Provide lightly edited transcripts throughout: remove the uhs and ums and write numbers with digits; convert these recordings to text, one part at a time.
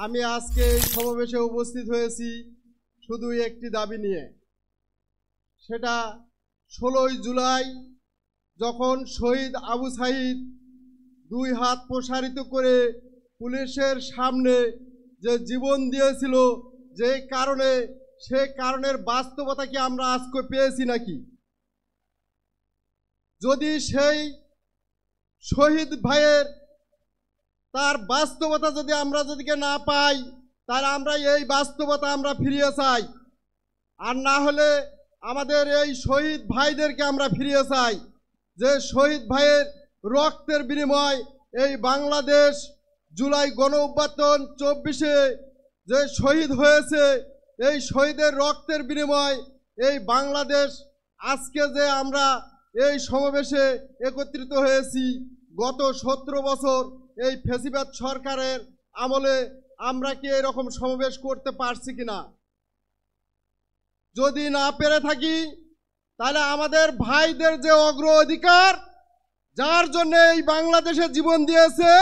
আমি আজকে এই সমাবেশে উপস্থিত হয়েছি শুধু একটি দাবি নিয়ে। সেটা 16ই জুলাই যখন শহীদ আবু সাঈদ দুই হাত প্রসারিত করে পুলিশের সামনে যে জীবন দিয়েছিল, যে কারণে সে কারণের বাস্তবতা কি আমরা আজকে পেয়েছি নাকি? যদি সেই শহীদ ভাইয়ের তার বাস্তবতা যদি আমরা না পাই, তাহলে আমরা এই বাস্তবতা আমরা ফিরিয়ে চাই। আর না হলে আমাদের এই শহীদ ভাইদেরকে আমরা ফিরিয়ে চাই, যে শহীদ ভাইয়ের রক্তের বিনিময় এই বাংলাদেশ জুলাই গণ অভ্যুত্থান 24-এ যে শহীদ হয়েছে, এই শহীদের রক্তের বিনিময় এই বাংলাদেশ আজকে যে আমরা এই সমাবেশে একত্রিত হয়েছি, গত 17 বছর এই ফ্যাসিবাদ সরকারের আমলে আমরা কি এরকম সমাবেশ করতে পারছি কিনা? যদি না পেরে থাকি, তাহলে আমাদের ভাইদের যে অগ্রাধিকার, যার জন্য এই বাংলাদেশে জীবন দিয়েছে,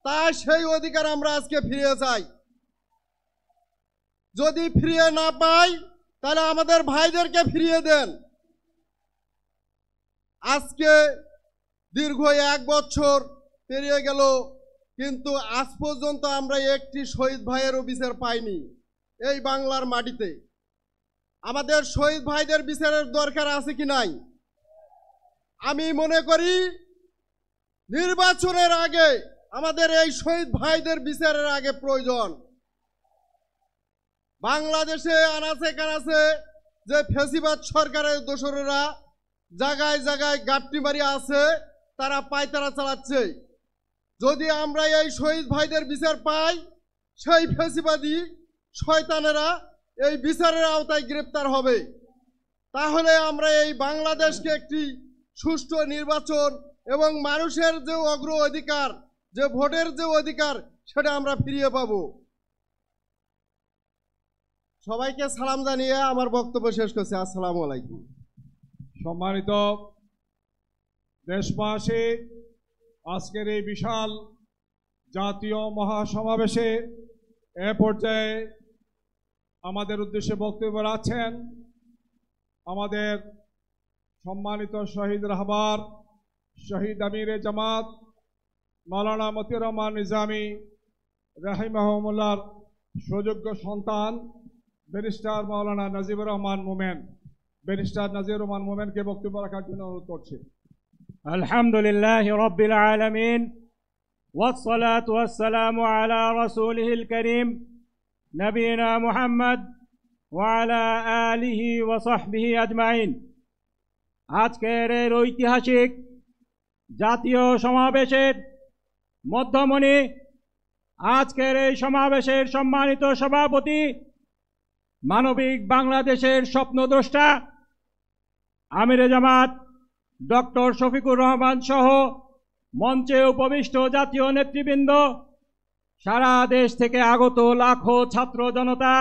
তার সেই অধিকার আমরা আজকে ফিরিয়ে চাই। যদি ফিরিয়ে না পাই, তাহলে আমাদের ভাইদেরকে ফিরিয়ে দেন। আজকে দীর্ঘ 1 বছর পেরিয়ে গেল, কিন্তু আজ পর্যন্ত আমরা একটি শহীদ ভাইয়েরও বিচার পাইনি এই বাংলার মাটিতে। আমাদের শহীদ ভাইদের বিচারের দরকার আছে কি নাই? আমি মনে করি নির্বাচনের আগে আমাদের এই শহীদ ভাইদের বিচারের আগে প্রয়োজন। বাংলাদেশে আনাচে কানাচে যে ফ্যাসিবাদ সরকারের দোসরেরা জায়গায় জায়গায় গাঁটনিবাড়ি আছে, তারা পায়তারা চালাচ্ছে। যদি আমরা এই শহীদ ভাইদের বিচার পাই, সেই ফ্যাসিবাদী শয়তানেরা এই বিচারের আওতায় গ্রেপ্তার হবে। তাহলে আমরা এই বাংলাদেশকে একটি সুষ্ঠু নির্বাচন এবং মানুষের যে অগ্রাধিকার, যে ভোটের যে অধিকার, সেটা আমরা ফিরিয়ে পাব। সবাইকে সালাম জানিয়ে আমার বক্তব্য শেষ করছি। আসসালামু আলাইকুম। সম্মানিত দেশবাসী, আজকের এই বিশাল জাতীয় মহাসমাবেশে এ পর্যায়ে আমাদের উদ্দেশ্যে বক্তব্য রাখছেন আমাদের সম্মানিত শহীদ রাহবার, শহীদ আমিরে জামাত মাওলানা মতিউর রহমান নিজামী রাহিমাহুল্লাহর সুযোগ্য সন্তান ব্যারিস্টার মাওলানা নাজিবুর রহমান মোমেন। ব্যারিস্টার নাজিবুর রহমান মোমেনকে বক্তব্য রাখার জন্য অনুরোধ করছি। আলহামদুলিল্লাহ রাব্বিল আলামিন والصلاة والسلام على رسوله الكريم نبينا محمد وعلى آله وصحبه أجمعين। আজকের এই ঐতিহাসিক জাতীয় সমাবেশের মধ্যমণি, আজকের এই সমাবেশের সম্মানিত সভাপতি, মানবিক বাংলাদেশের স্বপ্নদ্রষ্টা আমিরে জামাত ডক্টর শফিকুর রহমান সহ মঞ্চে উপবিষ্ট জাতীয় নেতৃবৃন্দ, সারা দেশ থেকে আগত লাখো ছাত্র জনতা,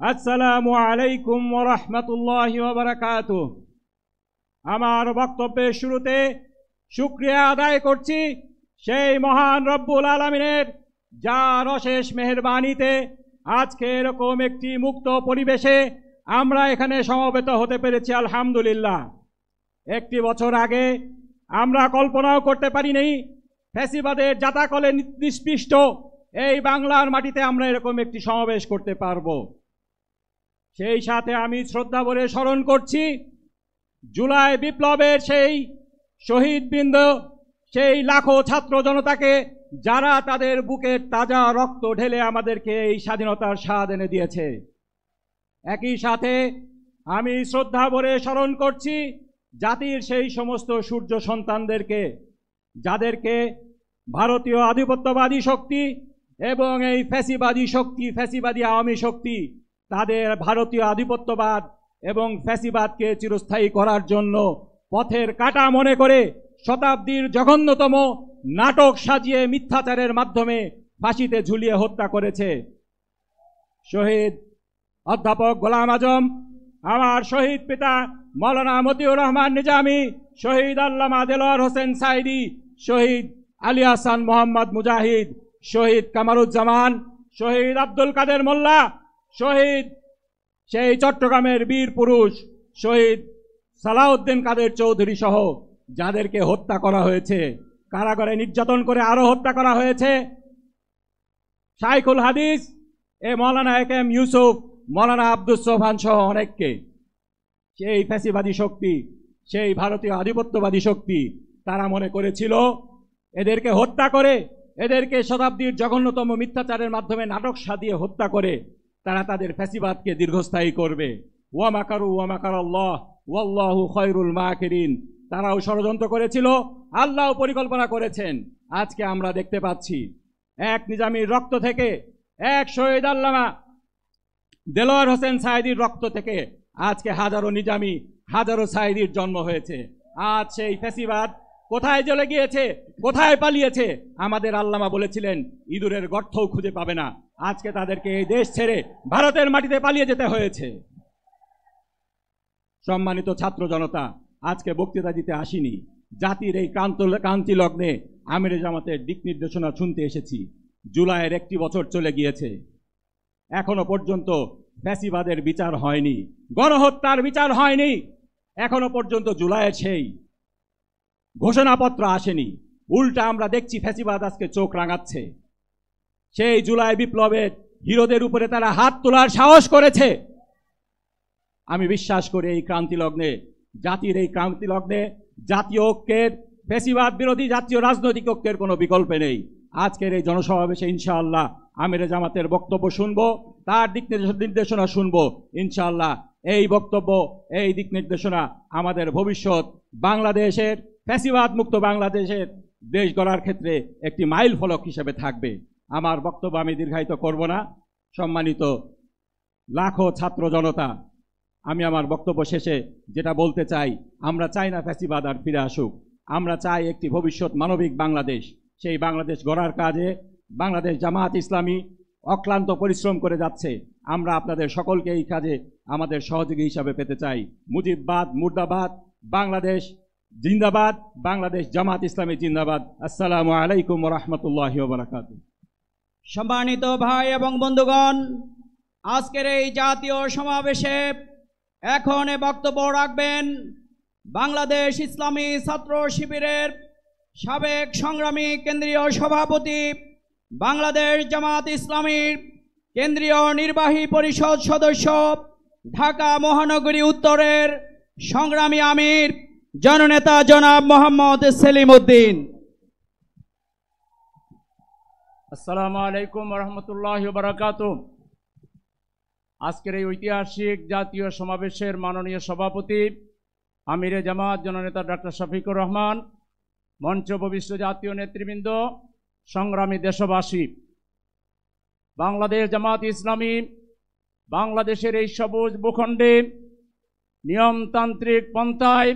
আসসালামু আলাইকুম ওয়া রাহমাতুল্লাহি ওয়া বারাকাতুহু। আমার বক্তব্যের শুরুতে শুকরিয়া আদায় করছি সেই মহান রব্বুল আলামিনের, যার অশেষ মেহেরবানিতে আজকে এরকম একটি মুক্ত পরিবেশে আমরা এখানে সমবেত হতে পেরেছি। আলহামদুলিল্লাহ। 1 বছর আগে আমরা কল্পনাও করতে পারিনি ফ্যাসিবাদের জাতাকলে নিষ্পিষ্ট এই বাংলার মাটিতে আমরা এরকম একটি সমাবেশ করতে পারব। সেই সাথে আমি শ্রদ্ধা ভরে স্মরণ করছি জুলাই বিপ্লবের সেই শহীদবৃন্দ, সেই লাখো ছাত্র জনতাকে, যারা তাদের বুকের তাজা রক্ত ঢেলে আমাদেরকে এই স্বাধীনতার স্বাদ এনে দিয়েছে। একই সাথে আমি শ্রদ্ধা ভরে স্মরণ করছি জাতির সেই সমস্ত সূর্য সন্তানদেরকে, যাদেরকে ভারতীয় আধিপত্যবাদী শক্তি এবং এই ফ্যাসিবাদী শক্তি, ফ্যাসিবাদী আওয়ামী শক্তি, তাদের ভারতীয় আধিপত্যবাদ এবং ফ্যাসিবাদকে চিরস্থায়ী করার জন্য পথের কাঁটা মনে করে শতাব্দীর জঘন্যতম নাটক সাজিয়ে মিথ্যাচারের মাধ্যমে ফাঁসিতে ঝুলিয়ে হত্যা করেছে। শহীদ অধ্যাপক গোলাম আজম, আমার শহীদ পিতা মাওলানা মতিউর রহমান নিজামী, শহীদ আল্লামা দেলোয়ার হোসেন সাইদি, শহীদ আলী হাসান মোহাম্মদ মুজাহিদ, শহীদ কামারুজ্জামান, শহীদ আব্দুল কাদের মোল্লা, শহীদ সেই চট্টগ্রামের বীর পুরুষ শহীদ সালাউদ্দিন কাদের চৌধুরী সহ যাদেরকে হত্যা করা হয়েছে, কারাগারে নির্যাতন করে আরো হত্যা করা হয়েছে, শাইখুল হাদিস এ মৌলানা একেএম ইউসুফ, মৌলানা আব্দুস সোবহান সহ অনেককে, সেই ফ্যাসিবাদী শক্তি, সেই ভারতীয় আধিপত্যবাদী শক্তি তারা মনে করেছিল এদেরকে হত্যা করে, এদেরকে শতাব্দীর জঘন্যতম মিথ্যাচারের মাধ্যমে নাটক সাজিয়ে হত্যা করে তারা তাদের ফ্যাসিবাদকে দীর্ঘস্থায়ী করবে। ওয়া মাকারু ওয়া মাকারাল্লাহ ওয়াল্লাহু খায়রুল মাকিরিন। তারাও ষড়যন্ত্র করেছিল, আল্লাহ পরিকল্পনা করেছেন। আজকে আমরা দেখতে পাচ্ছি এক নিজামীর রক্ত থেকে, এক শহীদ আল্লামা দেলোয়ার হোসেন সাঈদীর রক্ত থেকে আজকে হাজারো নিজামী, হাজারো সাঈদীর জন্ম হয়েছে। আজ সেই ফ্যাসিবাদ কোথায় চলে গিয়েছে, কোথায় পালিয়েছে? আমাদের আল্লামা বলেছিলেন ইঁদুরের গর্তও খুঁজে পাবে না। আজকে তাদেরকে এই দেশ ছেড়ে ভারতের মাটিতে পালিয়ে যেতে হয়েছে। সম্মানিত ছাত্র জনতা, আজকে বক্তৃতা দিতে আসিনি, জাতির এই ক্রান্তি লগ্নে আমিরে জামাতের দিক নির্দেশনা শুনতে এসেছি। জুলাইয়ের 1 বছর চলে গিয়েছে, এখনো পর্যন্ত ফ্যাসিবাদের বিচার হয়নি, গণহত্যার বিচার হয়নি, এখনো পর্যন্ত জুলাইয়ের সেই ঘোষণাপত্র আসেনি। উল্টা আমরা দেখছি ফ্যাসিবাদ আজকে চোখ রাঙাচ্ছে। সেই জুলাই বিপ্লবের হিরোদের উপরে তারা হাত তোলার সাহস করেছে। আমি বিশ্বাস করি এই ক্রান্তি লগ্নে, জাতির এই ক্রান্তি লগ্নে জাতীয় ঐক্যের, ফ্যাসিবাদ বিরোধী জাতীয় রাজনৈতিক ঐক্যের কোনো বিকল্প নেই। আজকের এই জনসমাবেশে ইনশাআল্লাহ আমিরে জামাতের বক্তব্য শুনবো, তার দিক নির্দেশনা শুনবো। ইনশাআল্লাহ এই বক্তব্য, এই দিক নির্দেশনা আমাদের ভবিষ্যৎ বাংলাদেশের, ফ্যাসিবাদ মুক্ত বাংলাদেশের দেশ গড়ার ক্ষেত্রে একটি মাইল ফলক হিসেবে থাকবে। আমার বক্তব্য আমি দীর্ঘায়িত করব না। সম্মানিত লাখো ছাত্র জনতা, আমি আমার বক্তব্য শেষে যেটা বলতে চাই, আমরা চাই না ফ্যাসিবাদ আর ফিরে আসুক। আমরা চাই একটি ভবিষ্যৎ মানবিক বাংলাদেশ। সেই বাংলাদেশ গড়ার কাজে বাংলাদেশ জামাত ইসলামী অক্লান্ত পরিশ্রম করে যাচ্ছে। আমরা আপনাদের সকলকে এই কাজে আমাদের সহযোগী হিসাবে পেতে চাই। মুজিববাদ মুর্দাবাদ, বাংলাদেশ জিন্দাবাদ, বাংলাদেশ জামাত ইসলামী জিন্দাবাদ। আসসালামু আলাইকুম ওয়া রাহমাতুল্লাহি ওয়া বারাকাতুহু। সম্মানিত ভাই এবং বন্ধুগণ, আজকের এই জাতীয় সমাবেশে এখন বক্তব্য রাখবেন বাংলাদেশ ইসলামী ছাত্র শিবিরের সাবেক সংগ্রামী কেন্দ্রীয় সভাপতি, বাংলাদেশ জামাত ইসলামীর কেন্দ্রীয় নির্বাহী পরিষদ সদস্য, ঢাকা মহানগরী উত্তরের সংগ্রামী আমির জননেতা জনাব মোহাম্মদ সেলিম উদ্দিন। আসসালামু আলাইকুম ওয়া রাহমাতুল্লাহি ওয়া বারাকাতুহু। আজকের এই ঐতিহাসিক জাতীয় সমাবেশের মাননীয় সভাপতি আমিরে জামাত জননেতা ডক্টর শফিকুর রহমান, মঞ্চ উপবিষ্ট জাতীয় নেতৃবৃন্দ, সংগ্রামী দেশবাসী, বাংলাদেশ জামাত ইসলামী বাংলাদেশের এই সবুজ ভূখণ্ডে নিয়মতান্ত্রিক পন্থায়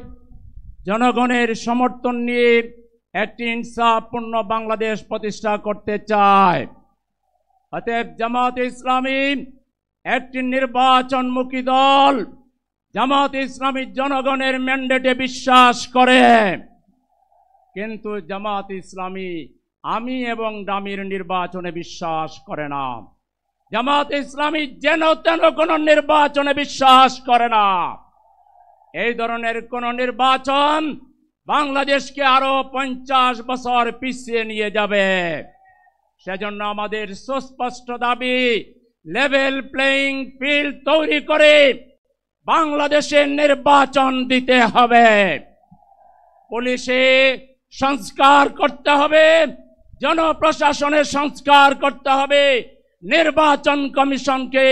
জনগণের সমর্থন নিয়ে একটি ইনসাফপূর্ণ বাংলাদেশ প্রতিষ্ঠা করতে চায়। অতএব জামাত ইসলামী একটি নির্বাচনমুখী দল। জামাত ইসলামী জনগণের ম্যান্ডেটে বিশ্বাস করে, কিন্তু জামাত ইসলামী আমি এবং দামির নির্বাচনে বিশ্বাস করে না। জামাত ইসলামী যেন তেন কোন নির্বাচনে বিশ্বাস করে না। এই ধরনের কোন নির্বাচন বাংলাদেশকে আরো 50 বছর পিছিয়ে নিয়ে যাবে। সেজন্য আমাদের সুস্পষ্ট দাবি, লেভেল প্লেইং ফিল্ড তৈরি করে বাংলাদেশের নির্বাচন দিতে হবে। পুলিশে সংস্কার করতে হবে, জনপ্রশাসনের সংস্কার করতে হবে, নির্বাচন কমিশনকে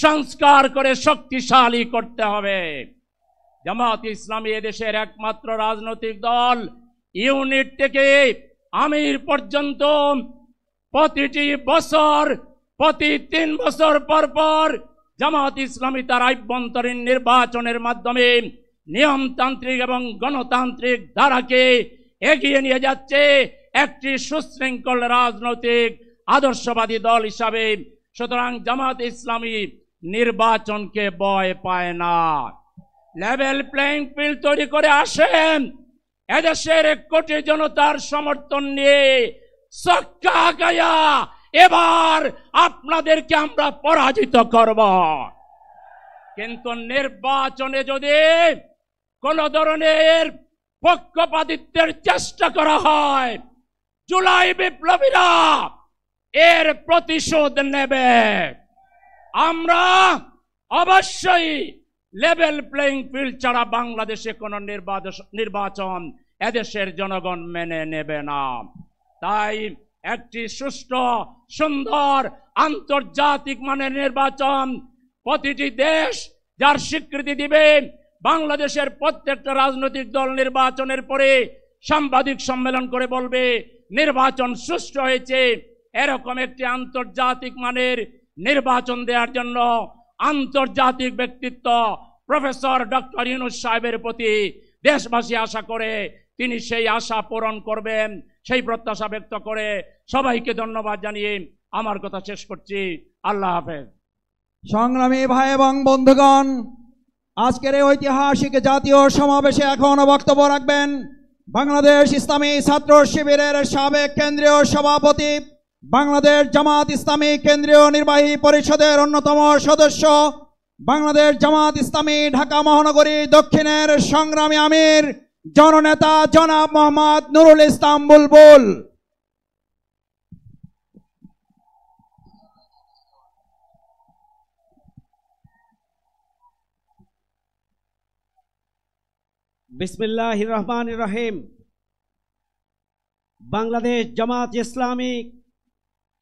সংস্কার করে শক্তিশালী করতে হবে। জামাত ইসলামী এদেশের একমাত্র রাজনৈতিক দল, ইউনিট থেকে আমির পর্যন্ত প্রতিটি বছর, প্রতি 3 বছর পর পর জামাত ইসলামী তার আভ্যন্তরীণ নির্বাচনের মাধ্যমে নিয়মতান্ত্রিক এবং গণতান্ত্রিক ধারাকে এগিয়ে নিয়ে যাচ্ছে একটি সুশৃঙ্খল রাজনৈতিক আদর্শবাদী দল হিসাবে। সুতরাং জামাত ইসলামী নির্বাচনকে ভয় পায় না। লেভেল প্লেইং ফিল্ড তৈরি করে আসেন, এদেশের 1 কোটি জনতার সমর্থন নিয়ে ছক্কা গায়া এবার আপনাদেরকে আমরা পরাজিত করব। কিন্তু নির্বাচনে যদি কোন ধরনের পক্ষপাতিত্বের চেষ্টা করা হয়, জুলাই বিপ্লবীরা এর প্রতিশোধ নেবে। আমরা অবশ্যই লেভেল প্লেইং ফিল্ড ছাড়া বাংলাদেশে কোনো নির্বাচন এদেশের জনগণ মেনে নেবে না। তাই একটি সুষ্ঠু, সুন্দর, আন্তর্জাতিক মানের নির্বাচন প্রতিটি দেশ যার স্বীকৃতি দিবে। বাংলাদেশের প্রত্যেকটা রাজনৈতিক দল নির্বাচনের পরে সাংবাদিক সম্মেলন করে বলবে নির্বাচন সুষ্ঠু হয়েছে। এরকম একটি আন্তর্জাতিক মানের নির্বাচন দেওয়ার জন্য আন্তর্জাতিক ব্যক্তিত্ব প্রফেসর ডক্টর ইউনূস সাহেবের প্রতি দেশবাসী আশা করে তিনি সেই আশা পূরণ করবেন, সেই প্রত্যাশা ব্যক্ত করে সবাইকে ধন্যবাদ জানিয়ে আমার কথা শেষ করছি। আল্লাহ হাফেজ। সংগ্রামী ভাই এবং বন্ধুগণ, আজকের এই ঐতিহাসিক জাতীয় সমাবেশে এখনো বক্তব্য রাখবেন বাংলাদেশ ইসলামী ছাত্র শিবিরের সাবেক কেন্দ্রীয় সভাপতি, বাংলাদেশ জামাত ইসলামী কেন্দ্রীয় নির্বাহী পরিষদের অন্যতম সদস্য, বাংলাদেশ জামাত ইসলামী ঢাকা মহানগরী দক্ষিণের সংগ্রামী আমির জননেতা জনাব মোহাম্মদ নুরুল ইসলাম বুলবুল। বিসমিল্লাহির রহমানির রহিম। বাংলাদেশ জামাত ইসলামী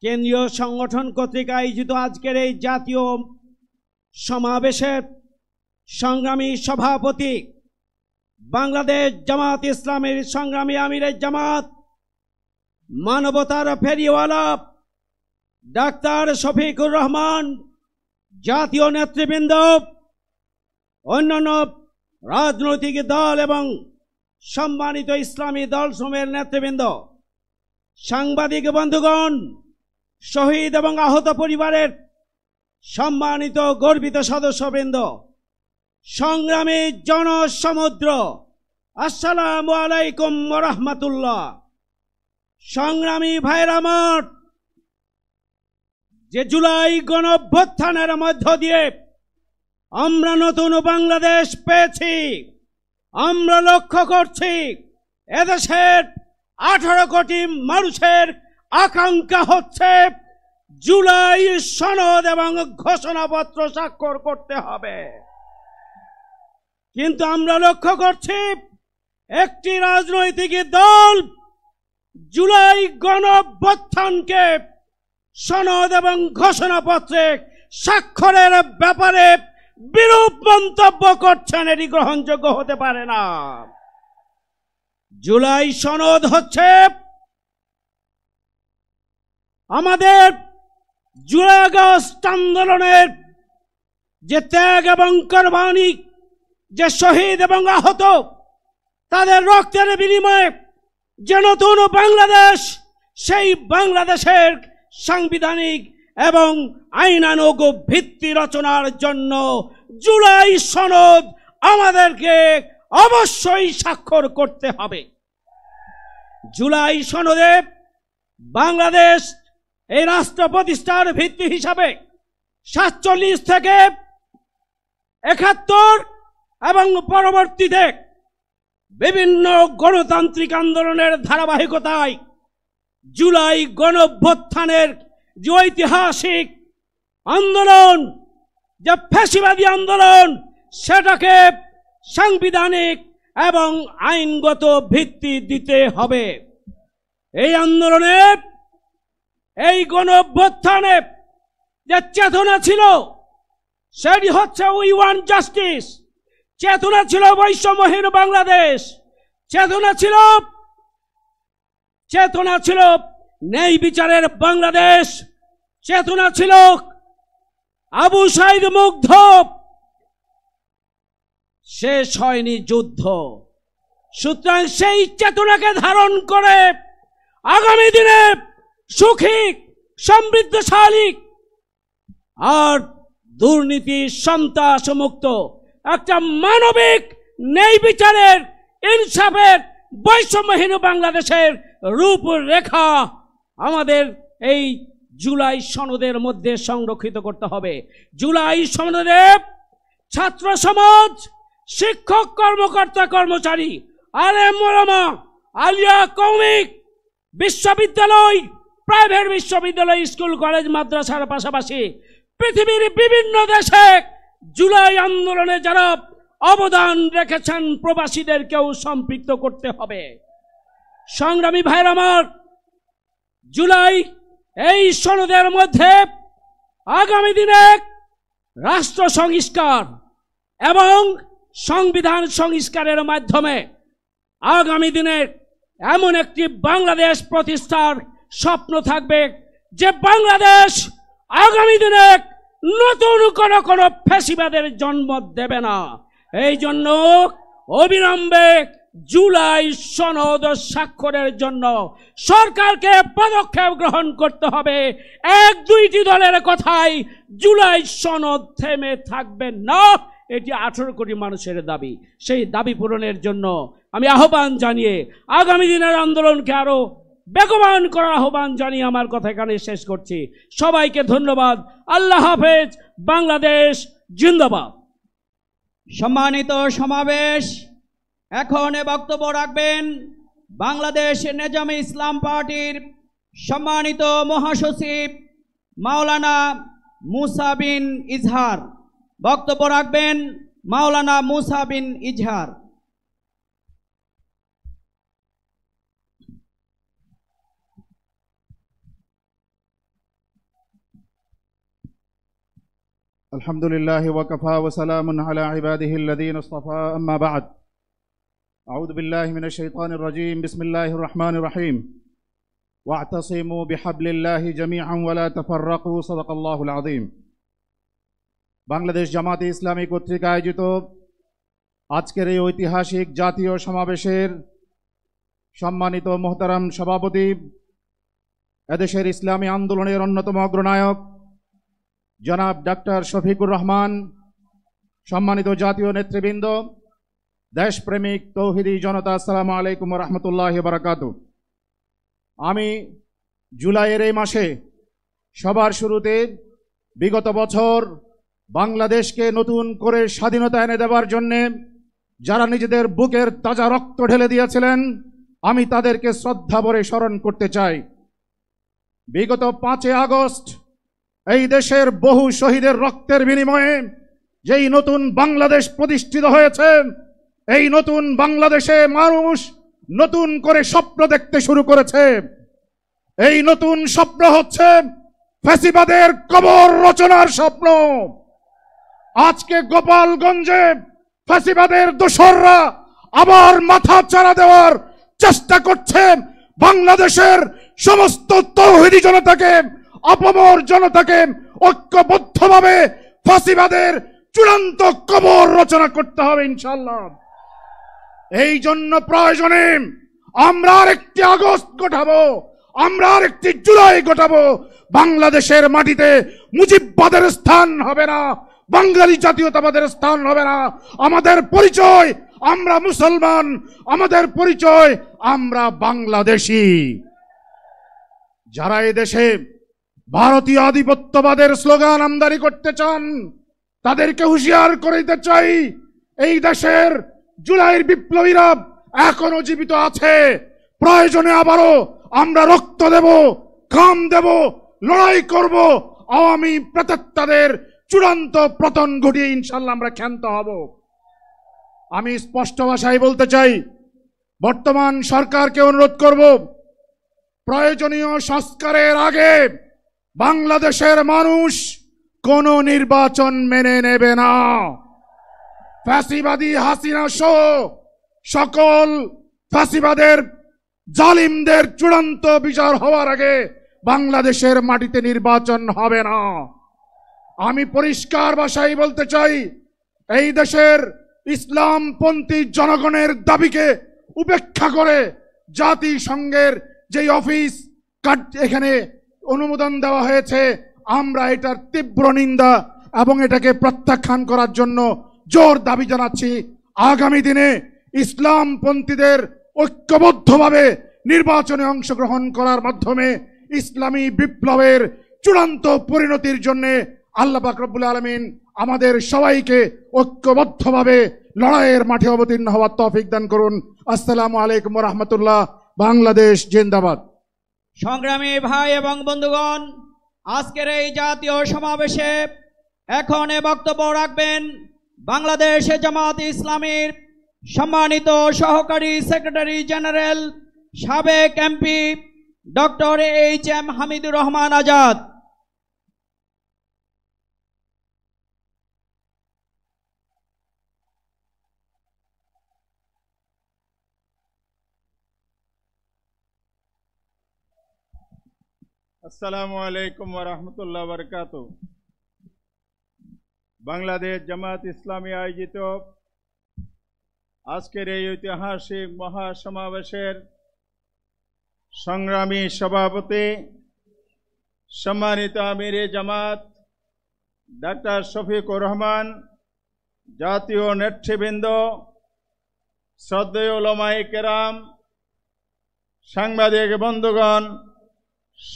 কেন্দ্রীয় সংগঠন কর্তৃক আয়োজিত আজকের এই জাতীয় সমাবেশের সংগ্রামী সভাপতি, বাংলাদেশ জামাত ইসলামের সংগ্রামী আমিরের জামাত, মানবতার ফেরিওয়ালা ডাক্তার শফিকুর রহমান, জাতীয় নেতৃবৃন্দ, অন্যান্য রাজনৈতিক দল এবং সম্মানিত ইসলামী দলসমূহের নেতৃবৃন্দ, সাংবাদিক বন্ধুগণ, শহীদ এবং আহত পরিবারের সম্মানিত গর্বিত সদস্যবৃন্দ, সংগ্রামী জনসমুদ্র, আসসালামু আলাইকুম ওয়া রাহমাতুল্লাহ। সংগ্রামী ভাইরা আমার, যে জুলাই গণঅভ্যুত্থানের মধ্য দিয়ে আমরা নতুন বাংলাদেশ পেয়েছি, আমরা লক্ষ্য করছি এদেশের 18 কোটি মানুষের আকাঙ্ক্ষা হচ্ছে জুলাই সনদ এবং ঘোষণাপত্র স্বাক্ষর করতে হবে। কিন্তু আমরা লক্ষ্য করছি একটি রাজনৈতিক দল জুলাই গণঅভ্যুত্থানকে সনদ এবং ঘোষণাপত্রে স্বাক্ষরের ব্যাপারে বিরূপ মন্তব্য করছেন। এটি গ্রহণযোগ্য হতে পারে না। জুলাই সনদ হচ্ছে আমাদের জুলাই আগস্ট আন্দোলনের যে ত্যাগ এবং কোরবানি, যে শহীদ এবং আহত, তাদের রক্তের বিনিময়ে যে নতুন বাংলাদেশ, সেই বাংলাদেশের সাংবিধানিক এবং আইনানুগ ভিত্তি রচনার জন্য জুলাই সনদ আমাদেরকে অবশ্যই স্বাক্ষর করতে হবে। জুলাই সনদে বাংলাদেশ এই রাষ্ট্র প্রতিষ্ঠার ভিত্তি হিসাবে 47 থেকে 71 এবং পরবর্তীতে বিভিন্ন গণতান্ত্রিক আন্দোলনের ধারাবাহিকতায় জুলাই গণঅভ্যুত্থানের যে ঐতিহাসিক আন্দোলন, যে ফ্যাসিবাদী আন্দোলন, সেটাকে সাংবিধানিক এবং আইনগত ভিত্তি দিতে হবে। এই আন্দোলনে, এই গণঅভ্যুত্থানে যে চেতনা ছিল সেটি হচ্ছে উই ওয়ান্ট জাস্টিস, চেতনা ছিল বৈষম্যহীন বাংলাদেশ, চেতনা ছিল ন্যায় বিচারের বাংলাদেশ, চেতনা ছিল আবু সাইদ মুগ্ধ। শেষ হয়নি যুদ্ধ। সুতরাং সেই চেতনাকে ধারণ করে আগামী দিনে সুখী, সমৃদ্ধশালী আর দুর্নীতি সন্ত্রাস মুক্ত একটা মানবিক ন্যায় বিচারের, ইনসাফের, বৈষম্যহীন বাংলাদেশের রূপরেখা আমাদের এই জুলাই সনদের মধ্যে সংরক্ষিত করতে হবে। জুলাই সনদে ছাত্র সমাজ, শিক্ষক, কর্মকর্তা, কর্মচারী, আলেম ওলামা, আলিয়া, কৌমিক, বিশ্ববিদ্যালয়, প্রাইভেট বিশ্ববিদ্যালয়, স্কুল, কলেজ, মাদ্রাসার পাশাপাশি পৃথিবীর বিভিন্ন দেশে জুলাই আন্দোলনে যারা অবদান রেখেছেন প্রবাসীদেরকেও সম্পৃক্ত করতে হবে। সংগ্রামী ভাইরা আমার, জুলাই এই সনদের মধ্যে আগামী দিনে রাষ্ট্র সংস্কার এবং সংবিধান সংস্কারের মাধ্যমে আগামী দিনে এমন একটি বাংলাদেশ প্রতিষ্ঠার স্বপ্ন থাকবে যে বাংলাদেশ আগামী দিনে নতুন কোনো ফ্যাসিবাদের জন্ম দেবে না। এই জন্য অবিলম্বে জুলাই সনদ স্বাক্ষরের জন্য সরকারকে পদক্ষেপ গ্রহণ করতে হবে। এক দুইটি দলের কথাই জুলাই সনদ থেমে থাকবে না। এটি 18 কোটি মানুষের দাবি। সেই দাবি পূরণের জন্য আমি আহ্বান জানিয়ে আগামী দিনের আন্দোলনকে আরো বেগবান করার আহ্বান জানিয়ে আমার কথা এখানে শেষ করছি। সবাইকে ধন্যবাদ। আল্লাহ হাফেজ। বাংলাদেশ জিন্দাবাদ। সম্মানিত সমাবেশ, এখন বক্তব্য রাখবেন বাংলাদেশ নেজামে ইসলাম পার্টির সম্মানিত মহাসচিব মাওলানা মুসা বিন ইজহার। বক্তব্য রাখবেন মাওলানা মুসা বিন ইজহার। الحمد لله وكفى وسلام على عباده الذين اصطفى أما بعد أعوذ بالله من الشيطان الرجيم بسم الله الرحمن الرحيم واعتصموا بحبل الله جميعا ولا تفرقوا صدق الله العظيم বাংলাদেশ জামাতে ইসলামী কর্তৃক আয়োজিত আজকের এই ঐতিহাসিক জাতীয় সমাবেশের সম্মানিত মোহতারাম সভাপতি, এদেশের ইসলামী আন্দোলনের অন্যতম অগ্রনায়ক জনাব ডাক্তার শফিকুর রহমান, সম্মানিত জাতীয় নেতৃবৃন্দ, দেশপ্রেমিক তৌহিদি জনতা, আসসালামু আলাইকুম রহমতুল্লাহি বারাকাতুহু। আমি জুলাইয়ের এই মাসে সবার শুরুতে বিগত বছর বাংলাদেশকে নতুন করে স্বাধীনতা এনে দেওয়ার জন্যে যারা নিজেদের বুকের তাজা রক্ত ঢেলে দিয়েছিলেন, আমি তাদেরকে শ্রদ্ধা ভরে স্মরণ করতে চাই। বিগত 5 আগস্ট এই দেশের বহু শহীদের রক্তের বিনিময়ে যেই নতুন বাংলাদেশ প্রতিষ্ঠিত হয়েছে, এই নতুন বাংলাদেশে মানুষ নতুন করে স্বপ্ন দেখতে শুরু করেছে। এই নতুন স্বপ্ন হচ্ছে ফ্যাসিবাদের কবর রচনার স্বপ্ন। আজকে গোপালগঞ্জে ফ্যাসিবাদের দোসররা আবার মাথা চাড়া দেওয়ার চেষ্টা করছে। বাংলাদেশের সমস্ত তৌহিদি জনতাকে, অপমর জনতাকে ঐক্যবদ্ধভাবে ফ্যাসিবাদের চূড়ান্ত কবর রচনা করতে হবে ইনশাআল্লাহ। এই জন্য প্রয়োজনে আমরা আরেকটি আগস্ট ঘটাবো, আমরা আরেকটি জুলাই ঘটাবো। বাংলাদেশের মাটিতে মুজিববাদের স্থান হবে না, বাঙালি জাতীয়তাবাদের স্থান হবে না। আমাদের পরিচয় আমরা মুসলমান, আমাদের পরিচয় আমরা বাংলাদেশী। যারা এই দেশে ভারতীয় আধিপত্যবাদের স্লোগান আমদানি করতে চান, তাদেরকে হুঁশিয়ার করে দিতে চাই, এই দেশের জুলাইয়ের বিপ্লবীরা এখনো জীবিত আছে। প্রয়োজনে আবারও আমরা রক্ত দেব, ঘাম দেব, লড়াই করব। আওয়ামী প্রেতাত্মাদের চূড়ান্ত পতন ঘটিয়ে ইনশাল্লাহ আমরা ক্ষান্ত হব। আমি স্পষ্ট ভাষায় বলতে চাই, বর্তমান সরকারকে অনুরোধ করব, প্রয়োজনীয় সংস্কারের আগে বাংলাদেশের মানুষ কোন নির্বাচন মেনে নেবে না। ফ্যাসিবাদী হাসিনা সহ সকল ফ্যাসিবাদের জালিমদের চূড়ান্ত বিচার হওয়ার আগে বাংলাদেশের মাটিতে নির্বাচন হবে না। আমি পরিষ্কার ভাষায় বলতে চাই, এই দেশের ইসলামপন্থী জনগণের দাবিকে উপেক্ষা করে জাতিসংঘের যে অফিস এখানে অনুমোদন দেওয়া হয়েছে, আমরা এটার তীব্র নিন্দা এবং এটাকে প্রত্যাখ্যান করার জন্য জোর দাবি জানাচ্ছি। আগামী দিনে ইসলামপন্থীদের ঐক্যবদ্ধভাবে নির্বাচনে অংশগ্রহণ করার মাধ্যমে ইসলামী বিপ্লবের চূড়ান্ত পরিণতির জন্য আল্লাহ পাক রব্বুল আলামিন আমাদের সবাইকে ঐক্যবদ্ধভাবে লড়াইয়ের মাঠে অবতীর্ণ হওয়ার তৌফিক দান করুন। আসসালামু আলাইকুম ওয়া রাহমাতুল্লাহ। বাংলাদেশ জিন্দাবাদ। সংগ্রামী ভাই এবং বন্ধুগণ, আজকের এই জাতীয় সমাবেশে এখন বক্তব্য রাখবেন বাংলাদেশ জামাত ইসলামীর সম্মানিত সহকারী সেক্রেটারি জেনারেল সাবেক MP doctor HM. Hamidur Rahman Azad. আসসালামু আলাইকুম ওয়া রাহমাতুল্লাহি ওয়া বারাকাতুহু। বাংলাদেশ জামাত ইসলামী আয়োজিত আজকের এই ঐতিহাসিক মহাসমাবেশের সংগ্রামী সভাপতি সম্মানিত আমিরে জামাত ডাক্তার শফিকুর রহমান, জাতীয় নেতৃবৃন্দ, শ্রদ্ধেয় উলামায়ে কেরাম, সাংবাদিক বন্ধুগণ,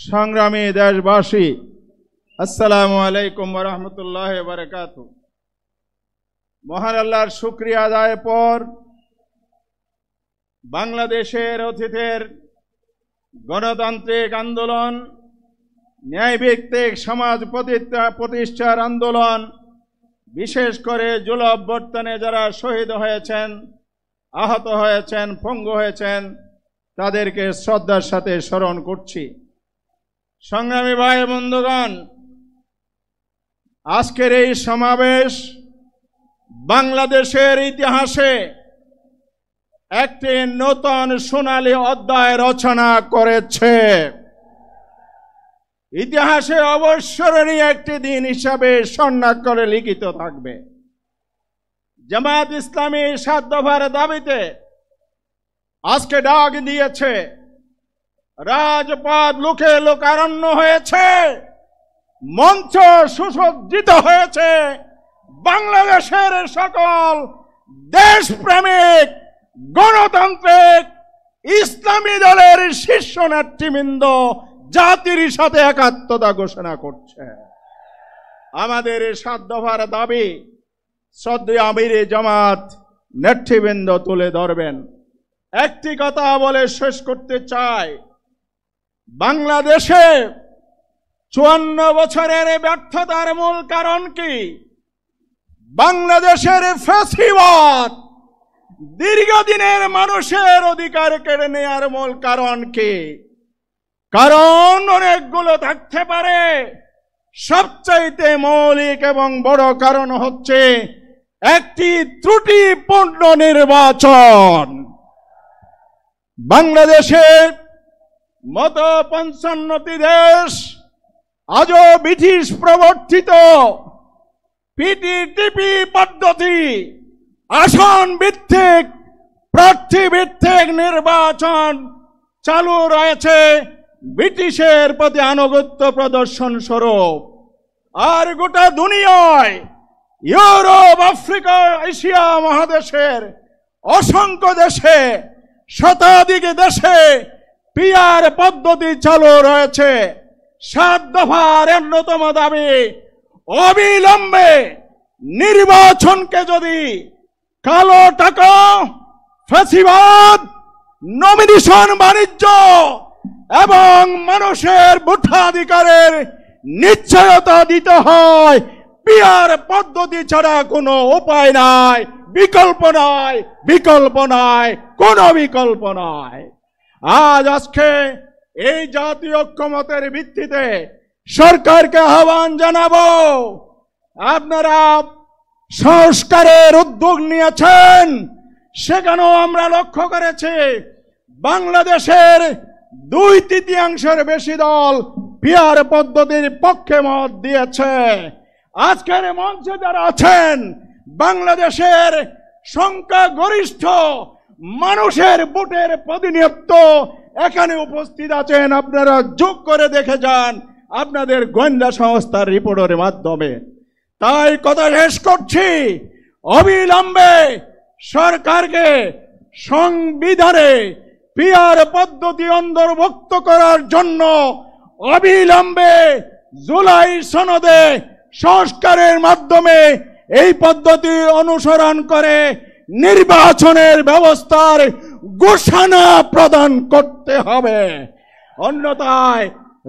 সংগ্রামী দেশবাসী, আসসালামু আলাইকুম ওয়া রাহমাতুল্লাহি ওয়া বারাকাতুহু। মহান আল্লাহর শুকরিয়া আদায়ের পর বাংলাদেশের অতীতের গণতান্ত্রিক আন্দোলন, ন্যায়ভিত্তিক সমাজ প্রতিষ্ঠার আন্দোলন, বিশেষ করে জুলাই অভ্যুত্থানে যারা শহীদ হয়েছেন, আহত হয়েছেন, পঙ্গু হয়েছেন, তাদেরকে শ্রদ্ধার সাথে স্মরণ করছি। সংগ্রামী ভাই বন্ধুগণ, আজকের এই সমাবেশ বাংলাদেশের ইতিহাসে একটি নতুন সোনালী অধ্যায় রচনা করেছে। ইতিহাসে অবসরণীয় একটি দিন হিসাবে স্বর্ণাক্ষরে লিখিত থাকবে। জামাত ইসলামী 7 দফার দাবিতে আজকে ডাক দিয়েছে, রাজপথ লোকে লোকারণ্য হয়েছে, মঞ্চ সুসজ্জিত হয়েছে। বাংলাদেশের সকল দেশপ্রেমিক গণতান্ত্রিক ইসলামী দলের শীর্ষ নেতৃবৃন্দ জাতির সাথে একাত্মতা ঘোষণা করছে। আমাদের 7 দফার দাবি শ্রদ্ধেয় আমিরে জামাত নেতৃবৃন্দ তুলে ধরবেন। একটি কথা বলে শেষ করতে চাই, বাংলাদেশে 54 বছরের ব্যর্থতার মূল কারণ কি? বাংলাদেশের ফ্যাসিবাদ দীর্ঘদিনের মানুষের অধিকার কেড়ে নেওয়ার মূল কারণ কি? কারণ অনেকগুলো থাকতে পারে, সবচাইতে মৌলিক এবং বড় কারণ হচ্ছে একটি ত্রুটিপূর্ণ নির্বাচন। বাংলাদেশের মতো 55টি দেশ আজও ব্রিটিশ প্রবর্তিত পিটিটিপি পদ্ধতি, আসন ভিত্তিক প্রার্থী ভিত্তিক নির্বাচন চালু রয়েছে ব্রিটিশের প্রতি আনুগত্য প্রদর্শন স্বরূপ। আর গোটা দুনিয়ায় ইউরোপ, আফ্রিকা, এশিয়া মহাদেশের অসংখ্য দেশে, শতাধিক দেশে পিআর পদ্ধতি চালু রয়েছে। 7 দফার অন্যতম দাবি, অবিলম্বে নির্বাচনকে যদি কালো টাকা, ফ্যাসিবাদ, নমিনেশন বাণিজ্য এবং মানুষের ভোটাধিকারের নিশ্চয়তা দিতে হয়, পিআর পদ্ধতি ছাড়া কোনো উপায় নাই, বিকল্প নাই, বিকল্প নাই, কোনো বিকল্প নাই। আজকে এই জাতীয় ঐক্যমতের ভিত্তিতে সরকারকে আহ্বান জানাবো, আপনারা সংস্কারের উদ্যোগ নিয়েছেন, সেখানেও আমরা লক্ষ্য করেছি বাংলাদেশের 2/3 বেশি দল পিআর পদ্ধতির পক্ষে মত দিয়েছে। আজকের মঞ্চে যারা আছেন, বাংলাদেশের সংখ্যাগরিষ্ঠ মানুষের ভোটের প্রতিনিধিত্ব এখানে উপস্থিত আছেন, আপনারা যোগ করে দেখে যান আপনাদের গোয়েন্দা সংস্থার রিপোর্টের মাধ্যমে। তাই কথা শেষ করছি, অবিলম্বে সরকারকে সংবিধানে পিআর পদ্ধতি অন্তর্ভুক্ত করার জন্য অবিলম্বে জুলাই সনদে সংস্কারের মাধ্যমে এই পদ্ধতি অনুসরণ করে নির্বাচনের ব্যবস্থার ঘোষণা প্রদান করতে হবে। অন্যথায়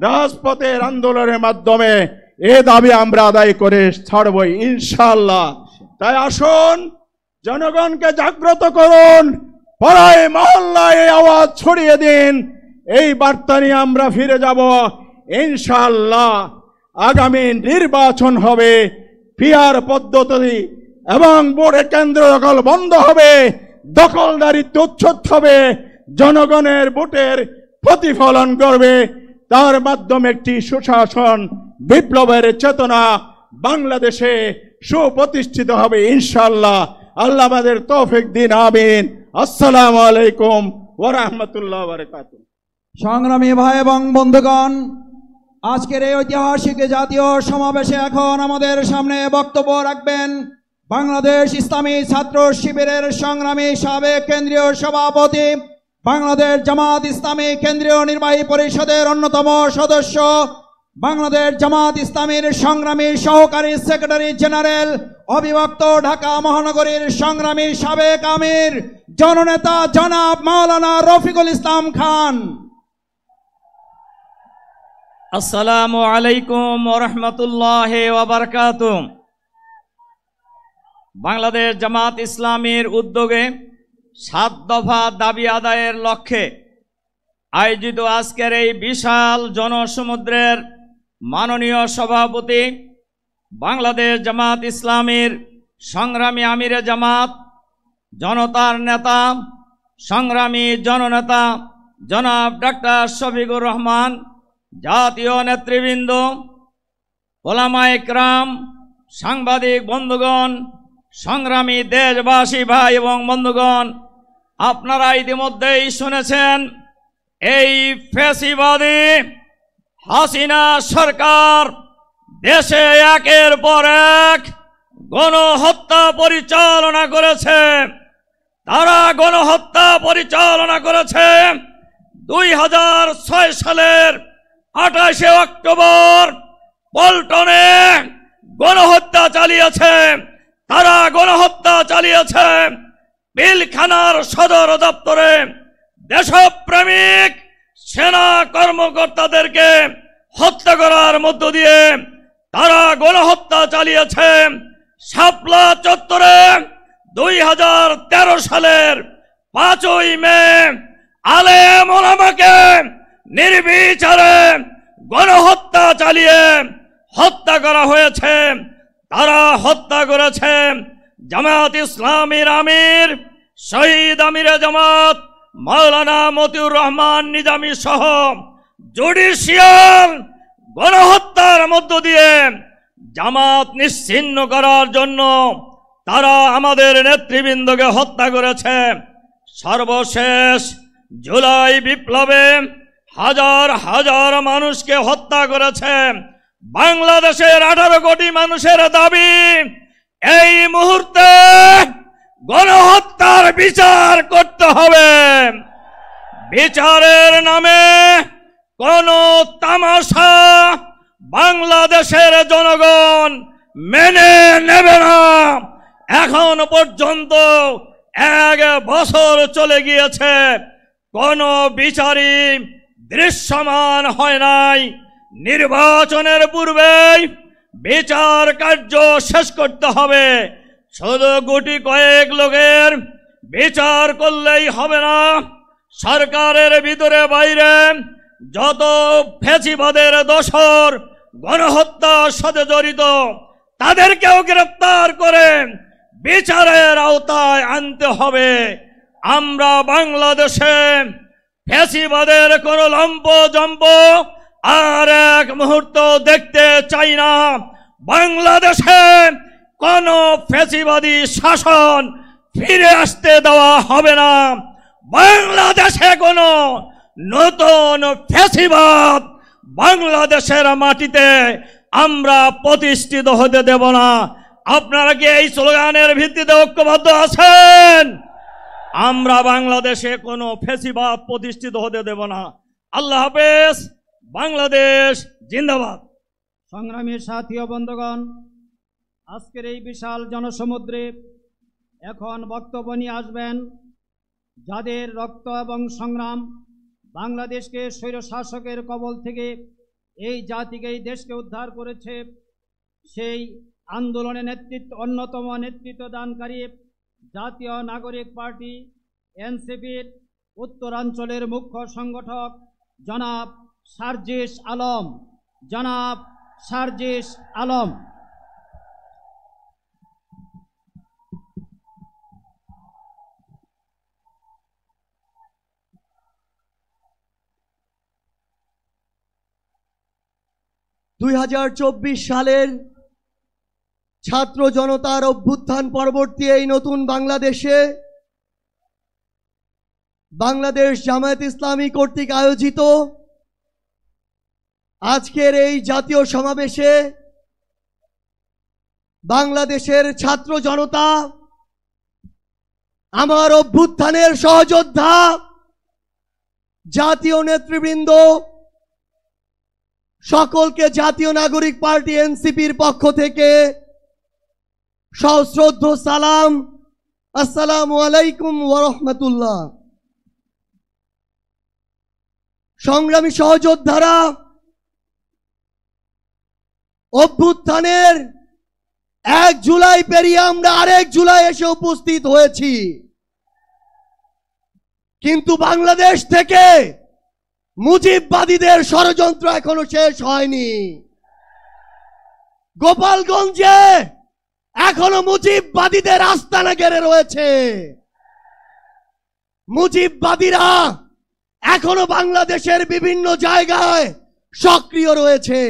রাজপথের আন্দোলনের মাধ্যমে এ দাবি আমরা আদায় করে ছাড়বই ইনশাআল্লাহ। তাই আসুন, জনগণকে জাগ্রত করুন, পাড়ায় মহল্লায় এই আওয়াজ ছড়িয়ে দিন। এই বার্তা নিয়ে আমরা ফিরে যাব ইনশাআল্লাহ। আগামী নির্বাচন হবে পিয়ার পদ্ধতি এবং ভোটের কেন্দ্র দখল বন্ধ হবে, দখলদারিত্ব উচ্ছেদ হবে, জনগণের ভোটের প্রতিফলন করবে। তার মাধ্যমে একটি সুশাসন বিপ্লবের চেতনা বাংলাদেশে সুপ্রতিষ্ঠিত হবে ইনশাআল্লাহ। আল্লাহ আমাদের তৌফিক দিন, আমিন। আসসালামু আলাইকুম ওয়া রাহমাতুল্লাহি ওয়া বারাকাতুহু। সংগ্রামী ভাই এবং বন্ধুগণ, আজকের এই ঐতিহাসিক জাতীয় সমাবেশে এখন আমাদের সামনে বক্তব্য রাখবেন বাংলাদেশ ইসলামী ছাত্র শিবিরের সংগ্রামী সাবেক কেন্দ্রীয় সভাপতি, বাংলাদেশ জামাত ইসলামী কেন্দ্রীয় নির্বাহী পরিষদের অন্যতম সদস্য, বাংলাদেশ জামাত ইসলামীর সংগ্রামী সহকারী সেক্রেটারি জেনারেল, অবিভক্ত ঢাকা মহানগরীর সংগ্রামী সাবেক আমির, জননেতা জনাব মাওলানা রফিকুল ইসলাম খান। আসসালামু আলাইকুম ওয়া রাহমাতুল্লাহি ওয়া বারাকাতুহু। বাংলাদেশ জামাত ইসলামীর উদ্যোগে 7 দফা দাবি আদায়ের লক্ষ্যে আয়োজিত আজকের এই বিশাল জনসমুদ্রের মাননীয় সভাপতি, বাংলাদেশ জামাত ইসলামীর সংগ্রামী আমিরে জামাত, জনতার নেতা, সংগ্রামী জননেতা জনাব ডাক্তার শফিকুর রহমান, জাতীয় নেতৃবৃন্দ, ওলামায়ে কেরাম, সাংবাদিক বন্ধুগণ, সংগ্রামী দেশবাসী ভাই এবং বন্ধুগণ, আপনারা ইতিমধ্যেই শুনেছেন এই ফ্যাসিবাদী হাসিনা সরকার দেশে একের পর এক গণহত্যা পরিচালনা করেছে। তারা গণহত্যা পরিচালনা করেছে 2006 সালের 28শে অক্টোবর পল্টনে গণহত্যা চালিয়েছে। তারা গণহত্যা চালিয়েছে পিলখানার সদর দপ্তরে দেশপ্রেমিক সেনা কর্মকর্তাদেরকে হত্যা করার মধ্য দিয়ে। তারা গণহত্যা চালিয়েছে শাপলা চত্বরে 2013 সালের 5ই মে আলেম ওলামাকে নির্বিচারে গণহত্যা চালিয়ে হত্যা করা হয়েছে। তারা হত্যা করেছে জামাত ইসলামীর আমির, শহীদ আমিরে জামাত মাওলানা মতিউর রহমান নিজামী সহ জুডিশিয়াল গণহত্যার মধ্য দিয়ে জামাত নিশ্চিহ্ন করার জন্য তারা আমাদের নেতৃবৃন্দকে হত্যা করেছে। সর্বশেষ জুলাই বিপ্লবে হাজার হাজার মানুষকে হত্যা করেছে। বাংলাদেশের 18 কোটি মানুষের দাবি এই মুহূর্তে গণহত্যার বিচার করতে হবে। বিচারের নামে কোন তামাশা বাংলাদেশের জনগণ মেনে নেবে না। এখন পর্যন্ত 1 বছর চলে গিয়েছে, কোন বিচারই দৃশ্যমান হয় নাই। নির্বাচনের পূর্বেই বিচার কার্য শেষ করতে হবে। শুধু গুটি কয়েক লোকের বিচার করলেই হবে না। সরকারের ভিতরে বাইরে যত ফ্যাসিবাদের দোসর গণহত্যার সাথে জড়িত তাদেরকেও গ্রেফতার করে বিচারের আওতায় আনতে হবে। আমরা বাংলাদেশে ফ্যাসিবাদের কোন লম্প জম্প আর এক মুহূর্ত দেখতে চাই না। বাংলাদেশে কোন ফ্যাসিবাদী শাসন ফিরে আসতে দেওয়া হবে না। বাংলাদেশে কোন নতুন ফ্যাসিবাদ বাংলাদেশের মাটিতে আমরা প্রতিষ্ঠিত হতে দেব না। আপনারা কি এই স্লোগানের ভিত্তিতে ঐক্যবদ্ধ আছেন? আমরা বাংলাদেশে কোনো ফ্যাসিবাদ প্রতিষ্ঠিত হতে দেব না। আল্লাহ হাফেজ। বাংলাদেশ জিন্দাবাদ। সংগ্রামী সাথী ও বন্ধুগণ, আজকের এই বিশাল জনসমুদ্রে এখন বক্তব্য নিয়ে আসবেন যাদের রক্ত এবং সংগ্রাম বাংলাদেশকে স্বৈরশাসকের কবল থেকে এই জাতিকে, এই দেশকে উদ্ধার করেছে। সেই আন্দোলনে অন্যতম নেতৃত্ব দানকারী জাতীয় নাগরিক পার্টি এনসিপির উত্তরাঞ্চলের মুখ্য সংগঠক জনাব সার্জিস আলম। 2024 সালের ছাত্র জনতার অভ্যুত্থান পরবর্তী এই নতুন বাংলাদেশে বাংলাদেশ জামায়াত ইসলামী কর্তৃক আয়োজিত আজকের এই জাতীয় সমাবেশে বাংলাদেশের ছাত্র জনতা, আমার অভ্যুত্থানের সহযোদ্ধা জাতীয় নেতৃবৃন্দ সকলকে জাতীয় নাগরিক পার্টি এনসিপির পক্ষ থেকে সশ্রদ্ধ সালাম। আসসালামু আলাইকুম ওয়া রাহমাতুল্লাহ। সংগ্রামী সহযোদ্ধারা, অভ্যুত্থানের 1 জুলাই পেরিয়ে আমরা আরেক জুলাই এসে উপস্থিত হয়েছি, কিন্তু বাংলাদেশ থেকে মুজিববাদীদের ষড়যন্ত্র এখনো শেষ হয়নি। গোপালগঞ্জে এখনো মুজিববাদীদের আস্তানা ঘেরে রয়েছে। মুজিববাদীরা এখনো বাংলাদেশের বিভিন্ন জায়গায় সক্রিয় রয়েছে।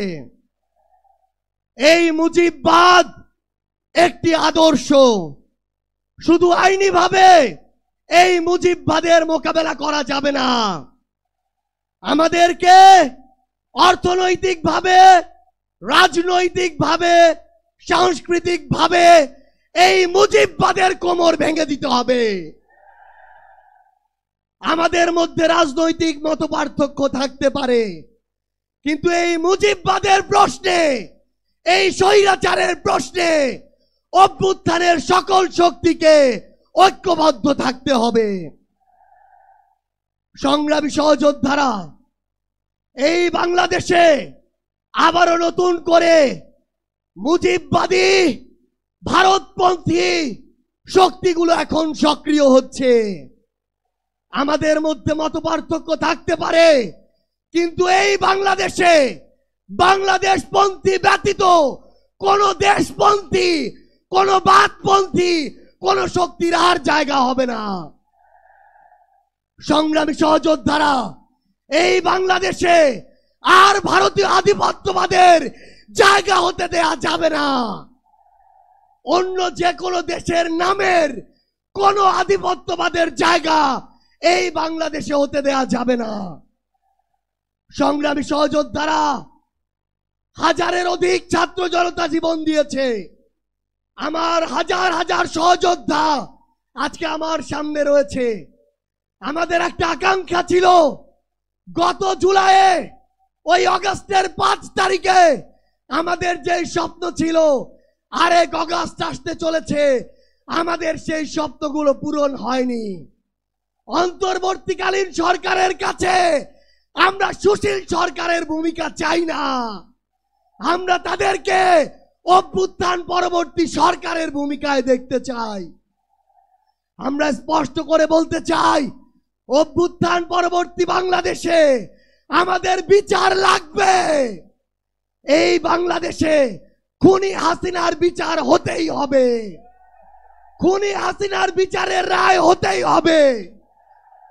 এই মুজিববাদ একটি আদর্শ। শুধু আইনিভাবে এই মুজিববাদের মোকাবেলা করা যাবে না, আমাদেরকে অর্থনৈতিকভাবে, রাজনৈতিকভাবে, সাংস্কৃতিকভাবে এই মুজিববাদের কোমর ভেঙে দিতে হবে। আমাদের মধ্যে রাজনৈতিক মতপার্থক্য থাকতে পারে, কিন্তু এই মুজিববাদের প্রশ্নে, এই স্বৈরাচারের প্রশ্নে অভ্যুত্থানের সকল শক্তিকে ঐক্যবদ্ধ থাকতে হবে। সংগ্রামী সহযোদ্ধারা, এই বাংলাদেশে আবারও নতুন করে মুজিববাদী ভারতপন্থী শক্তিগুলো এখন সক্রিয় হচ্ছে। আমাদের মধ্যে মতপার্থক্য থাকতে পারে, কিন্তু এই বাংলাদেশে বাংলাদেশপন্থী ব্যতীত কোন দেশপন্থী, কোন বাদপন্থী, কোন শক্তির আর জায়গা হবে না। সংগ্রামী সহযোদ্ধারা, এই বাংলাদেশে আর ভারতীয় আধিপত্যবাদের জায়গা হতে দেয়া যাবে না। অন্য যে কোনো দেশের নামের কোন আধিপত্যবাদের জায়গা এই বাংলাদেশে হতে দেয়া যাবে না। সংগ্রামী সহযোদ্ধারা, হাজারের অধিক ছাত্র জনতা জীবন দিয়েছে। আমার হাজার হাজার সহযোদ্ধা আজকে আমার সামনে রয়েছে। আমাদের একটা আকাঙ্ক্ষা ছিল, গত জুলাইয়ে, ওই আগস্টের 5 তারিখে আমাদের যে স্বপ্ন ছিল, আরেক আগস্ট আসতে চলেছে, আমাদের সেই স্বপ্নগুলো পূরণ হয়নি। অন্তর্বর্তীকালীন সরকারের কাছে আমরা সুশীল সরকারের ভূমিকা চাই না, আমরা তাদেরকে অভ্যুত্থান পরবর্তী সরকারের ভূমিকায় দেখতে চাই। আমরা স্পষ্ট করে বলতে চাই, অভ্যুত্থান পরবর্তী বাংলাদেশে আমাদের বিচার লাগবে। এই বাংলাদেশে খুনি হাসিনার বিচার হতেই হবে, খুনি হাসিনার বিচারের রায় হতেই হবে,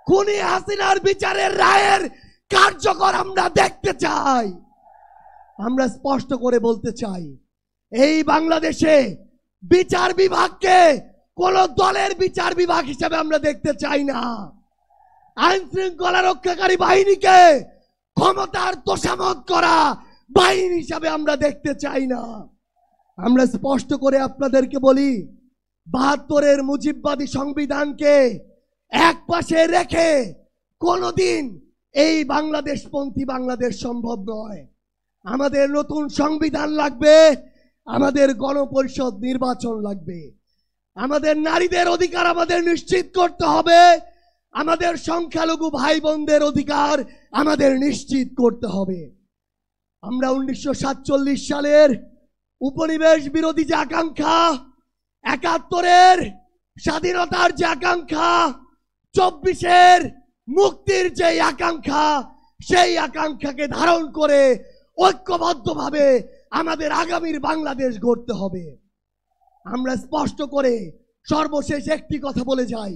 খুনি হাসিনার বিচারের রায়ের কার্যকর আমরা দেখতে চাই। আমরা স্পষ্ট করে বলতে চাই, এই বাংলাদেশে বিচার বিভাগকে কোন দলের বিচার বিভাগ হিসেবে আমরা দেখতে চাই না। আইন শৃঙ্খলা রক্ষাকারী বাহিনীকে ক্ষমতার তোষামত করা বাহিনী হিসাবে আমরা দেখতে চাই না। আমরা স্পষ্ট করে আপনাদেরকে বলি, 72-এর মুজিববাদী সংবিধানকে এক পাশে রেখে কোনদিন এই বাংলাদেশপন্থী বাংলাদেশ সম্ভব নয়। আমাদের নতুন সংবিধান লাগবে, আমাদের গণপরিষদ নির্বাচন লাগবে, আমাদের নারীদের অধিকার আমাদের নিশ্চিত করতে হবে, আমাদের সংখ্যালঘু ভাই বোনদের অধিকার আমাদের নিশ্চিত করতে হবে। আমরা 1947 সালের উপনিবেশ বিরোধী যে আকাঙ্ক্ষা, 71-এর স্বাধীনতার যে আকাঙ্ক্ষা, 24-এর মুক্তির যে আকাঙ্ক্ষা, সেই আকাঙ্ক্ষাকে ধারণ করে ঐক্যবদ্ধভাবে আমাদের আগামীর বাংলাদেশ গড়তে হবে। আমরা স্পষ্ট করে সর্বশেষ একটি কথা বলে যাই,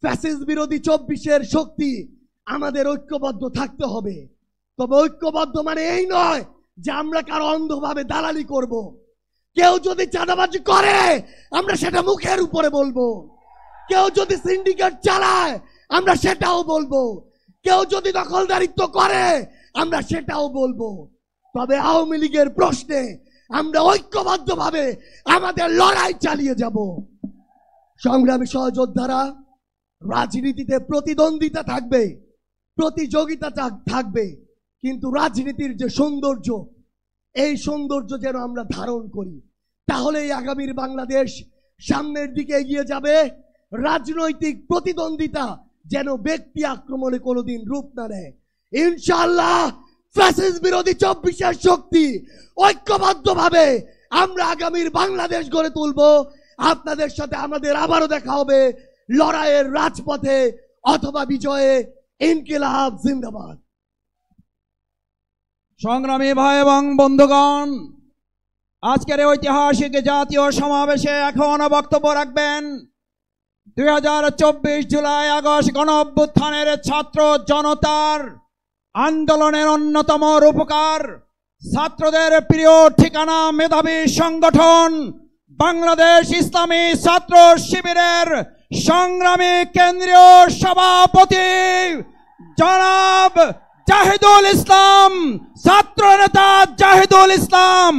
ফ্যাসিস্ট বিরোধী 24-এর শক্তি আমাদের ঐক্যবদ্ধ থাকতে হবে। তবে ঐক্যবদ্ধ মানে এই নয় যে আমরা কারো অন্ধভাবে দালালি করব। কেউ যদি চাঁদাবাজি করে আমরা সেটা মুখের উপরে বলবো, কেউ যদি সিন্ডিকেট চালায় আমরা সেটাও বলবো, কেউ যদি দখলদারিত্ব করে আমরা সেটাও বলবো। তবে আওয়ামী লীগের প্রশ্নে আমরা ঐক্যবদ্ধভাবে আমাদের লড়াই চালিয়ে যাব। সংগ্রামী সহযোদ্ধারা, রাজনীতিতে প্রতিদ্বন্দ্বিতা থাকবে, প্রতিযোগিতা থাকবে, কিন্তু রাজনীতির যে সৌন্দর্য, এই সৌন্দর্য যেন আমরা ধারণ করি, তাহলেই আগামীর বাংলাদেশ সামনের দিকে এগিয়ে যাবে। রাজনৈতিক প্রতিদ্বন্দ্বিতা যেন ব্যক্তি আক্রমণে কোনোদিন রূপ না নেয়। ইনশাআল্লাহ ফ্যাসিস্ট বিরোধী 24-এর শক্তি ঐক্যবদ্ধভাবে আমরা আগামীর বাংলাদেশ গড়ে তুলব। আপনাদের সাথে আমাদের আবারও দেখা হবে লড়াইয়ের রাজপথে অথবা বিজয়ে। ইনকিলাব জিন্দাবাদ। সংগ্রামী ভাই এবং বন্ধুগণ, আজকের ঐতিহাসিক জাতীয় সমাবেশে এখন বক্তব্য রাখবেন 2024 জুলাই আগস্ট গণ অভ্যুত্থানের ছাত্র জনতার আন্দোলনের অন্যতম রূপকার, ছাত্রদের প্রিয় ঠিকানা, মেধাবী সংগঠন বাংলাদেশ ইসলামী ছাত্র শিবিরের সংগ্রামী কেন্দ্রীয় সভাপতি জনাব জাহিদুল ইসলাম, ছাত্র নেতা জাহিদুল ইসলাম।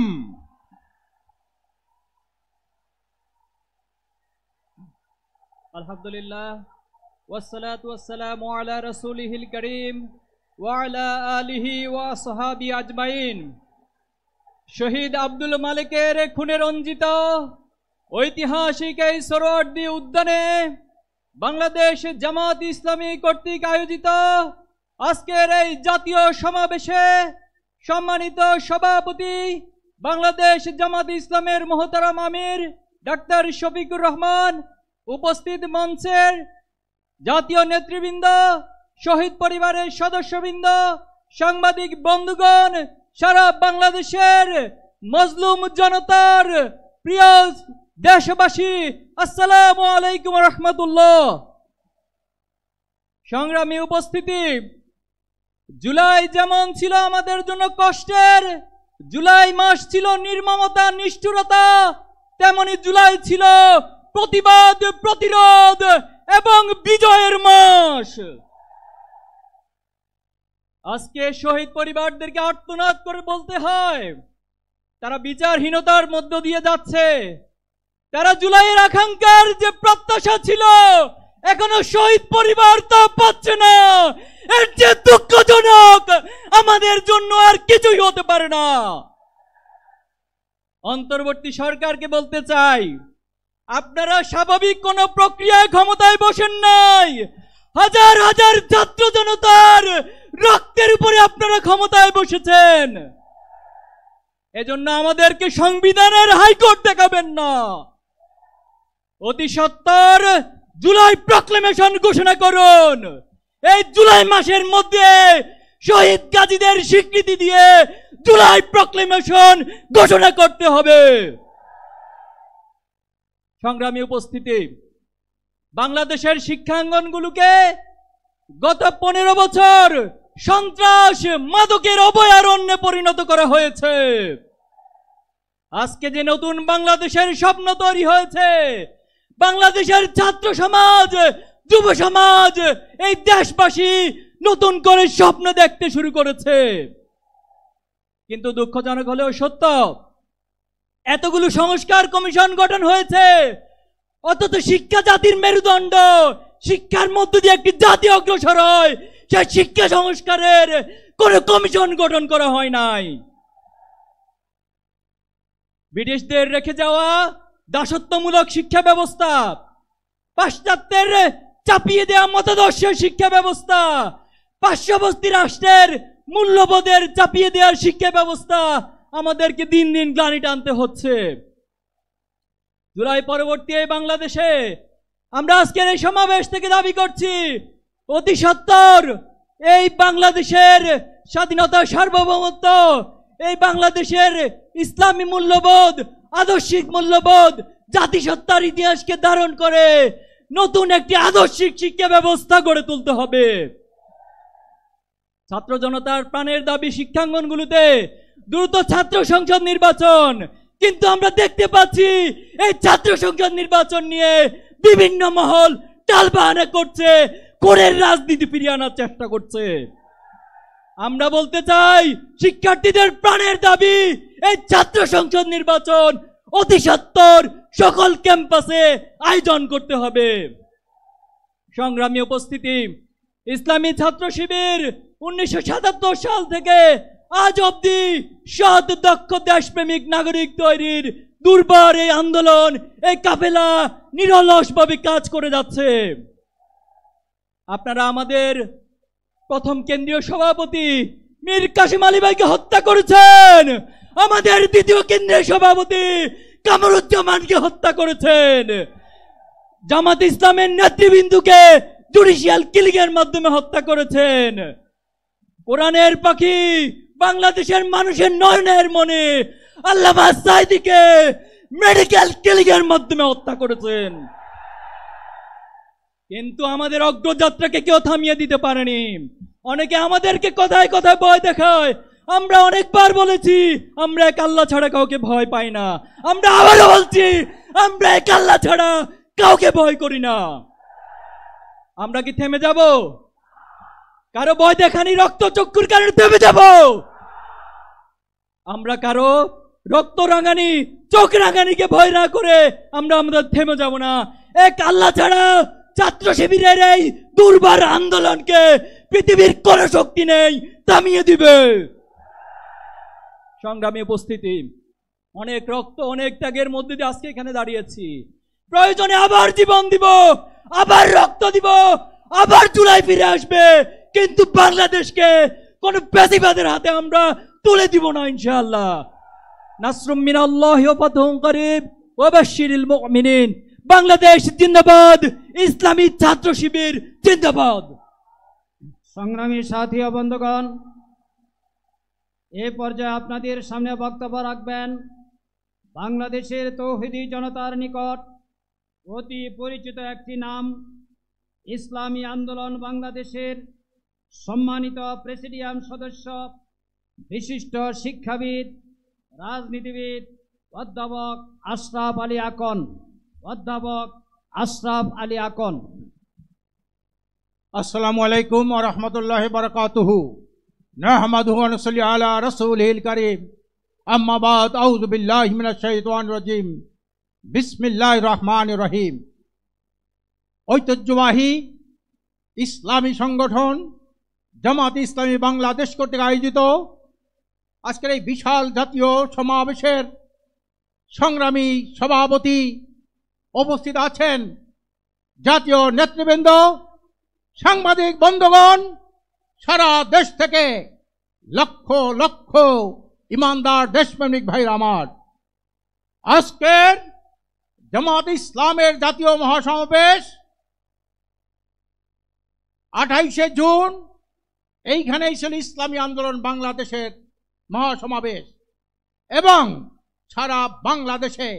আলহামদুলিল্লাহ ওয়াসসালাতু ওয়াসসালামু আলা রাসূলিহিল কারীম ওয়া আলা আলিহি ওয়া আসহাবি আজমাইন। শহীদ আব্দুল মালিকের খুনে রঞ্জিত ঐতিহাসিক এই সোহরাওয়ার্দী উদ্যানে বাংলাদেশ জামাত ইসলামী কর্তৃক আয়োজিত আজকের এই জাতীয় সমাবেশে সম্মানিত সভাপতি বাংলাদেশ জামাত ইসলামের মোহতারাম আমির ডাক্তার শফিকুর রহমান, উপস্থিত মঞ্চের জাতীয় নেতৃবৃন্দ, শহীদ পরিবারের সদস্যবৃন্দ, সাংবাদিক বন্ধুগণ, সারা বাংলাদেশের মজলুম জনতার প্রিয় দেশবাসী, আসসালামু আলাইকুম রহমতুল্লাহ। সংগ্রামী উপস্থিতি, জুলাই যেমন ছিল আমাদের জন্য কষ্টের, জুলাই মাস ছিল নির্মমতা, নিষ্ঠুরতা, তেমনি জুলাই ছিল প্রতিবাদ, প্রতিরোধ এবং বিজয়ের মাস। আজকে শহীদ পরিবারদেরকে আর্তনাদ করে বলতে হয়, তারা বিচারহীনতার মধ্য দিয়ে যাচ্ছে। তারা জুলাইয়ের আকাঙ্ক্ষার যে প্রত্যাশা ছিল এখনো শহীদ পরিবার তা পাচ্ছে না। এর যে দুঃখজনক, আমাদের জন্য আর কিছুই হতে পারে না। অন্তর্বর্তী সরকারকে বলতে চাই, আপনারা স্বাভাবিক কোন প্রক্রিয়ায় ক্ষমতায় বসেন নাই। হাজার হাজার ছাত্র জনতার রক্তের উপরে আপনারা ক্ষমতায় বসেছেন। এজন্য আমাদেরকে সংবিধানের হাইকোর্ট দেখাবেন না। অতি সত্বর জুলাই প্রক্লেমেশন ঘোষণা করুন। এই জুলাই মাসের মধ্যে শহীদ গাজীদের স্বীকৃতি দিয়ে জুলাই প্রক্লেমেশন ঘোষণা করতে হবে। সংগ্রামী উপস্থিতি, বাংলাদেশের শিক্ষাঙ্গনগুলোকে গত 15 বছর সন্ত্রাস, মাদকের অভয়ারণ্যে পরিণত করা হয়েছে। আজকে যে নতুন বাংলাদেশের স্বপ্ন তৈরি হয়েছে, বাংলাদেশের ছাত্র সমাজ, যুব সমাজ, এই দেশবাসী নতুন করে স্বপ্ন দেখতে শুরু করেছে। কিন্তু দুঃখজনক হলেও সত্য, এতগুলো সংস্কার কমিশন গঠন হয়েছে, অথচ শিক্ষা জাতির মেরুদণ্ড, শিক্ষার মধ্য দিয়ে একটি জাতি অগ্রসর হয়, সেই শিক্ষা সংস্কারের কোন কমিশন গঠন করা হয় নাই। ব্রিটিশদের রেখে যাওয়া দাসত্বমূলক শিক্ষা ব্যবস্থা, পাশ্চাত্যের চাপিয়ে দেওয়া মতাদর্শের শিক্ষা ব্যবস্থা, পার্শ্ববর্তী রাষ্ট্রের মূল্যবোধের চাপিয়ে দেওয়ার শিক্ষা ব্যবস্থা আমাদেরকে দিন দিন গ্লানি টানতে হচ্ছে। জুলাই পরবর্তী এই বাংলাদেশে আমরা আজকের এই সমাবেশ থেকে দাবি করছি, অতি সত্বর এই বাংলাদেশের স্বাধীনতা, সার্বভৌমত্ব, এই বাংলাদেশের ইসলামী মূল্যবোধ, আদর্শিক মূল্যবোধ, জাতিসত্তার ইতিহাসকে ধারণ করে নতুন একটি আদর্শিক শিক্ষা ব্যবস্থা গড়ে তুলতে হবে। ছাত্র জনতার প্রাণের দাবি শিক্ষাঙ্গনগুলোতে দ্রুত ছাত্র সংসদ নির্বাচন, কিন্তু আমরা দেখতে পাচ্ছি এই ছাত্র সংসদ নির্বাচন নিয়ে বিভিন্ন মহল টালবাহানা করছে, কোরের রাজনীতি ফিরিয়ে আনার চেষ্টা করছে। আমরা বলতে চাই, শিক্ষার্থীদের প্রাণের দাবি এই ছাত্র সংসদ নির্বাচন অতি সত্বর সকল ক্যাম্পাসে আয়োজন করতে হবে। সংগ্রামী উপস্থিতি, ইসলামী ছাত্র শিবির 1977 সাল থেকে আজ অবধি সৎ, দক্ষ, দেশপ্রেমিক নাগরিক তৈরির দুর্বার এই আন্দোলন, এই কাফেলা নিরলসভাবে কাজ করে যাচ্ছে। আপনারা আমাদের প্রথম কেন্দ্রীয় সভাপতি মীর কাসেম আলী ভাইকে হত্যা করেছেন, আমাদের দ্বিতীয় কেন্দ্রীয় সভাপতি কামরুজ্জামানকে হত্যা করেছেন, জামাত ইসলামের নেতৃবৃন্দকে জুডিশিয়াল কিলিং এর মাধ্যমে হত্যা করেছেন, কোরআনের পাখি বাংলাদেশের মানুষের নয়নের মনে আল্লামা সাঈদীকে মেডিকেল কিলিং এর মাধ্যমে হত্যা করেছেন। কিন্তু আমাদের অগ্রযাত্রাকে কেউ থামিয়ে দিতে পারেনি। অনেকে আমাদেরকে কথায় কথায় ভয় দেখায়। আমরা অনেকবার বলেছি, আমরা এক আল্লাহ ছাড়া কাউকে ভয় পাই না। আমরা আবারও বলছি, আমরা এক আল্লাহ ছাড়া কাউকে ভয় করি না। আমরা কি থেমে যাব? কারো ভয় দেখানি রক্ত চক্ষুর কারণে থেমে যাব? আমরা কারো রক্ত রাঙানি, চোখ রাঙানিকে ভয় না করে আমরা আমাদের থেমে যাব না। এক আল্লাহ ছাড়া ছাত্র শিবিরের এই দুর্বার আন্দোলনকে পৃথিবীর কোন শক্তি নেই থামিয়ে দিবে। সংগ্রামী উপস্থিতি, অনেক রক্ত, অনেক ত্যাগের মধ্যে দিয়ে আজকে এখানে দাঁড়িয়েছি। প্রয়োজনে আবার জীবন দিব, আবার রক্ত দিব, আবার জুলাই ফিরে আসবে, কিন্তু বাংলাদেশকে কোন ফ্যাসিবাদের হাতে আমরা তুলে দিব না ইনশাআল্লাহ। নাসরুম মিনাল্লাহি ওয়া ফাতহুন করিব ওয়া বাশশিরিল মুমিনিন। বাংলাদেশ জিন্দাবাদ, ইসলামী ছাত্র শিবির জিন্দাবাদ। সংগ্রামী সাথী ও বন্ধুগণ, এ পর্যায়ে আপনাদের সামনে বক্তব্য রাখবেন বাংলাদেশের তৌহিদি জনতার নিকট অতি পরিচিত একটি নাম, ইসলামী আন্দোলন বাংলাদেশের সম্মানিত প্রেসিডিয়াম সদস্য, বিশিষ্ট শিক্ষাবিদ, রাজনীতিবিদ, অধ্যাপক আশরাফ আলী আকন। অধ্যাপক আশরাফ আলী আকন। আসসালামু আলাইকুম ওয়া রাহমাতুল্লাহি ওয়া বারাকাতুহু। নাহমাদুহু ওয়া নুসাল্লি আলা রাসূলিল কারীম। আম্মা বাদ, আউযু বিল্লাহি মিনাশ শাইতানির রাজীম। বিসমিল্লাহির রহমানির রহিম। ঐতিহ্যবাহী ইসলামী সংগঠন জামাত ইসলামী বাংলাদেশ কর্তৃক আয়োজিত আজকের এই বিশাল জাতীয় সমাবেশের সংগ্রামী সভাপতি উপস্থিত আছেন, জাতীয় নেতৃবৃন্দ, সাংবাদিক বন্ধুগণ, সারা দেশ থেকে লক্ষ লক্ষ ইমানদার দেশপ্রেমিক ভাইরা আমার, আজকের জামাত ইসলামের জাতীয় মহাসমাবেশ 28শে জুন এইখানেই ছিল ইসলামী আন্দোলন বাংলাদেশের মহাসমাবেশ, এবং সারা বাংলাদেশে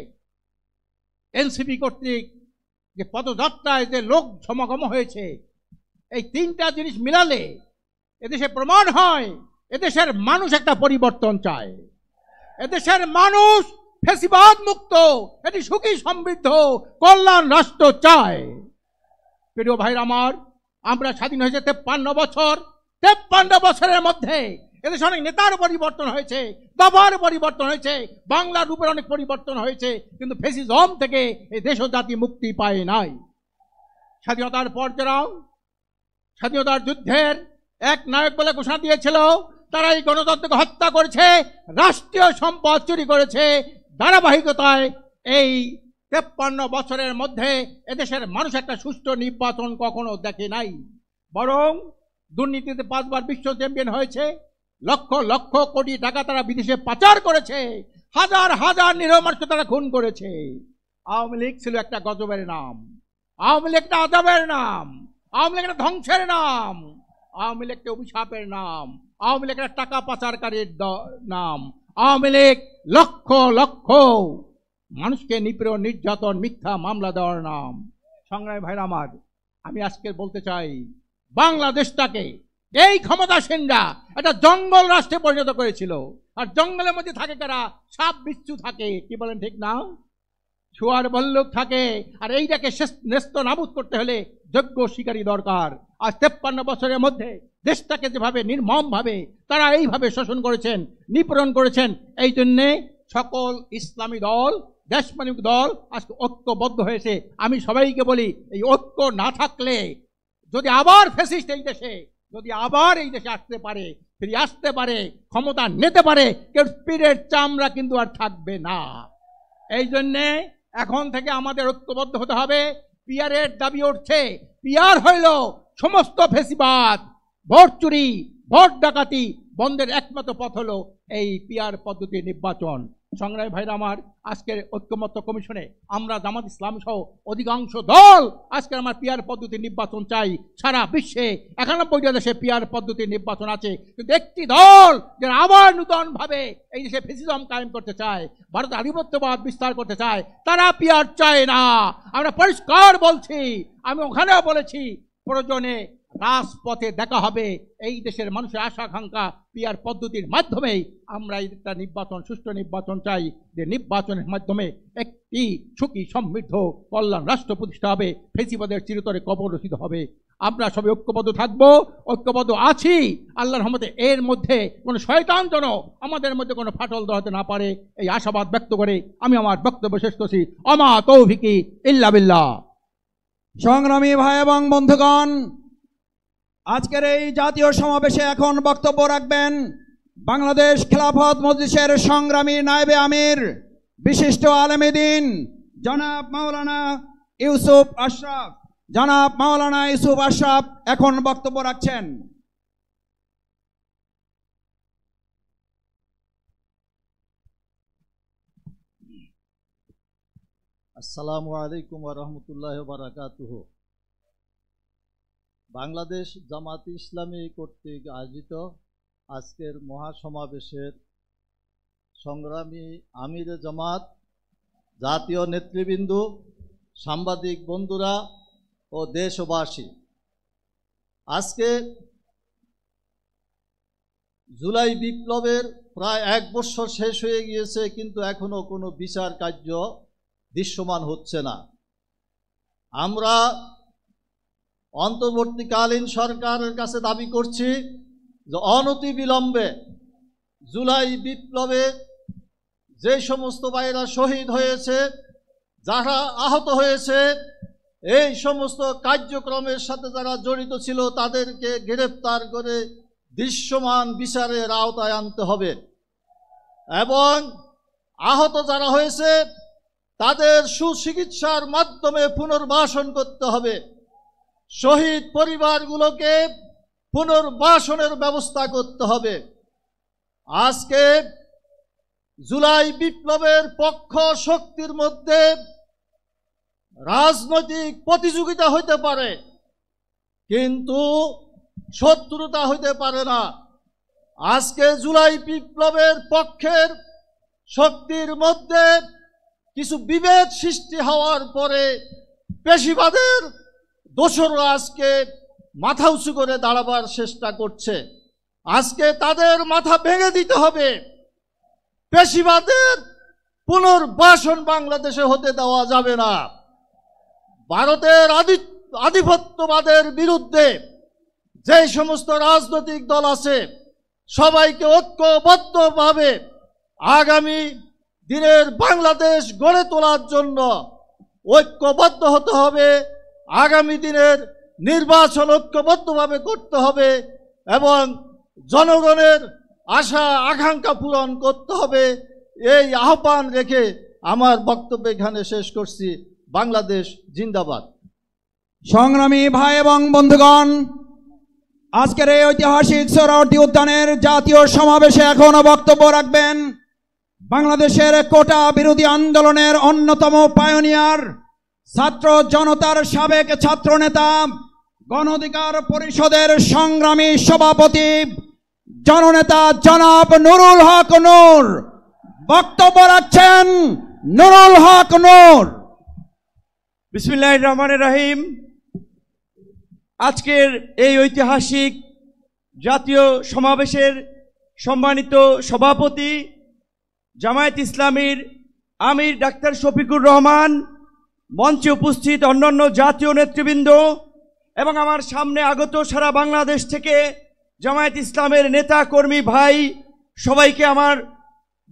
এনসিপি কর্তৃক যে পদযাত্রায় যে লোক সমাগম হয়েছে, এই তিনটা জিনিস মিলালে এদেশে প্রমাণ হয় এদেশের মানুষ একটা পরিবর্তন চায়। এদেশের মানুষ ফ্যাসিবাদ মুক্ত, এটি সুখী সমৃদ্ধ কল্যাণ রাষ্ট্র চায়। প্রিয় ভাইরা আমার, আমরা স্বাধীন হয়েছে 53 বছর। 53 বছরের মধ্যে এদেশে অনেক নেতার পরিবর্তন হয়েছে, দফার পরিবর্তন হয়েছে, বাংলার রূপের অনেক পরিবর্তন হয়েছে, কিন্তু ফ্যাসিজম থেকে এই দেশ ও জাতি মুক্তি পায় নাই। স্বাধীনতার পর যারা স্বাধীনতার যুদ্ধের এক নায়ক বলে ঘোষণা দিয়েছিল, তারা এই গণতন্ত্রকে হত্যা করেছে, রাষ্ট্রীয় সম্পদ চুরি করেছে, ধারাবাহিকতায় এই 53 বছরের মধ্যে এদেশের মানুষ একটা সুষ্ঠু নির্বাচন কখনো দেখে নাই, বরং দুর্নীতিতে 5 বার বিশ্ব চ্যাম্পিয়ন হয়েছে, লক্ষ লক্ষ কোটি টাকা তারা বিদেশে পাচার করেছে, হাজার হাজার নিরীহ মানুষকে তারা খুন করেছে। আওয়ামী লীগ ছিল একটা গজবের নাম, আওয়ামী লীগ একটা আযাবের নাম, আওয়ামী লীগ একটা ধ্বংসের নাম, আওয়ামী লীগ একটা অভিশাপের নাম, আওয়ামী লীগ একটা টাকা পাচারকারীর নাম, আওয়ামী লীগ লক্ষ লক্ষ মানুষকে নিপীড়ন, নির্যাতন, মিথ্যা মামলা দেওয়ার নাম। সংগ্রামী ভাইরা আমার, আমি আজকে বলতে চাই, বাংলাদেশটাকে এই ক্ষমতাসীনরা একটা জঙ্গল রাষ্ট্রে পরিণত করেছিল। আর জঙ্গলের মধ্যে থাকে কারা? সাপ বিচ্ছু থাকে, কি বলেন ঠিক না? শুয়ার বল্লুক থাকে। আর এইটাকে নেস্ত নাবুদ করতে হলে যোগ্য শিকারী দরকার। আজ 53 বছরের মধ্যে দেশটাকে যেভাবে নির্মমভাবে তারা এইভাবে শোষণ করেছেন, নিপীড়ন করেছেন, এই জন্যে সকল ইসলামী দল, দেশমানিক দল আজকে ঐক্যবদ্ধ হয়েছে। আমি সবাইকে বলি, এই ঐক্য না থাকলে যদি আবার ফ্যাসিস্ট এই দেশে, যদি আবার এই দেশে আসতে পারে, ফিরে আসতে পারে, ক্ষমতা নিতে পারে, কেউ পীরের চামড়া কিন্তু আর থাকবে না। এই জন্যে এখন থেকে আমাদের ঐক্যবদ্ধ হতে হবে। পিয়ারের দাবি উঠছে, পিয়ার হইল সমস্ত ফেসিবাদ, ভোট চুরি, ভোট ডাকাতি বন্ধের একমাত্র পথ হলো এই পিয়ার পদ্ধতি নির্বাচন। সংগ্রামী ভাইরা আমার, আজকের ঐক্যমত্য কমিশনে আমরা জামাত ইসলাম সহ অধিকাংশ দল আজকে আমার পিয়ার পদ্ধতি নির্বাচন চাই। সারা বিশ্বে 91টা দেশে পিয়ার পদ্ধতি নির্বাচন আছে, কিন্তু একটি দল যারা আবার নূতনভাবে এই দেশে ফ্যাসিজম কায়েম করতে চায়, ভারত আধিপত্যবাদ বিস্তার করতে চায়, তারা পিয়ার চায় না। আমরা পরিষ্কার বলছি, আমি ওখানেও বলেছি, প্রয়োজনে রাজপথে দেখা হবে। এই দেশের মানুষের আশা আকাঙ্ক্ষা পিয়ার পদ্ধতির মাধ্যমেই আমরা একটা নির্বাচন, সুষ্ঠু নির্বাচন চাই, যে নির্বাচনের মাধ্যমে একটি সুখী সমৃদ্ধ কল্যাণ রাষ্ট্র প্রতিষ্ঠা হবে, ফেসিবাদের চিরতরে কবর রচিত হবে। আমরা সবাই ঐক্যবদ্ধ থাকবো, ঐক্যবদ্ধ আছি। আল্লাহর রহমতে এর মধ্যে কোনো শয়তান যেন আমাদের মধ্যে কোনো ফাটল ধরাতে না পারে, এই আশাবাদ ব্যক্ত করে আমি আমার বক্তব্য শেষ করছি। আমা তৌফিকি ইল্লা বিল্লাহ। সংগ্রামী ভাই এবং বন্ধুগণ, আজকের এই জাতীয় সমাবেশে এখন বক্তব্য রাখবেন বাংলাদেশ খেলাফত মজলিসের সংগ্রামী নায়েবে আমির, বিশিষ্ট আলেম দ্বীন জনাব মাওলানা ইউসুফ আশরাফ। জনাব মাওলানা ইউসুফ আশরাফ এখন বক্তব্য রাখছেন। আসসালামু আলাইকুম ওয়া রাহমাতুল্লাহি ওয়া বারাকাতুহু। বাংলাদেশ জামাত ইসলামী কর্তৃক আয়োজিত আজকের মহাসমাবেশের সংগ্রামী আমিরে জামাত, জাতীয় নেতৃবৃন্দ, সাংবাদিক বন্ধুরা ও দেশবাসী, আজকে জুলাই বিপ্লবের প্রায় 1 বছর শেষ হয়ে গিয়েছে, কিন্তু এখনো কোনো বিচার কার্য দৃশ্যমান হচ্ছে না। আমরা অন্তর্বর্তীকালীন সরকারের কাছে দাবি করছি যে অনতিবিলম্বে জুলাই বিপ্লবে যে সমস্ত ভাইরা শহীদ হয়েছে, যারা আহত হয়েছে, এই সমস্ত কার্যক্রমের সাথে যারা জড়িত ছিল তাদেরকে গ্রেফতার করে দৃশ্যমান বিচারের আওতায় আনতে হবে এবং আহত যারা হয়েছে তাদের সুচিকিৎসার মাধ্যমে পুনর্বাসন করতে হবে। শহীদ পরিবারগুলোকে পুনর্বাসনের ব্যবস্থা করতে হবে। আজকে জুলাই বিপ্লবের পক্ষ শক্তির মধ্যে রাজনৈতিক প্রতিযোগিতা হইতে পারে, কিন্তু শত্রুতা হইতে পারে না। আজকে জুলাই বিপ্লবের পক্ষের শক্তির মধ্যে কিছু বিভেদ সৃষ্টি হওয়ার পরে পেশিবাদের দোসররা আজকে মাথা উঁচু করে দাঁড়াবার চেষ্টা করছে। আজকে তাদের মাথা ভেঙে দিতে হবে। পেশিবাদের পুনর্বাসন বাংলাদেশে হতে দেওয়া যাবে না। ভারতের আধিপত্যবাদের বিরুদ্ধে যে সমস্ত রাজনৈতিক দল আছে সবাইকে ঐক্যবদ্ধভাবে আগামী দিনের বাংলাদেশ গড়ে তোলার জন্য ঐক্যবদ্ধ হতে হবে। আগামী দিনের নির্বাচন ঐক্যবদ্ধভাবে করতে হবে এবং জনগণের আশা আকাঙ্ক্ষা পূরণ করতে হবে। এই আহ্বান রেখে আমার বক্তব্য এখানে শেষ করছি। বাংলাদেশ জিন্দাবাদ। সংগ্রামী ভাই এবং বন্ধুগণ, আজকের এই ঐতিহাসিক সোহরাওয়ার্দী উদ্যানের জাতীয় সমাবেশে এখনো বক্তব্য রাখবেন বাংলাদেশের কোটা বিরোধী আন্দোলনের অন্যতম পায়োনিয়ার, ছাত্র জনতার সাবেক ছাত্র নেতা, গণ অধিকার পরিষদের সংগ্রামী সভাপতি, জননেতা জনাব নুরুল হক নূর। বক্তব্য রাখছেন নুরুল হক নূর। বিসমিল্লাহির রহমানির রহিম। আজকের এই ঐতিহাসিক জাতীয় সমাবেশের সম্মানিত সভাপতি, জামায়াত ইসলামীর আমির ডাক্তার শফিকুর রহমান, মঞ্চে উপস্থিত অন্যান্য জাতীয় নেতৃবৃন্দ এবং আমার সামনে আগত সারা বাংলাদেশ থেকে জামায়াত ইসলামের নেতা কর্মী ভাই, সবাইকে আমার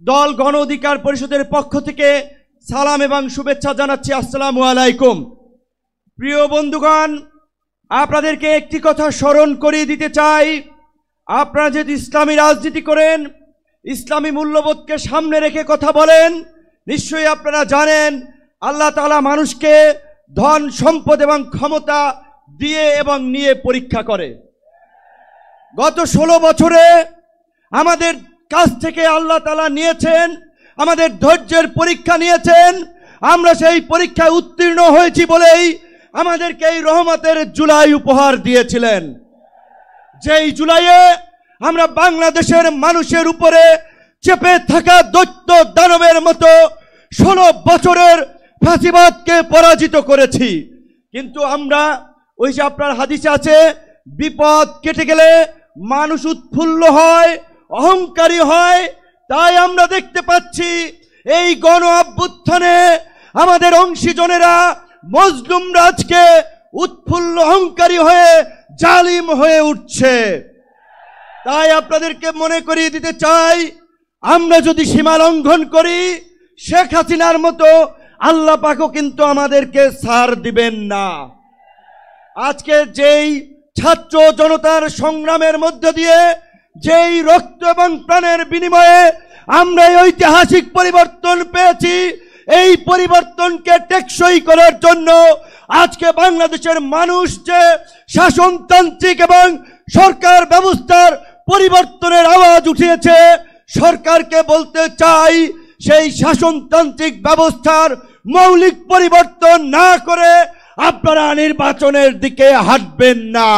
দল গণ অধিকার পরিষদের পক্ষ থেকে সালাম এবং শুভেচ্ছা জানাচ্ছি। আসসালামু আলাইকুম। প্রিয় বন্ধুগণ, আপনাদেরকে একটি কথা স্মরণ করিয়ে দিতে চাই। আপনারা যেহেতু ইসলামী রাজনীতি করেন, ইসলামী মূল্যবোধকে সামনে রেখে কথা বলেন, নিশ্চয়ই আপনারা জানেন আল্লাহ তাআলা মানুষকে ধন সম্পদ এবং ক্ষমতা দিয়ে এবং নিয়ে পরীক্ষা করে। গত 16 বছরে আমাদের কাছ থেকে আল্লাহ তাআলা নিয়েছেন, আমাদের ধৈর্যের পরীক্ষা নিয়েছেন। আমরা সেই পরীক্ষায় উত্তীর্ণ হয়েছি বলেই আমাদেরকে এই রহমতের জুলাই উপহার দিয়েছিলেন। যেই জুলাইয়ে আমরা বাংলাদেশের মানুষের উপরে চেপে থাকা দৈত্য দানবের মতো 16 বছরের ফাঁসিবাদকে পরাজিত করেছি। কিন্তু আমরা ওই যে আপনার হাদিসে আছে, বিপদ কেটে গেলে মানুষ উৎফুল্ল হয়, অহংকারী হয়। তাই আমরা দেখতে পাচ্ছি এই গণ অভ্যুত্থানে আমাদের অংশীজনেরা, মজলুমরা আজকে উৎফুল্ল অহংকারী হয়ে জালিম হয়ে উঠছে। তাই আপনাদেরকে মনে করিয়ে দিতে চাই, আমরা যদি সীমা লঙ্ঘন করি, শেখ হাসিনার মতো আল্লাহ পাকও কিন্তু আমাদেরকে ছাড় দিবেন না। আজকে যেই ছাত্র জনতার সংগ্রামের মধ্য দিয়ে, যেই রক্ত এবং প্রাণের বিনিময়ে আমরা এই ঐতিহাসিক পরিবর্তন পেয়েছি, এই পরিবর্তনকে টেকসই করার জন্য আজকে বাংলাদেশের মানুষ যে শাসনতান্ত্রিক এবং সরকার ব্যবস্থার পরিবর্তনের আওয়াজ উঠিয়েছে, সরকারকে বলতে চাই, সেই শাসনতান্ত্রিক ব্যবস্থার মৌলিক পরিবর্তন না করে আপনারা নির্বাচনের দিকে হাঁটবেন না।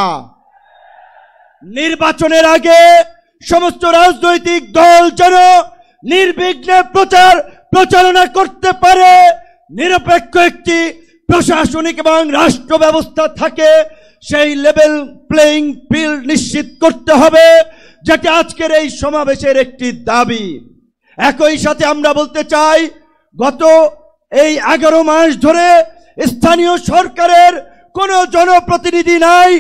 নির্বাচনের আগে সমস্ত রাজনৈতিক দল যেন নির্বিঘ্নে প্রচারণা করতে পারে, নিরপেক্ষ একটি প্রশাসনিক এবং রাষ্ট্র ব্যবস্থা থাকে, সেই লেভেল প্লেইং ফিল্ড নিশ্চিত করতে হবে, যেটা আজকের এই সমাবেশের একটি দাবি। একই সাথে আমরা বলতে চাই, গত এই 11 মাস ধরে স্থানীয় সরকারের কোনো জনপ্রতিনিধি নাই,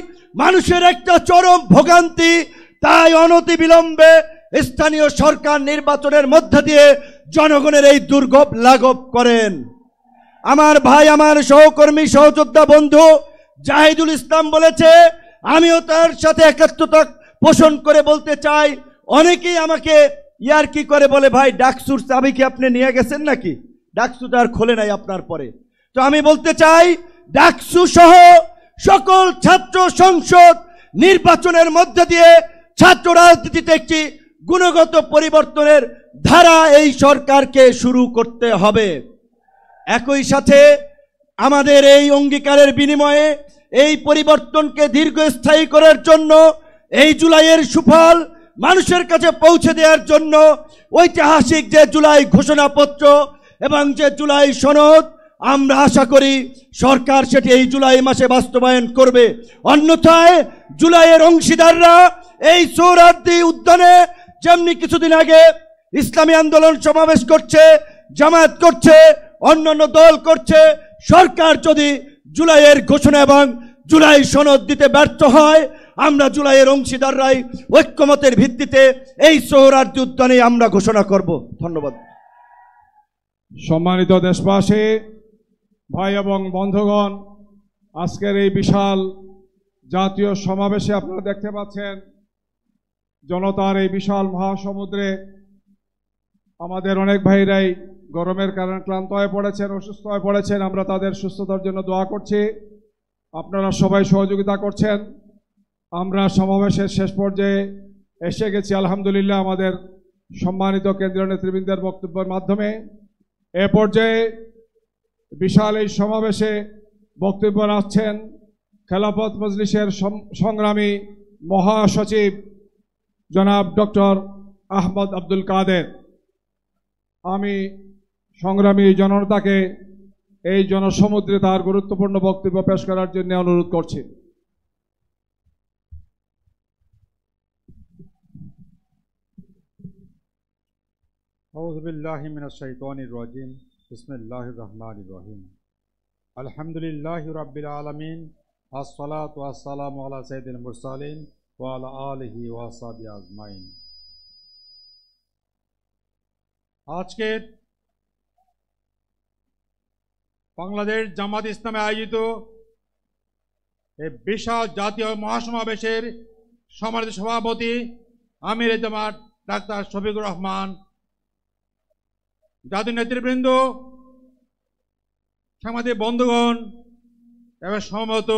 মানুষের একটা চরম ভোগান্তি। তাই অনতিবিলম্বে স্থানীয় সরকার নির্বাচনের মধ্য দিয়ে জনগণের এই দুর্ভোগ লাঘব করেন। আমার ভাই, আমার সহকর্মী, সহযোদ্ধা বন্ধু জাহিদুল ইসলাম বলেছে, আমিও তার সাথে একাত্মতা পোষণ করে বলতে চাই। অনেকেই আমাকে ইয়ার্কি করে বলে, ভাই ডাকসুর চাবি কি আপনি নিয়ে গেছেন নাকি? ডাকসু তো আর খোলে নাই আপনার পরে। তো আমি বলতে চাই, ডাকসু সহ সকল ছাত্র সংসদ নির্বাচনের মধ্য দিয়ে ছাত্র রাজনীতিতে একটি গুণগত পরিবর্তনের ধারা এই সরকারকে শুরু করতে হবে। একই সাথে আমাদের এই অঙ্গীকারের বিনিময়ে এই পরিবর্তনকে দীর্ঘস্থায়ী করার জন্য, এই জুলাইয়ের সুফল মানুষের কাছে পৌঁছে দেওয়ার জন্য ঐতিহাসিক যে জুলাই ঘোষণাপত্র এবং যে জুলাই সনদ, আমরা আশা করি সরকার সেটি এই জুলাই মাসে বাস্তবায়ন করবে। অন্যথায় জুলাইয়ের অংশীদাররা এই সোহরাওয়ার্দী উদ্যানে যেমনি কিছুদিন আগে ইসলামী আন্দোলন সমাবেশ করছে, জামায়াত করছে, অন্যান্য দল করছে, সরকার যদি জুলাইয়ের ঘোষণা এবং জুলাই সনদ দিতে ব্যর্থ হয়, আমরা জুলাইয়ের অংশীদাররাই ঐক্যমতের ভিত্তিতে এই সোহরাওয়ার্দী উদ্যানে আমরা ঘোষণা করব। ধন্যবাদ। সম্মানিত দেশবাসী, ভাই এবং বন্ধুগণ, আজকের এই বিশাল জাতীয় সমাবেশে আপনারা দেখতে পাচ্ছেন জনতার এই বিশাল মহাসমুদ্রে আমাদের অনেক ভাইরাই গরমের কারণে ক্লান্ত হয়ে পড়েছেন, অসুস্থ হয়ে পড়েছেন। আমরা তাদের সুস্থতার জন্য দোয়া করছি। আপনারা সবাই সহযোগিতা করছেন। আমরা সমাবেশের শেষ পর্যায়ে এসে গেছি আলহামদুলিল্লাহ আমাদের সম্মানিত কেন্দ্রীয় নেতৃবৃন্দের বক্তব্যের মাধ্যমে। এ পর্যায়ে বিশাল এই সমাবেশে বক্তব্য রাখছেন খেলাফত মজলিসের সংগ্রামী মহাসচিব জনাব ডক্টর আহমদ আব্দুল কাদের। আমি সংগ্রামী জনতাকে এই জনসমুদ্রে তার গুরুত্বপূর্ণ বক্তব্য পেশ করার জন্য অনুরোধ করছি। أعوذ بالله من الشيطان الرجيم بسم الله الرحمن الرحيم الحمد لله رب العالمين الصلاة والسلام على سيد المرسلين وعلى آله وصحبه أجمعين। আজকে বাংলাদেশ জামাত ইসলামে আয়োজিত এই বিশাল জাতীয় মহাসমাবেশের সম্মানিত সভাপতি আমির জামাত ডাক্তার শফিকুর রহমান, জাতীয় নেতৃবৃন্দ, সাংবাদিক বন্ধুগণ এবং সমবেত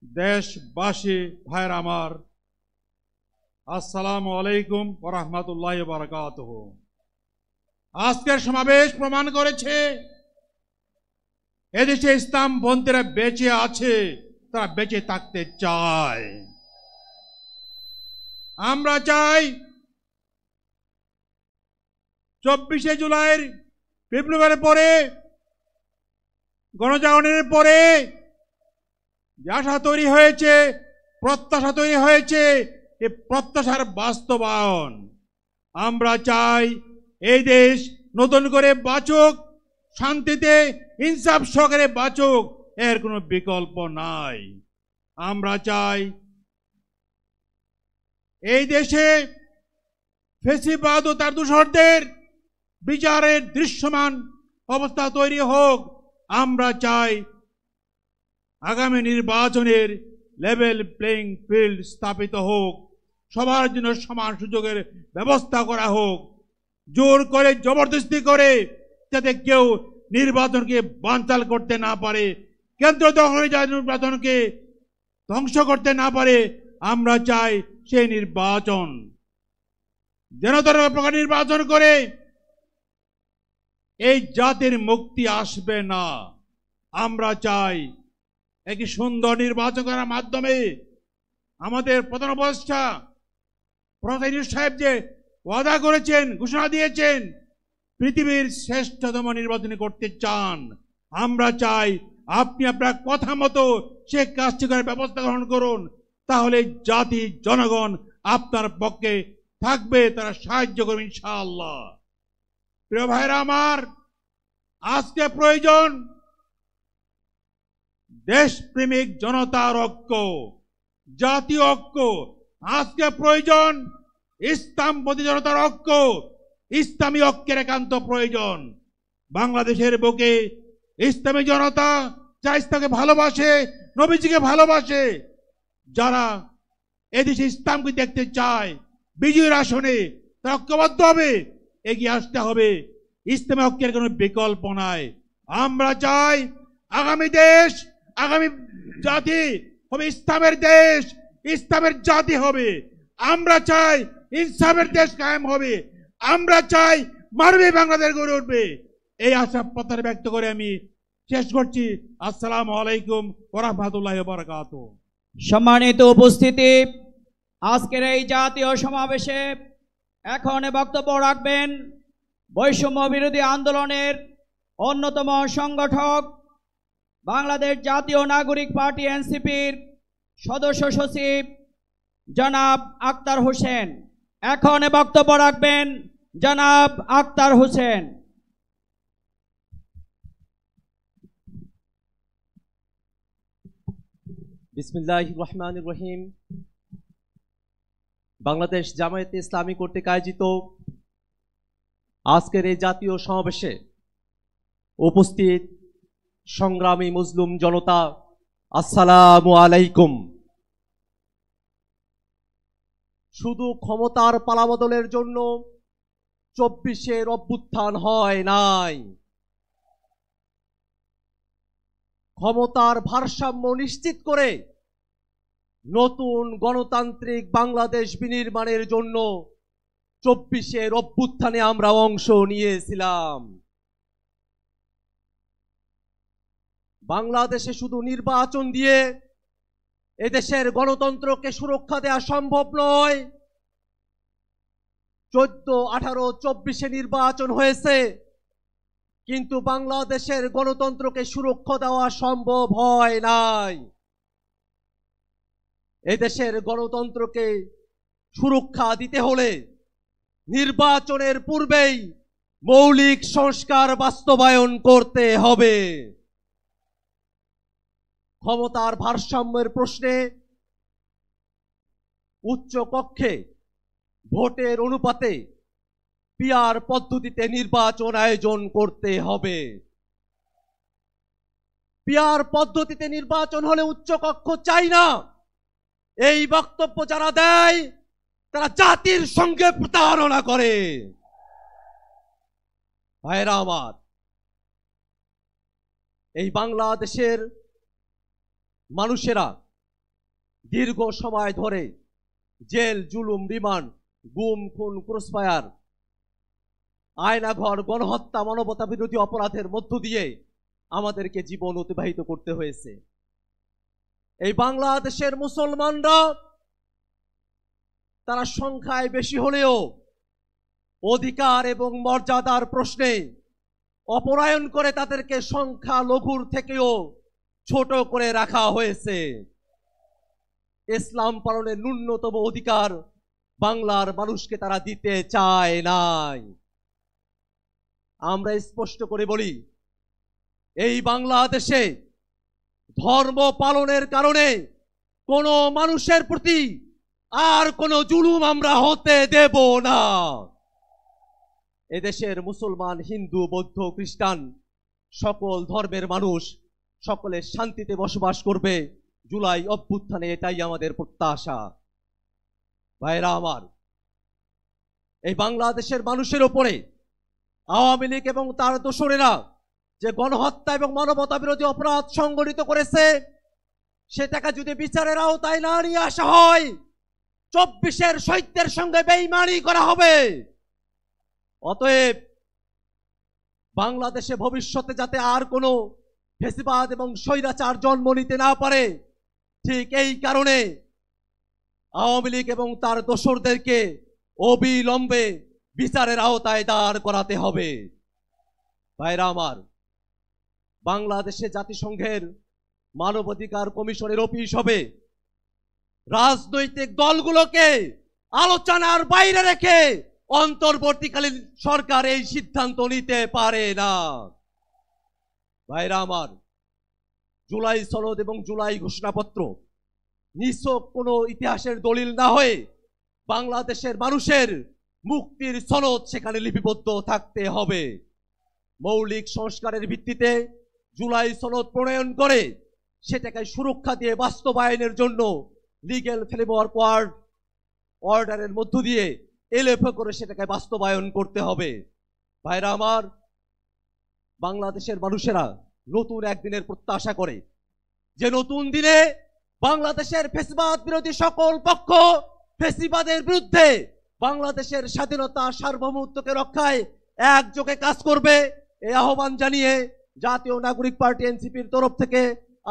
দেশবাসী ভাইয়ের আমার, আসসালামু আলাইকুম ওয়া রাহমাতুল্লাহি ওয়া বারাকাতুহু। আজকের সমাবেশ প্রমাণ করেছে এদেশে ইসলামপন্থীরা বেঁচে আছে, তারা বেঁচে থাকতে চায়। আমরা চাই 24শে জুলাইয়ের বিপ্লবের পরে, গণজাগরণের পরে যে আশা তৈরি হয়েছে, প্রত্যাশা তৈরি হয়েছে, এই প্রত্যাশার বাস্তবায়ন। আমরা চাই এই দেশ নতুন করে বাঁচুক, শান্তিতে ইনসাফ সহকারে বাঁচুক, এর কোনো বিকল্প নাই। আমরা চাই এই দেশে ফ্যাসিবাদ ও তার দূষরদের বিচারের দৃশ্যমান অবস্থা তৈরি হোক। আমরা চাই আগামী নির্বাচনের লেভেল প্লেইং ফিল্ড স্থাপিত হোক, সবার জন্য সমান সুযোগের ব্যবস্থা করা হোক। জোর করে জবরদস্তি করে যাতে কেউ নির্বাচনকে বানচাল করতে না পারে, কেন্দ্র দখলে যায় নির্বাচনকে ধ্বংস করতে না পারে, আমরা চাই সেই নির্বাচন যেন তারা প্রকার নির্বাচন করে এই জাতির মুক্তি আসবে না। আমরা চাই একটি সুন্দর নির্বাচন করার মাধ্যমে আমাদের প্রধান উপদেষ্টা প্রধান সাহেব যে ওয়াদা করেছেন, ঘোষণা দিয়েছেন, পৃথিবীর শ্রেষ্ঠতম নির্বাচন করতে চান। আমরা চাই আপনি আপনার কথা মতো সে কাজটি করার ব্যবস্থা গ্রহণ করুন, তাহলে জাতি জনগণ আপনার পক্ষে থাকবে, তারা সাহায্য করবে ইনশাআল্লাহ। প্রিয় ভাইরা আমার, আজকে প্রয়োজন দেশপ্রেমিক জনতার ঐক্য, জাতীয় ঐক্য। আজকে প্রয়োজন ইসলামপন্থী জনতার ঐক্য, ইসলামী ঐক্যের একান্ত প্রয়োজন। বাংলাদেশের বুকে ইসলামী জনতা যা ইসলামকে ভালোবাসে, নবীজিকে ভালোবাসে, যারা এদেশে ইসলামকে দেখতে চায় বিজয়ের আসনে, তারা ঐক্যবদ্ধ হবে, এগিয়ে আসতে হবে। ইসলামী ঐক্যের কোনো বিকল্প নাই। আমরা চাই আগামী দেশ, আগামী জাতি হবে ইসলামের দেশ, ইসলামের জাতি হবে। আমরা চাই ইনসাফের দেশ কায়েম হবে। আমরা চাই মানবী বাংলাদেশ গড়ে উঠবে। এই আশা প্রত্যাশা ব্যক্ত করে আমি শেষ করছি। আসসালামু আলাইকুম ওয়া রাহমাতুল্লাহি ওয়া বারাকাতুহু। সম্মানিত উপস্থিতি, আজকের এই জাতীয় সমাবেশে এখন বক্তব্য রাখবেন বৈষম্য বিরোধী আন্দোলনের অন্যতম সংগঠক, বাংলাদেশ জাতীয় নাগরিক পার্টি এনসিপির সদস্য সচিব জনাব আক্তার হোসেন। এখন বক্তব্য রাখবেন জনাব আক্তার হোসেন। বিসমিল্লাহির রহমানির রহিম। বাংলাদেশ জামায়াতে ইসলামী কর্তৃক আয়োজিত আজকের এই জাতীয় সমাবেশে উপস্থিত সংগ্রামী মুসলিম জনতা, আসসালামু আলাইকুম। শুধু ক্ষমতার পালাবদলের জন্য 24-এর অভ্যুত্থান হয় নাই। ক্ষমতার ভারসাম্য নিশ্চিত করে নতুন গণতান্ত্রিক বাংলাদেশ বিনির্মাণের জন্য 24-এর অভ্যুত্থানে আমরা অংশ নিয়েছিলাম। বাংলাদেশে শুধু নির্বাচন দিয়ে এদেশের গণতন্ত্রকে সুরক্ষা দেওয়া সম্ভব নয়। 14, 18, 24-এ নির্বাচন হয়েছে, কিন্তু বাংলাদেশের গণতন্ত্রকে সুরক্ষা দেওয়া সম্ভব হয় নাই। এদেশের গণতন্ত্রকে সুরক্ষা দিতে হলে নির্বাচনের পূর্বেই মৌলিক সংস্কার বাস্তবায়ন করতে হবে। ক্ষমতার ভারসাম্যের প্রশ্নে উচ্চ কক্ষে ভোটের অনুপাতে পিআর পদ্ধতিতে নির্বাচন আয়োজন করতে হবে। পিআর পদ্ধতিতে নির্বাচন হলে উচ্চ কক্ষ চাই না, এই বক্তব্য যারা দেয় তারা জাতির সঙ্গে প্রতারণা করে। ভাইরা আমার, এই বাংলাদেশের মানুষেরা দীর্ঘ সময় ধরে জেল, জুলুম, রিমান্ড, গুম, খুন, ক্রসফায়ার, আয়নাঘর, গণহত্যা, মানবতা বিরোধী অপরাধের মধ্য দিয়ে আমাদেরকে জীবন অতিবাহিত করতে হয়েছে। এই বাংলাদেশের মুসলমানরা তারা সংখ্যায় বেশি হলেও অধিকার এবং মর্যাদার প্রশ্নে অপরায়ণ করে তাদেরকে সংখ্যা লঘুর থেকেও ছোট করে রাখা হয়েছে। ইসলাম পালনের ন্যূনতম অধিকার বাংলার মানুষকে তারা দিতে চায় নাই। আমরা স্পষ্ট করে বলি, এই বাংলাদেশে ধর্ম পালনের কারণে কোনো মানুষের প্রতি আর কোনো জুলুম আমরা হতে দেব না। এদেশের মুসলমান, হিন্দু, বৌদ্ধ, খ্রিস্টান সকল ধর্মের মানুষ সকলে শান্তিতে বসবাস করবে। জুলাই অভ্যুত্থানে এটাই আমাদের প্রত্যাশা। ভাইরা আমার, এই বাংলাদেশের মানুষের উপরে আওয়ামী লীগ এবং তার দোসরেরা যে গণহত্যা এবং মানবতা বিরোধী অপরাধ সংগঠিত করেছে, সেটাকে যদি বিচারের আওতায় না নিয়ে আসা হয়, 24-এর শহীদদের সঙ্গে বেঈমানি করা হবে। অতএব বাংলাদেশে ভবিষ্যতে যাতে আর কোনো ফ্যাসিবাদ এবং স্বৈরাচার জন্ম নিতে না পারে, ঠিক এই কারণে আওয়ামী লীগ এবং তার দোসরদেরকে অবিলম্বে বিচারের আওতায় দাঁড় করাতে হবে। ভাইরা আমার, বাংলাদেশে জাতিসংঘের মানবাধিকার কমিশনের অফিস হবে। রাজনৈতিক দলগুলোকে আলোচনার বাইরে রেখে অন্তর্বর্তীকালীন সরকার এই সিদ্ধান্ত নিতে পারে না। ভাইরা আমার, জুলাই সনদ এবং জুলাই ঘোষণাপত্র নিছক কোনো ইতিহাসের দলিল না হয়ে বাংলাদেশের মানুষের মুক্তির সনদ সেখানে লিপিবদ্ধ থাকতে হবে। মৌলিক সংস্কারের ভিত্তিতে জুলাই সনদ প্রণয়ন করে সেটাকে সুরক্ষা দিয়ে বাস্তবায়নের জন্য লিগ্যাল ফ্রেমওয়ার্ক অর্ডারের মধ্য দিয়ে এলএফ করে সেটাকে বাস্তবায়ন করতে হবে। ভাইরা আমার, বাংলাদেশের মানুষেরা নতুন একদিনের প্রত্যাশা করে, যে নতুন দিনে বাংলাদেশের ফ্যাসিবাদ বিরোধী সকল পক্ষ ফ্যাসিবাদের বিরুদ্ধে বাংলাদেশের স্বাধীনতা সার্বভৌমত্বকে রক্ষায় একযোগে কাজ করবে। এই আহ্বান জানিয়ে জাতীয় নাগরিক পার্টি এনসিপির তরফ থেকে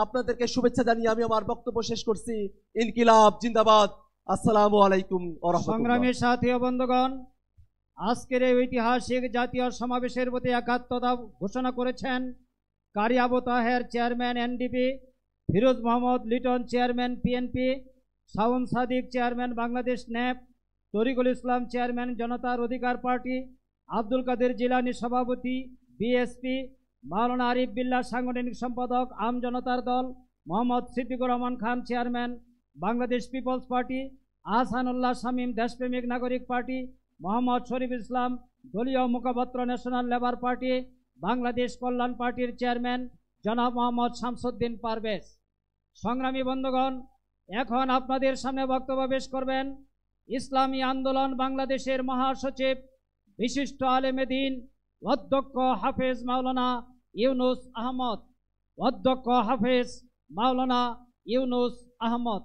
আপনাদেরকে শুভেচ্ছা জানিয়ে আমি আমার বক্তব্য শেষ করছি। ইনকিলাব জিন্দাবাদ। আসসালামু আলাইকুম ওয়া রাহমাতুল্লাহ। সংগ্রামী সাথী ও বন্ধুগণ, আজকের এই ঐতিহাসিক জাতীয় সমাবেশের প্রতি একাত্মতা ঘোষণা করেছেন Qari Abu Taher, chairman NDP, Firoz Mohammad Liton, chairman PNP, Shaon Sadik, chairman Bangladesh NAP, Tarikul Islam, chairman Janatar Adhikar party, Abdul কাদের জিলানী, সভাপতি বিএসপি, মাওলানা আরিফ বিল্লাহ, সাংগঠনিক সম্পাদক Aam Janatar Dal, Mohammad Siddiqur Rahman Khan, chairman Bangladesh people's party, Ahsanullah Shamim, Deshpremik Nagorik party, Mohammad Sharif Islam, দলীয় মুখপাত্র national labour party, Bangladesh Kalyan পার্টির চেয়ারম্যান জনাব মোহাম্মদ শামসুদ্দিন পারভেজ। সংগ্রামী বন্ধুগণ, এখন আপনাদের সামনে বক্তব্য পেশ করবেন ইসলামী আন্দোলন বাংলাদেশের মহাসচিব বিশিষ্ট আলেমে দ্বীন অধ্যক্ষ হাফেজ মাওলানা ইউনুস আহমদ, অধ্যক্ষ হাফেজ মাওলানা ইউনুস আহমদ।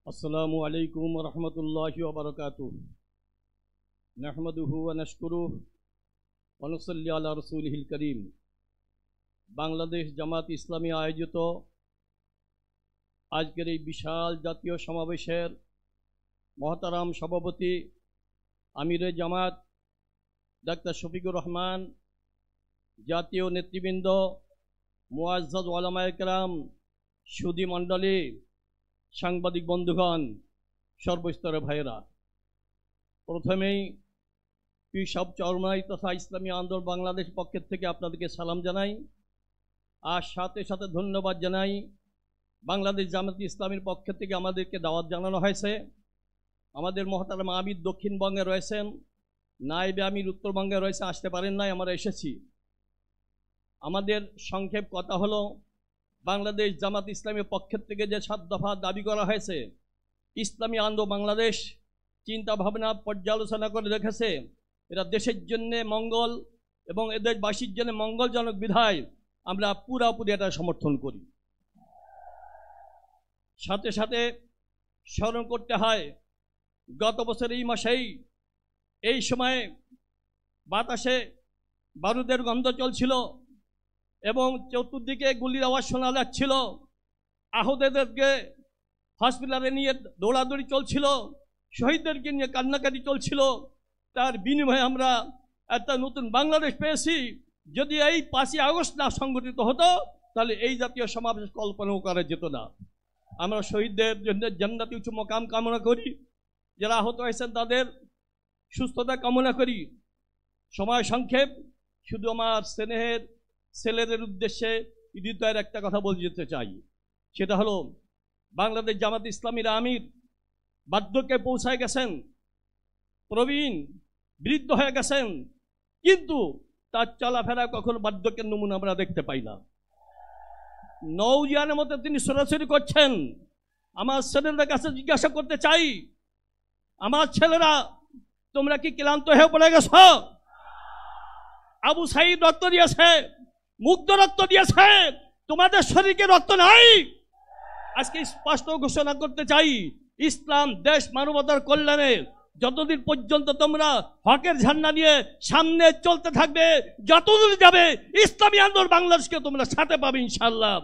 আসসালামু আলাইকুম ওয়া রাহমাতুল্লাহি ওয়া বারাকাতুহু। নাহমাদুহু ওয়া নাশকুরুহু ওয়া নুসাল্লি আলা রাসূলিহিল কারীম। বাংলাদেশ জামাত ইসলামী আয়োজিত আজকের এই বিশাল জাতীয় সমাবেশের মহতারাম সভাপতি আমিরে জামাত ডাক্তার শফিকুর রহমান, জাতীয় নেতৃবৃন্দ, মুআজ্জাজ উলামায়ে কেরাম, সুধী মণ্ডলী, সাংবাদিক বন্ধুগণ, সর্বস্তরের ভাইয়েরা, প্রথমেই পিসব চরমাই তথা ইসলামী আন্দোলন বাংলাদেশ পক্ষের থেকে আপনাদেরকে সালাম জানাই। আর সাথে সাথে ধন্যবাদ জানাই বাংলাদেশ জামাত ইসলামীর পক্ষ থেকে আমাদেরকে দাওয়াত জানানো হয়েছে। আমাদের মহতারাম আমির দক্ষিণবঙ্গে রয়েছেন, নায়েবে আমির উত্তরবঙ্গে রয়েছে, আসতে পারেন নাই, আমরা এসেছি। আমাদের সংক্ষেপ কথা হলো, বাংলাদেশ জামাত ইসলামীর পক্ষের থেকে যে 7 দফা দাবি করা হয়েছে, ইসলামী আন্দোলন বাংলাদেশ চিন্তা ভাবনা পর্যালোচনা করে রেখেছে এরা দেশের জন্যে মঙ্গল এবং এদেশবাসীর জন্য মঙ্গলজনক বিধায় আমরা পুরাপুরি এটা সমর্থন করি। সাথে সাথে স্মরণ করতে হয়, গত বছর এই মাসেই এই সময়ে বাতাসে বারুদের গন্ধ চলছিল এবং চতুর্দিকে গুলির আওয়াজ শোনা যাচ্ছিল, আহতদেরকে হসপিটালে নিয়ে দৌড়াদৌড়ি চলছিল, শহীদদেরকে নিয়ে কান্নাকাটি চলছিল। তার বিনিময়ে আমরা একটা নতুন বাংলাদেশ পেয়েছি। যদি এই 5ই আগস্ট না সংগঠিত হতো তাহলে এই জাতীয় সমাবেশ কল্পনাও করা যেত না। আমরা শহীদদের জন্য জান্নাতি উচ্চ মকাম কামনা করি, যারা আহত হয়েছেন তাদের সুস্থতা কামনা করি। সময় সংক্ষেপ, শুধু আমার স্নেহের ছেলেদের উদ্দেশ্যে হৃদয়ের একটা কথা বলে যেতে চাই, সেটা হলো বাংলাদেশ জামাত ইসলামীর আমির বার্ধক্যে পৌঁছায় গেছেন, প্রবীণ বৃদ্ধ হয়ে গেছেন, কিন্তু তার চলাফেরা কখনো বার্ধক্যের নমুনা আমরা দেখতে পাই না। নৌজিয়ানের মতো তিনি সরাসরি করছেন। আমার ছেলেদের কাছে জিজ্ঞাসা করতে চাই, আমার ছেলেরা তোমরা কি ক্লান্ত হয়ে পড়ে গেছ? আবু সাঈদ রক্ত দিয়েছে, মুগ্ধ রক্ত দিয়েছে, তোমাদের শরীরে রক্ত নাই? আজকে স্পষ্ট ঘোষণা করতে চাই, ইসলাম দেশ মানবতার কল্যাণে যতদিন পর্যন্ত তোমরা হকের ঝান্ডা নিয়ে সামনে চলতে থাকবে, যতদূর যাবে ইসলামী আন্দোলন বাংলাদেশকে তোমরা সাথে পাবে ইনশাআল্লাহ।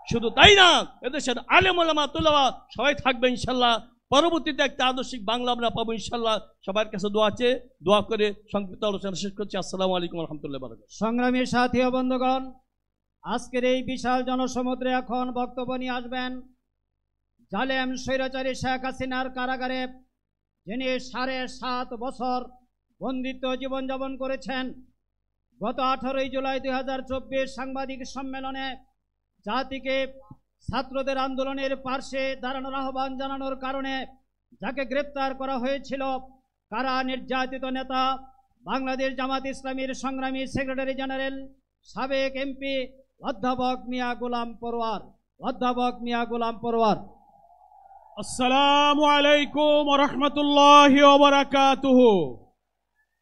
শুধু তাই না, এদেশের আলেম ওলামা তুলামা সবাই থাকবে ইনশাআল্লাহ। পরবর্তীতে একটা আদর্শিক বাংলা আমরা পাবো ইনশাআল্লাহ। সবার কাছে দোয়া আছে, দোয়া করে সংক্ষিপ্ত আলোচনা শেষ করছি। আসসালামু আলাইকুম ওয়া রাহমাতুল্লাহি ওয়া বারাকাতুহু। সংগ্রামী সাথী ও বন্ধুগণ, আজকের এই বিশাল জনসমুদ্রে এখন বক্তব্য নিয়ে আসবেন জালেম স্বৈরাচারী শেখ হাসিনার কারাগারে যিনি 7.5 বছর বন্দিত্ব জীবনযাপন করেছেন। গত 18 জুলাই 2024 সাংবাদিক সম্মেলনে জাতিকে ছাত্রদের আন্দোলনের পার্শ্বে দাঁড়ানোর আহ্বান জানানোর কারণে যাকে গ্রেপ্তার করা হয়েছিল, কারা নির্যাতিত নেতা বাংলাদেশ জামাত ইসলামীর সংগ্রামী সেক্রেটারি জেনারেল সাবেক এমপি অধ্যাপক মিয়া গোলাম পরোয়ার। অধ্যাপক মিয়া গোলাম পরোয়ার। আসসালামু আলাইকুম ওয়া রাহমাতুল্লাহি ওয়া বারাকাতুহু।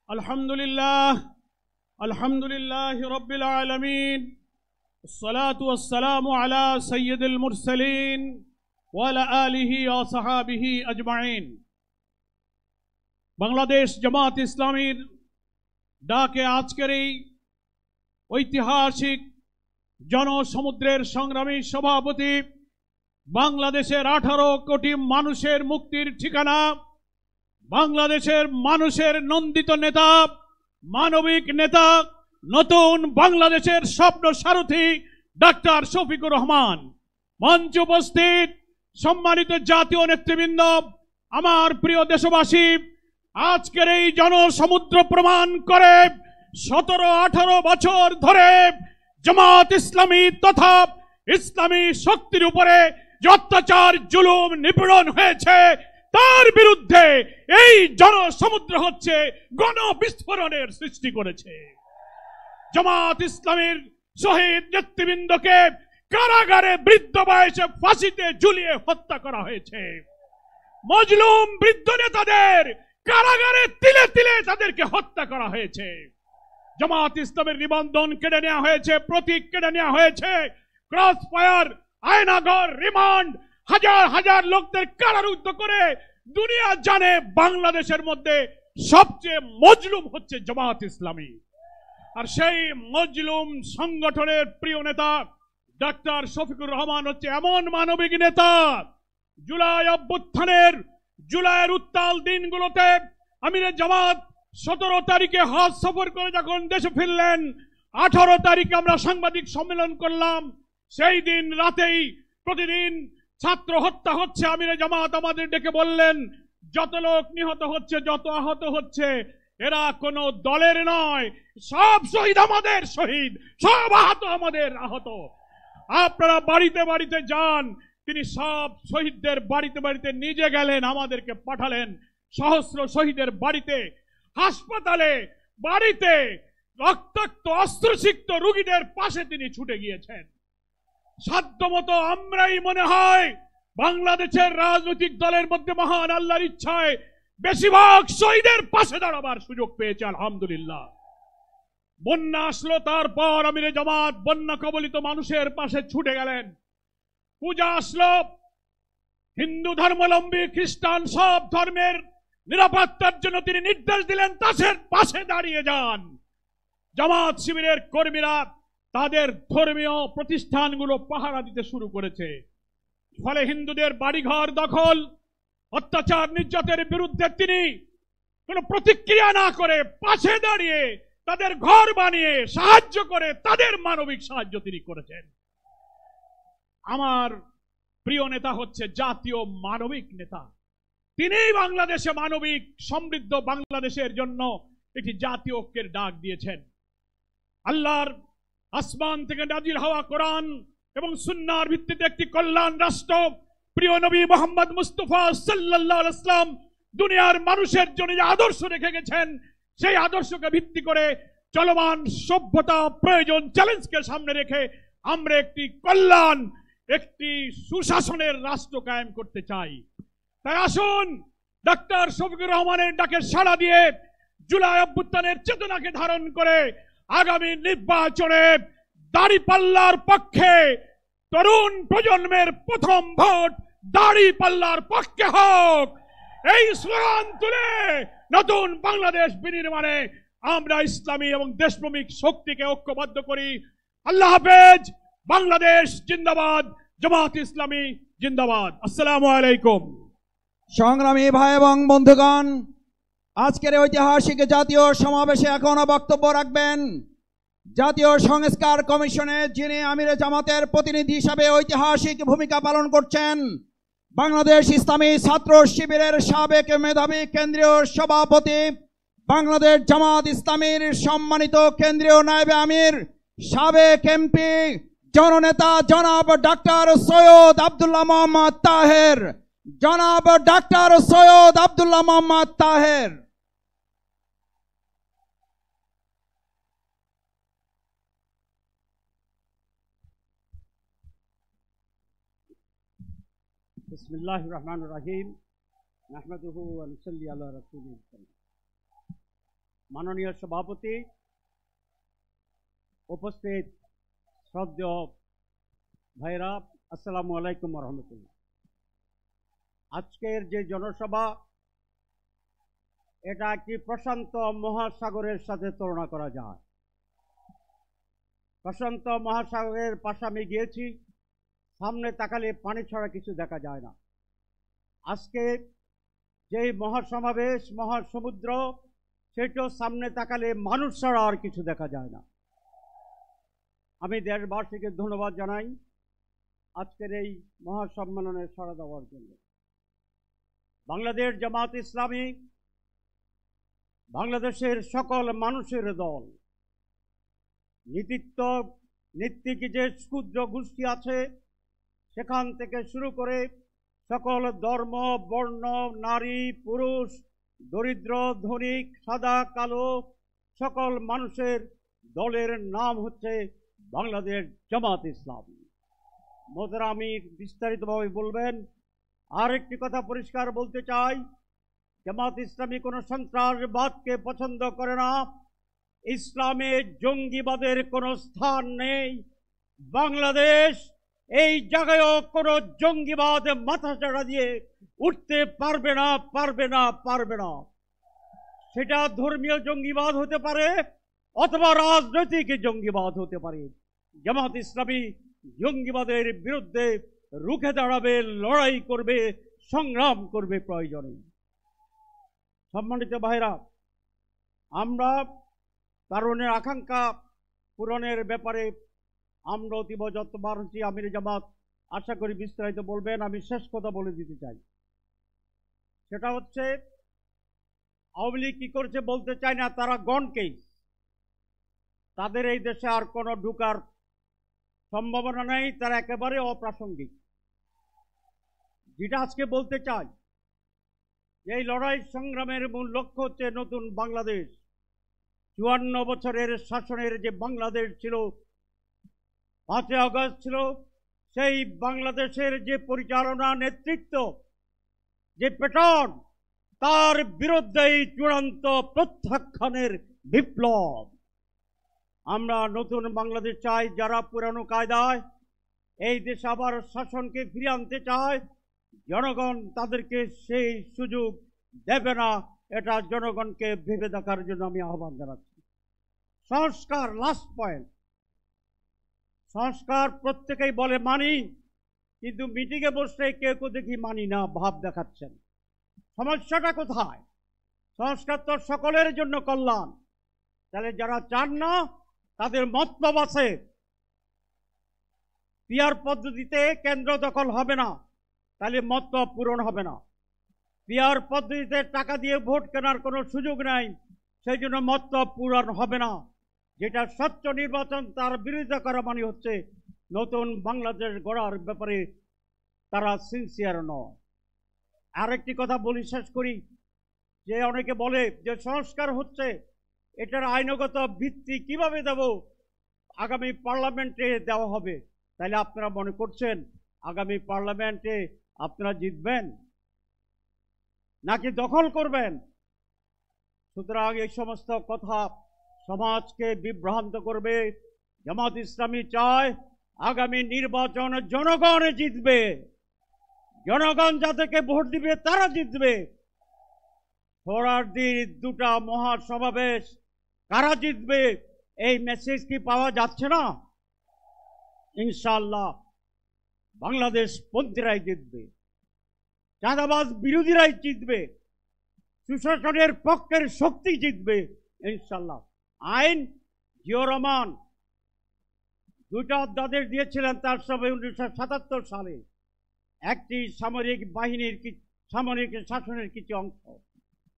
আলহামদুলিল্লাহ, আলহামদুলিল্লাহি রাব্বিল আলামিন, والصلاة والسلام على سيد المرسلين وعلى آله وصحابه أجمعين। বাংলাদেশ জামাত ইসলামীর ডাকে আজকের এই ঐতিহাসিক জনসমুদ্রের সংগ্রামী সভাপতি, বাংলাদেশের 18 কোটি মানুষের মুক্তির ঠিকানা, বাংলাদেশের মানুষের নন্দিত নেতা, মানবিক নেতা, নতুন বাংলাদেশের স্বপ্ন সারথী ডাক্তার শফিকুর রহমান। মঞ্চে উপস্থিত সম্মানিত জাতীয় নেতৃবৃন্দ, আমার প্রিয় দেশবাসী, আজকের এই জনসমুদ্র প্রমাণ করে 17-18 বছর ধরে জামাত ইসলামী তথা ইসলামী শক্তির উপরে যে অত্যাচার জুলুম নিপীড়ন হয়েছে, তার বিরুদ্ধে এই জনসমুদ্র হচ্ছে গণবিস্ফোরণের সৃষ্টি করেছে। জামাত ইসলামের শহীদ নেতৃবৃন্দকে কারাগারে বৃদ্ধ বয়সে ফাঁসিতে ঝুলিয়ে হত্যা করা হয়েছে। মজলুম বৃদ্ধ নেতাদের কারাগারে তিলে তিলে তাদেরকে হত্যা করা হয়েছে। জামাত ইসলামের নিবন্ধন কেড়ে নেওয়া হয়েছে, প্রতীক কেড়ে নেওয়া হয়েছে, ক্রস ফায়ার, আয়নাঘর, রিমান্ড, হাজার হাজার লোকদের কারারুদ্ধ করে দুনিয়া জানে বাংলাদেশের মধ্যে সবচেয়ে মজলুম হচ্ছে জামাত ইসলামী। আর সেই মজলুম সংগঠনের প্রিয় নেতা ডাক্তার শফিকুর রহমান হচ্ছে এমন মানবিক নেতা, জুলাই অভ্যুত্থানের, জুলাইয়ের উত্তাল দিনগুলোতে আমিরে জামাত 17 তারিখে হজ সফর করে যখন দেশে ফিরলেন, 18 তারিখে আমরা সাংবাদিক সম্মেলন করলাম। সেই দিন রাতেই প্রতিদিন ছাত্র হত্যা হচ্ছে, আমিরে জামাত আমাদের ডেকে বললেন যত লোক নিহত হচ্ছে, যত আহত হচ্ছে, এরা কোনো দলের নয়, সব শহীদ আমাদের শহীদ, সব আহত আমাদের আহত। আপনারা বাড়িতে বাড়িতে যান। তিনি সব শহীদদের বাড়িতে বাড়িতে নিজে গেলেন, আমাদেরকে পাঠালেন। সহস্র শহীদের বাড়িতে, হাসপাতালে, বাড়িতে রক্তাক্ত অস্ত্রসিক্ত রোগীদের পাশে তিনি ছুটে গিয়েছেন। সাধ্যমতো আমরাই মনে হয় বাংলাদেশের রাজনৈতিক দলের মধ্যে মহান আল্লাহর ইচ্ছায় বেশিরভাগ শহীদের পাশে দাঁড়াবার সুযোগ পেয়েছে, আলহামদুলিল্লাহ। বন্যা আসলো, তারপর আমিরে জামাত বন্যা কবলিত মানুষের পাশে ছুটে গেলেন। পূজা আসলো, হিন্দু ধর্মাবলম্বী, খ্রিস্টান সব ধর্মের নিরাপত্তার জন্য তিনি নির্দেশ দিলেন তাদের পাশে দাঁড়িয়ে যান। জামাত শিবিরের কর্মীরা তাদের ধর্মীয় প্রতিষ্ঠানগুলো পাহারা দিতে শুরু করেছে। ফলে হিন্দুদের বাড়িঘর দখল, অত্যাচার, নির্যাতনের বিরুদ্ধে তিনি কোনো প্রতিক্রিয়া না করে পাশে দাঁড়িয়ে তাদের ঘর বানিয়ে সাহায্য করে তাদের মানবিক সাহায্য তিনি করেছেন। আমার প্রিয় নেতা হচ্ছে জাতীয় মানবিক নেতা। তিনিই বাংলাদেশে মানবিক সমৃদ্ধ বাংলাদেশের জন্য একটি জাতীয় ঐক্যের ডাক দিয়েছেন। আল্লাহর আসমান থেকে নাজিল হওয়া কোরআন এবং সুন্নাহর ভিত্তিতে একটি কল্যাণ রাষ্ট্র প্রিয় নবী মোহাম্মদ মুস্তাফা সাল্লাল্লাহু আলাইহি ওয়াসাল্লাম দুনিয়ার মানুষের জন্য যে আদর্শ রেখে গেছেন, সেই আদর্শকে ভিত্তি করে চলমান সভ্যতা, প্রয়োজন, চ্যালেঞ্জকে সামনে রেখে আমরা একটি কল্যাণ, একটি সুশাসনের রাষ্ট্র কায়েম করতে চাই। তাই আসুন ডাক্তার শফিকুর রহমানের ডাকে সাড়া দিয়ে জুলাই অভ্যুত্থানের চেতনাকে ধারণ করে আগামী নির্বাচনে দাড়িপাল্লার পক্ষে তরুণ প্রজন্মের প্রথম ভোট দাড়িপাল্লার পক্ষে হোক, এই স্লোগান তুলে নতুন বাংলাদেশ বিনির্মাণে আমরা ইসলামী এবং দেশপ্রেমিক শক্তিকে ঐক্যবদ্ধ করি। আল্লাহ হাফেজ। বাংলাদেশ জিন্দাবাদ, জামাত ইসলামী জিন্দাবাদ। আসসালামু আলাইকুম। সংগ্রামী ভাই এবং বন্ধুগণ, আজকের ঐতিহাসিক জাতীয় সমাবেশে এখনো বক্তব্য রাখবেন জাতীয় সংস্কার কমিশনে যিনি আমিরে জামাতের প্রতিনিধি হিসাবে ঐতিহাসিক ভূমিকা পালন করছেন, বাংলাদেশ ইসলামী ছাত্র শিবিরের সাবেক মেধাবী কেন্দ্রীয় সভাপতি, বাংলাদেশ জামাত ইসলামীর সম্মানিত কেন্দ্রীয় নায়েবে আমির, সাবেক এমপি, জননেতা জনাব ডাক্তার সৈয়দ আব্দুল্লাহ মোহাম্মদ তাহের, জনাব ডাক্তার সৈয়দ আব্দুল্লাহ মোহাম্মদ তাহের। বিসমিল্লাহির রহমানির রহিম। নাহমাদুহু ওয়া নুসাল্লি আলা রাসূলিল কারীম। মাননীয় সভাপতি, উপস্থিত শ্রদ্ধেয় ভাইরা, আসসালামু আলাইকুম ওয়া রাহমাতুল্লাহ। আজকের যে জনসভা, এটা একটি প্রশান্ত মহাসাগরের সাথে তুলনা করা যায়। প্রশান্ত মহাসাগরের পাশে আমি গিয়েছি, সামনে তাকালে পানি ছাড়া কিছু দেখা যায় না। আজকে যেই মহাসমাবেশ, মহাসমুদ্র, সেটাও সামনে তাকালে মানুষ ছাড়া আর কিছু দেখা যায় না। আমি দেশবাসীকে ধন্যবাদ জানাই আজকের এই মহাসম্মেলনে সাড়া দেওয়ার জন্য। বাংলাদেশ জামাত ইসলামী বাংলাদেশের সকল মানুষের দল। নীতিক যে ক্ষুদ্র গোষ্ঠী আছে সেখান থেকে শুরু করে সকল ধর্ম, বর্ণ, নারী, পুরুষ, দরিদ্র, ধনিক, সাদা, কালো, সকল মানুষের দলের নাম হচ্ছে বাংলাদেশ জামাত ইসলামী। মোহতারাম আমির বিস্তারিতভাবে বলবেন। আরেকটি কথা পরিষ্কার বলতে চাই, জামাত ইসলামী কোনো সন্ত্রাসবাদকে পছন্দ করে না। ইসলামে জঙ্গিবাদের কোনো স্থান নেই। বাংলাদেশ এই জায়গায়ও কোনো জঙ্গিবাদ মাথাচাড়া দিয়ে উঠতে পারবে না, পারবে না, পারবে না। সেটা ধর্মীয় জঙ্গিবাদ হতে পারে অথবা রাজনৈতিক জঙ্গিবাদ হতে পারে। জামাত ইসলামী জঙ্গিবাদের বিরুদ্ধে রুখে দাঁড়াবে, লড়াই করবে, সংগ্রাম করবে প্রয়োজনে। সম্মানিত ভাইরা, আমরা তারুণের আকাঙ্ক্ষা পূরণের ব্যাপারে আমরা অতীব যত্নবান হচ্ছি। আমির জামাত আশা করি বিস্তারিত বলবেন। আমি শেষ কথা বলে দিতে চাই, সেটা হচ্ছে আওয়ামী লীগ কি করছে বলতে চাই না, তারা গন কেস। তাদের এই দেশে আর কোনো ঢুকার সম্ভাবনা নেই, তারা একেবারে অপ্রাসঙ্গিক। যেটা আজকে বলতে চাই, এই লড়াই সংগ্রামের মূল লক্ষ্য হচ্ছে নতুন বাংলাদেশ। 54 বছরের শাসনের যে বাংলাদেশ ছিল, 5 আগস্ট ছিল, সেই বাংলাদেশের যে পরিচালনা নেতৃত্ব, যে প্যাটার্ন, তার বিরুদ্ধেই চূড়ান্ত প্রত্যাখ্যানের বিপ্লব। আমরা নতুন বাংলাদেশ চাই, যারা পুরানো কায়দায় এই দেশে আবার শাসনকে ফিরিয়ে আনতে চায়, জনগণ তাদেরকে সেই সুযোগ দেবে না। এটা জনগণকে ভেবে দেখার জন্য আমি আহ্বান জানাচ্ছি। সংস্কার, লাস্ট পয়েন্ট। সংস্কার প্রত্যেকেই বলে মানি, কিন্তু মিটিংয়ে বসলে কেউ কেউ দেখি মানি না ভাব দেখাচ্ছেন। সমস্যাটা কোথায়? সংস্কার তো সকলের জন্য কল্যাণ। তাহলে যারা চান না, তাদের মতলব আছে। পিআর পদ্ধতিতে কেন্দ্র দখল হবে না, তাহলে মতলব পূরণ হবে না। পিআর পদ্ধতিতে টাকা দিয়ে ভোট কেনার কোনো সুযোগ নাই, সেই জন্য মতলব পূরণ হবে না। যেটা স্বচ্ছ নির্বাচন, তার বিরোধিতা করা মানে হচ্ছে নতুন বাংলাদেশ গড়ার ব্যাপারে তারা সিনসিয়ার নয়। আরেকটি কথা বলি, শেষ করি, যে অনেকে বলে যে সংস্কার হচ্ছে, এটার আইনগত ভিত্তি কিভাবে দেব? আগামী পার্লামেন্টে দেওয়া হবে। তাহলে আপনারা মনে করছেন আগামী পার্লামেন্টে আপনারা জিতবেন নাকি দখল করবেন? সুতরাং এই সমস্ত কথা সমাজকে বিভ্রান্ত করবে। জামাত ইসলামী চায় আগামী নির্বাচন জনগণ জিতবে, জনগণ যাদেরকে ভোট দিবে তারা জিতবে। ফোরারদির 2টা মহাসমাবেশ, কারা জিতবে এই মেসেজ কি পাওয়া যাচ্ছে না? ইনশাআল্লাহ বাংলাদেশ পন্থীরাই জিতবে, চাঁদাবাজ বিরোধীরাই জিতবে, সুশাসনের পক্ষের শক্তি জিতবে ইনশাআল্লাহ। আইন জিয়াউর রহমান 2টা অধ্যাদেশ দিয়েছিলেন তার সবে 1977 সালে। একটি সামরিক বাহিনীর সামরিক শাসনের কিছু অংশ।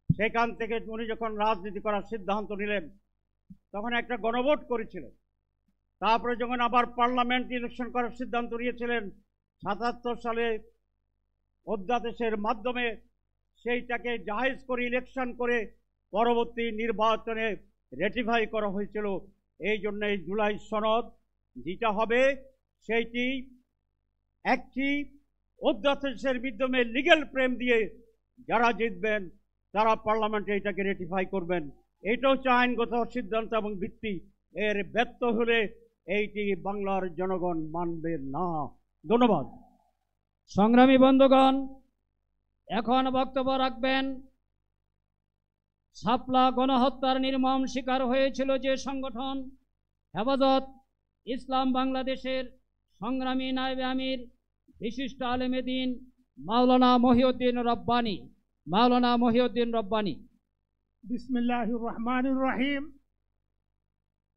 সেখান থেকে উনি যখন রাজনীতি করার সিদ্ধান্ত নিলেন, তখন একটা গণভোট করেছিলেন। তারপরে যখন আবার পার্লামেন্ট ইলেকশন করার সিদ্ধান্ত নিয়েছিলেন 77 সালে, অধ্যাদেশের মাধ্যমে সেইটাকে জায়েজ করে ইলেকশন করে পরবর্তী নির্বাচনে রেটিফাই করা হয়েছিল। এই জন্য এই জুলাই সনদ যেটা হবে, সেইটি একটি অধ্যাদেশের মাধ্যমে লিগ্যাল ফ্রেম দিয়ে যারা জিতবেন তারা পার্লামেন্টে এটাকে রেটিফাই করবেন। এটা হচ্ছে আইনগত সিদ্ধান্ত এবং ভিত্তি। এর ব্যর্থ হলে এইটি বাংলার জনগণ মানবে না। ধন্যবাদ। সংগ্রামী বন্ধুগণ, এখন বক্তব্য রাখবেন শাপলা গণহত্যার নির্মম শিকার হয়েছিল যে সংগঠন হেফাজত ইসলাম বাংলাদেশের সংগ্রামী নায়েবে আমির বিশিষ্ট আলেমে দ্বীন মাওলানা মহিউদ্দিন রব্বানী। মাওলানা মহিউদ্দিন রব্বানী। বিসমিল্লাহির রহমানির রহিম।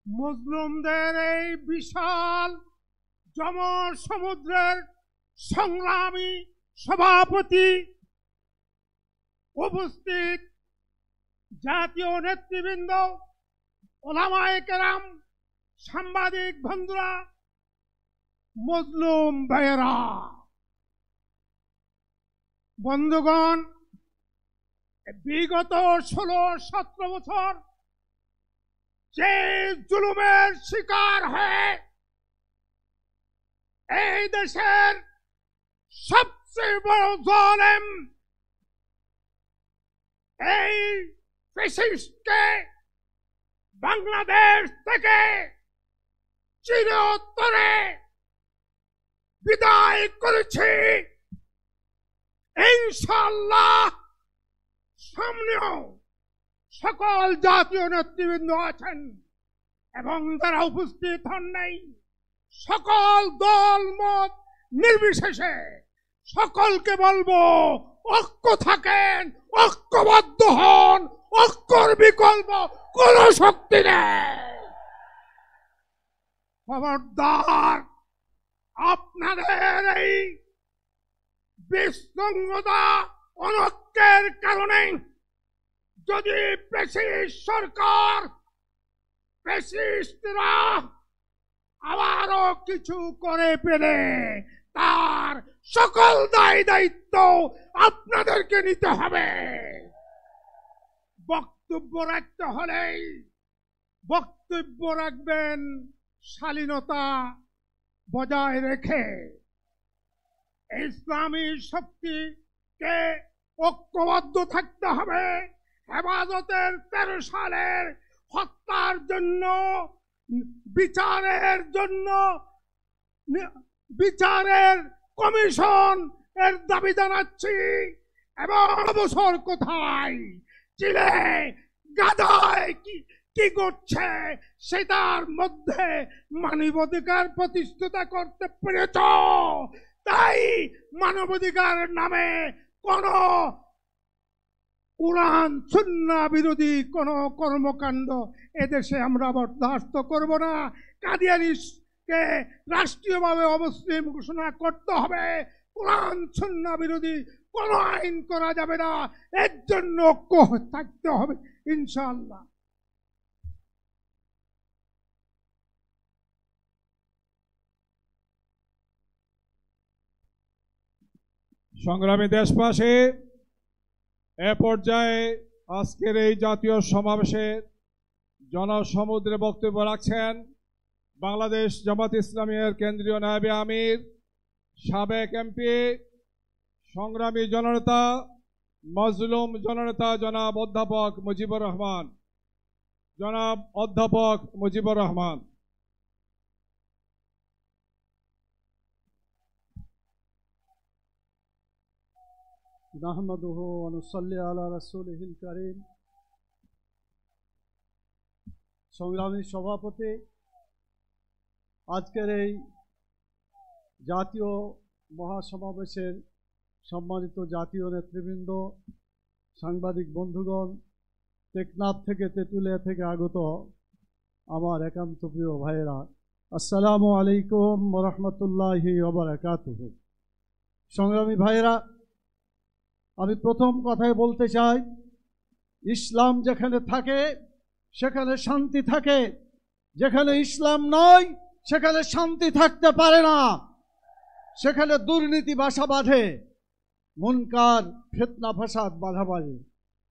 মুসলিমদের এই বিশাল সমুদ্রের সংগ্রামী সভাপতি, উপস্থিত জাতীয় নেতৃবৃন্দ, ওলামায়ে কেরাম, সাংবাদিক বন্ধুরা, মজলুম ভাইয়েরা, বন্ধুগণ, বিগত 16-17 বছর যে জুলুমের শিকার হয়ে এই দেশের সবচেয়ে বড় জালেম এই ফ্যাসিস্টকে বাংলাদেশ থেকে চিরতরে বিদায় করেছি। ইনশাআল্লাহ সামনেও সকল জাতীয় নেতৃবৃন্দ আছেন এবং যারা উপস্থিত হন নাই, সকল দল মত নির্বিশেষে সকলকে বলবো ঐক্য থাকেন, ঐক্যবদ্ধ হন, ঐক্যর বিকল্প কোন শক্তি নেই। খবরদার, আপনাদের এই বিশৃঙ্খলা অনৈক্যের কারণে যদি ফ্যাসিস্ট সরকার, ফ্যাসিস্টরা আবারও কিছু করে পেলে তার সকল দায় দায়িত্ব আপনাদেরকে নিতে হবে। বক্তব্য রাখতে হলেই বক্তব্য রাখবেন শালীনতা বজায় রেখে। ইসলামী শক্তিকে ঐক্যবদ্ধ থাকতে হবে। হেফাজতের 13 সালের হত্যার জন্য বিচারের কমিশন এর দাবি জানাচ্ছি। এবং অবসর কোথায়, চিলে গাদায় কি করছে সেটার মধ্যে মানবাধিকার প্রতিষ্ঠা করতে পেরেছ। তাই মানবাধিকার নামে কোন কোরআন সুন্নাহ বিরোধী কোন কর্মকাণ্ড এদেশে আমরা বরদাস্ত করব না। কাদিয়ানীকে রাষ্ট্রীয়ভাবে অমুসলিম ঘোষণা করতে হবে। কোরআন সুন্নাহ বিরোধী কোন আইন করা যাবে না। এর জন্য ঐক্য থাকতে হবে ইনশাআল্লাহ। সংগ্রামী দেশবাসী, এ পর্যায়ে আজকের এই জাতীয় সমাবেশে জনসমুদ্রে বক্তব্য রাখছেন বাংলাদেশ জামাত ইসলামীর কেন্দ্রীয় নায়েবে আমির, সাবেক এমপি, সংগ্রামী জননেতা, মজলুম জননেতা জনাব অধ্যাপক মুজিবুর রহমান। জনাব অধ্যাপক মুজিবুর রহমান। নাহমাদুহু ওয়া নুসাল্লি আলা রাসূলিহিল কারীম। সংগ্রামী সভাপতি, আজকের এই জাতীয় মহাসমাবেশের সম্মানিত জাতীয় নেতৃবৃন্দ, সাংবাদিক বন্ধুগণ, টেকনাফ থেকে তেঁতুলিয়া থেকে আগত আমার একান্ত প্রিয় ভাইয়েরা, আসসালামু আলাইকুম ওয়া রাহমাতুল্লাহি ওয়া বারাকাতুহু। সংগ্রামী ভাইয়েরা, আমি প্রথম কথাই বলতে চাই, ইসলাম যেখানে থাকে সেখানে শান্তি থাকে, যেখানে ইসলাম নয় সেখানে শান্তি থাকতে পারে না। সেখানে দুর্নীতি বাসা বাঁধে, মুনকার ফিতনা ফাসাদ বাধা বাঁধে।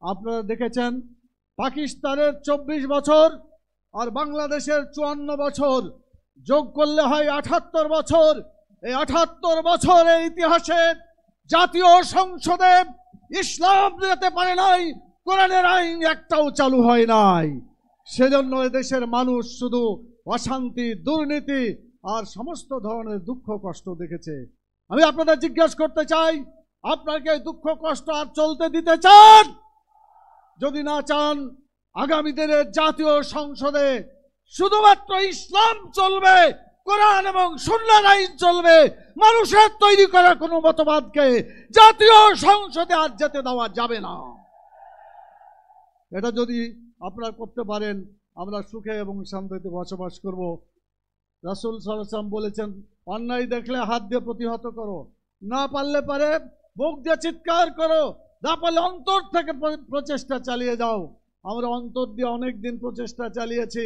আপনারা দেখেছেন পাকিস্তানের 24 বছর আর বাংলাদেশের 54 বছর যোগ করলে হয় 78 বছর। এই 78 বছরের ইতিহাসে জাতীয় সংসদে ইসলাম যেতে পারে নাই, কোরআনের আইন একটাও চালু হয় নাই। সেজন্য দেশের মানুষ শুধু অশান্তি, দুর্নীতি আর সমস্ত ধরনের দুঃখ কষ্ট দেখেছে। আমি আপনাদের জিজ্ঞাসা করতে চাই, আপনারা কি দুঃখ কষ্ট আর চলতে দিতে চান? যদি না চান, আগামী দিনের জাতীয় সংসদে শুধুমাত্র ইসলাম চলবে, কোরআন এবং সুন্নাহর আইন চলবে। মানুষের তৈরি করা কোনো মতবাদকে জাতীয় সংসদে আর যেতে দেওয়া যাবে না। এটা যদি আপনারা করতে পারেন, আমরা সুখে এবং শান্তিতে বসবাস করব। রাসূল সাল্লাল্লাহু আলাইহি ওয়াসাল্লাম বলেছেন, অন্যায় দেখলে হাত দিয়ে প্রতিহত করো, না পারলে পারে মুখ দিয়ে চিৎকার করো, না পারলে অন্তর থেকে প্রচেষ্টা চালিয়ে যাও। আমরা অন্তর দিয়ে অনেক দিন প্রচেষ্টা চালিয়েছি,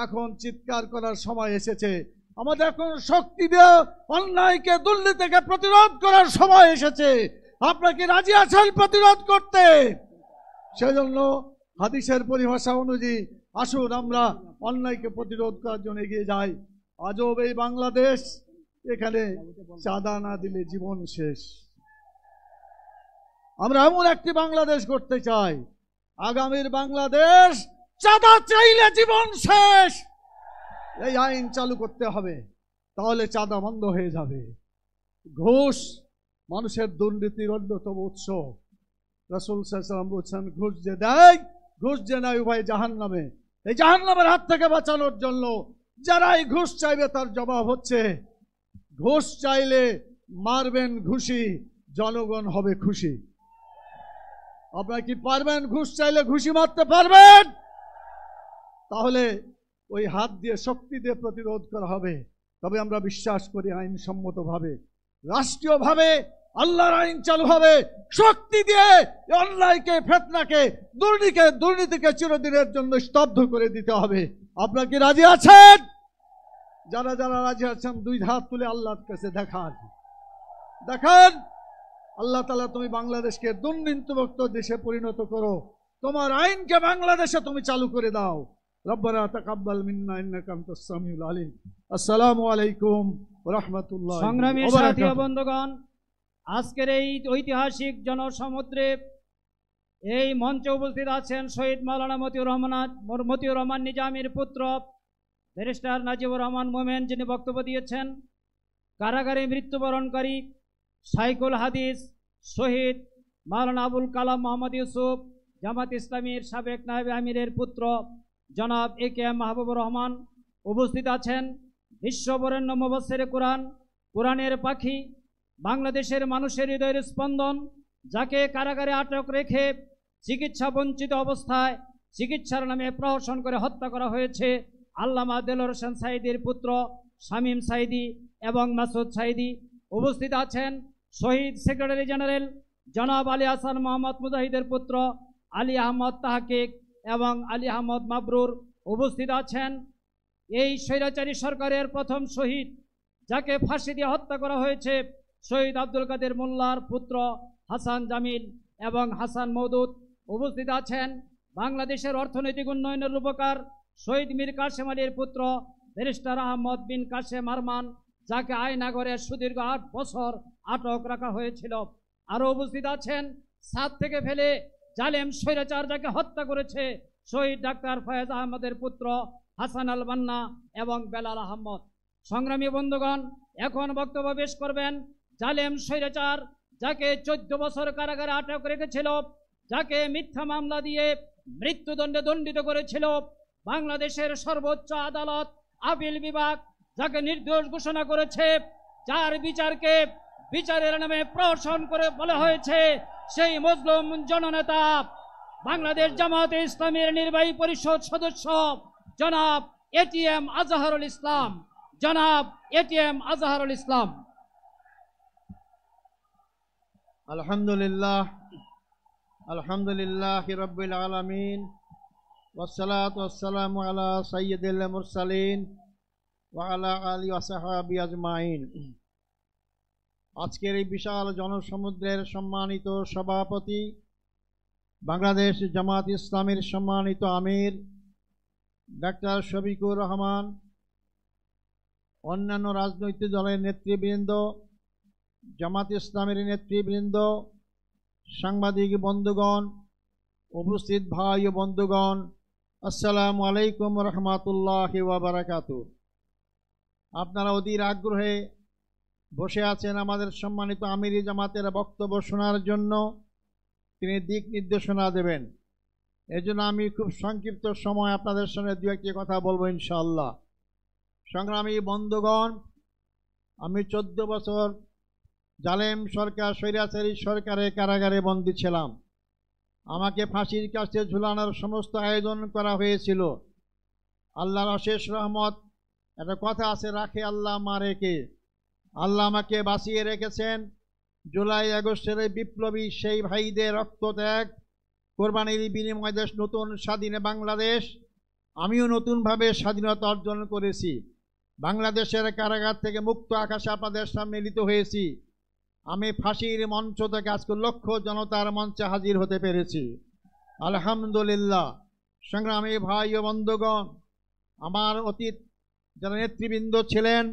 এখন চিৎকার করার সময় এসেছে। আমাদের এখন শক্তি দিয়ে অন্যায়কে, দুর্নীতিকে প্রতিরোধ করার সময় এসেছে। আপনারা কি রাজি আছেন প্রতিরোধ করতে? সেজন্য হাদিসের পরিভাষা অনুযায়ী আসুন আমরা অন্যায়কে প্রতিরোধ করার জন্য এগিয়ে যাই। আজব এই বাংলাদেশ, এখানে চাঁদা না দিলে জীবন শেষ। আমরা এমন একটি বাংলাদেশ করতে চাই, আগামীর বাংলাদেশ চাঁদা চাইলে জীবন শেষ। এই আইন চালু করতে হবে, তাহলে চাঁদা বন্ধ হয়ে যাবে। ঘুষ মানুষের দুর্নীতির অন্যতম উৎস। রাসূল সাল্লাল্লাহু আলাইহি ওয়াসাল্লাম বলেছেন, ঘুষ যে দেয়, ঘুষ যে নেয় উভয় জাহান্নামে। এই জাহান্নামের হাত থেকে বাঁচানোর জন্য যারা এই ঘুষ চাইবে তার জবাব হচ্ছে, ঘুষ চাইলে মারবেন ঘুষি, জনগণ হবে খুশি। আপনারা কি পারবেন? ঘুষ চাইলে ঘুষি মারতে পারবেন? তাহলে ওই হাত দিয়ে, শক্তি দিয়ে প্রতিরোধ করা হবে। তবে আমরা বিশ্বাস করি আইনসম্মতভাবে, রাষ্ট্রীয়ভাবে আল্লাহর আইন চালু হবে। শক্তি দিয়ে অন্যায়কে, ফিতনাকে, দুর্নীতিকে চিরদিনের জন্য স্তব্ধ করে দিতে হবে। আপনারা কি রাজি আছেন? যারা যারা রাজি আছেন দুই হাত তুলে আল্লাহর কাছে দেখান। আল্লাহ তাআলা, তুমি বাংলাদেশকে দুর্নীতিমুক্ত দেশে পরিণত করো, তোমার আইনকে বাংলাদেশে তুমি চালু করে দাও। রব্বানা তাকাব্বাল মিন্না ইন্নাকা আনতাস সামিউল আলিম। আসসালামু আলাইকুম ওয়া রাহমাতুল্লাহি সংগ্রামী ওয়া সাথী ও বারাকাতুহু। বন্ধুগণ, আজকের এই ঐতিহাসিক জনসমুদ্রে এই মঞ্চে উপস্থিত আছেন শহীদ মাওলানা মতিউর রহমান নিজামীর পুত্র ব্যারিস্টার নাজিবুর রহমান মোমেন, যিনি বক্তব্য দিয়েছেন। কারাগারে মৃত্যুবরণকারী শাইখুল হাদিস শহীদ মাওলানা আবুল কালাম মোহাম্মদ ইউসুফ, জামাত ইসলামীর সাবেক নায়েবে আমিরের পুত্র জনাব এ.কে.এম মাহবুবুর রহমান উপস্থিত আছেন। বিশ্ববরেণ্য মুফাসসিরে কোরআন, কোরআনের পাখি, বাংলাদেশের মানুষের হৃদয়ের স্পন্দন, যাকে কারাগারে আটক রেখে চিকিৎসা বঞ্চিত অবস্থায় চিকিৎসার নামে প্রহসন করে হত্যা করা হয়েছে আল্লামা দেলোয়ার হোসেন সাঈদীর পুত্র শামীম সাঈদী এবং মাসুদ সাঈদী। উপস্থিত আছেন শহীদ সেক্রেটারি জেনারেল জনাব আলী হাসান মোহাম্মদ মুজাহিদের পুত্র আলী আহমদ তাহকিক এবং আলী আহমদ মাবরুর। উপস্থিত আছেন এই স্বৈরাচারী সরকারের প্রথম শহীদ, যাকে ফাঁসি দিয়ে হত্যা করা হয়েছে, শহীদ আব্দুল কাদের মোল্লার পুত্র হাসান জামিল এবং হাসান মওদুদ। উপস্থিত আছেন বাংলাদেশের অর্থনৈতিক উন্নয়নের রূপকার শহীদ মীর কাসেম আলীর পুত্র ব্যারিস্টার আহমদ বিন কাসেম আরমান, যাকে আয়নাগরে সুদীর্ঘ 8 বছর আটক রাখা হয়েছিল। আরও উপস্থিত আছেন ছাদ থেকে ফেলে জালেম স্বৈরাচার যাকে হত্যা করেছে শহীদ ডাক্তার ফয়েজ আহমদের পুত্র হাসান আল বান্না এবং বেলাল আহমদ। সংগ্রামী বন্ধুগণ, এখন বক্তব্য পেশ করবেন জালেম স্বৈরাচার, যাকে 14 বছর কারাগারে আটক রেখেছিল, যাকে মিথ্যা মামলা দিয়ে মৃত্যুদণ্ডে দণ্ডিত করেছিল বাংলাদেশের সর্বোচ্চ আদালত আপিল বিভাগ, যাকে নির্দোষ ঘোষণা করেছে, যার বিচারকে বিচারের নামে প্রহসন করে বলা হয়েছে সেই মজলুম জননেতা বাংলাদেশ জামাতে ইসলামের নির্বাহী পরিষদ সদস্য জনাব এটিএম আজহারুল ইসলাম। জনাব এটিএম আজহারুল ইসলাম। আলহামদুলিল্লাহ রাব্বিল আলামিন, ওয়াসসালাতু ওয়াসসালামু আলা সাইয়্যিদিল মুরসালিন ওয়া আলা আলিহি ওয়া সাহবিহি আজমাইন। আজকের এই বিশাল জনসমুদ্রের সম্মানিত সভাপতি, বাংলাদেশ জামাত ইসলামের সম্মানিত আমির ডাক্তার শফিকুর রহমান, অন্যান্য রাজনৈতিক দলের নেতৃবৃন্দ, জামাত ইসলামের নেতৃবৃন্দ, সাংবাদিক বন্ধুগণ, উপস্থিত ভাই ও বন্ধুগণ, আসসালামু আলাইকুম রহমতুল্লাহি ওয়া বারাকাতুহু। আপনারা অধীর আগ্রহে বসে আছেন আমাদের সম্মানিত আমির জামাতের বক্তব্য শোনার জন্য। তিনি দিক নির্দেশনা দেবেন। এজন্য আমি খুব সংক্ষিপ্ত সময় আপনাদের সঙ্গে দু একটি কথা বলবো ইনশাআল্লাহ। সংগ্রামী বন্ধুগণ, আমি 14 বছর জালেম সরকার, স্বৈরাচারী সরকারের কারাগারে বন্দী ছিলাম। আমাকে ফাঁসির কাছে ঝুলানোর সমস্ত আয়োজন করা হয়েছিল। আল্লাহর অশেষ রহমত, একটা কথা আছে, রাখে আল্লাহ মারে কে। আল্লাহ আমাকে বাঁচিয়ে রেখেছেন। জুলাই আগস্টের বিপ্লবী সেই ভাইদের রক্তত্যাগ, কোরবানির বিনিময় দেশ, নতুন স্বাধীন বাংলাদেশ, আমিও নতুনভাবে স্বাধীনতা অর্জন করেছি। বাংলাদেশের কারাগার থেকে মুক্ত আকাশে আপনাদের সামনে মিলিত হয়েছি। আমি ফাঁসির মঞ্চ থেকে আজকে লক্ষ জনতার মঞ্চে হাজির হতে পেরেছি। আলহামদুলিল্লাহ। সংগ্রামী ভাই ও বন্ধুগণ, আমার অতীত যারা নেতৃবৃন্দ ছিলেন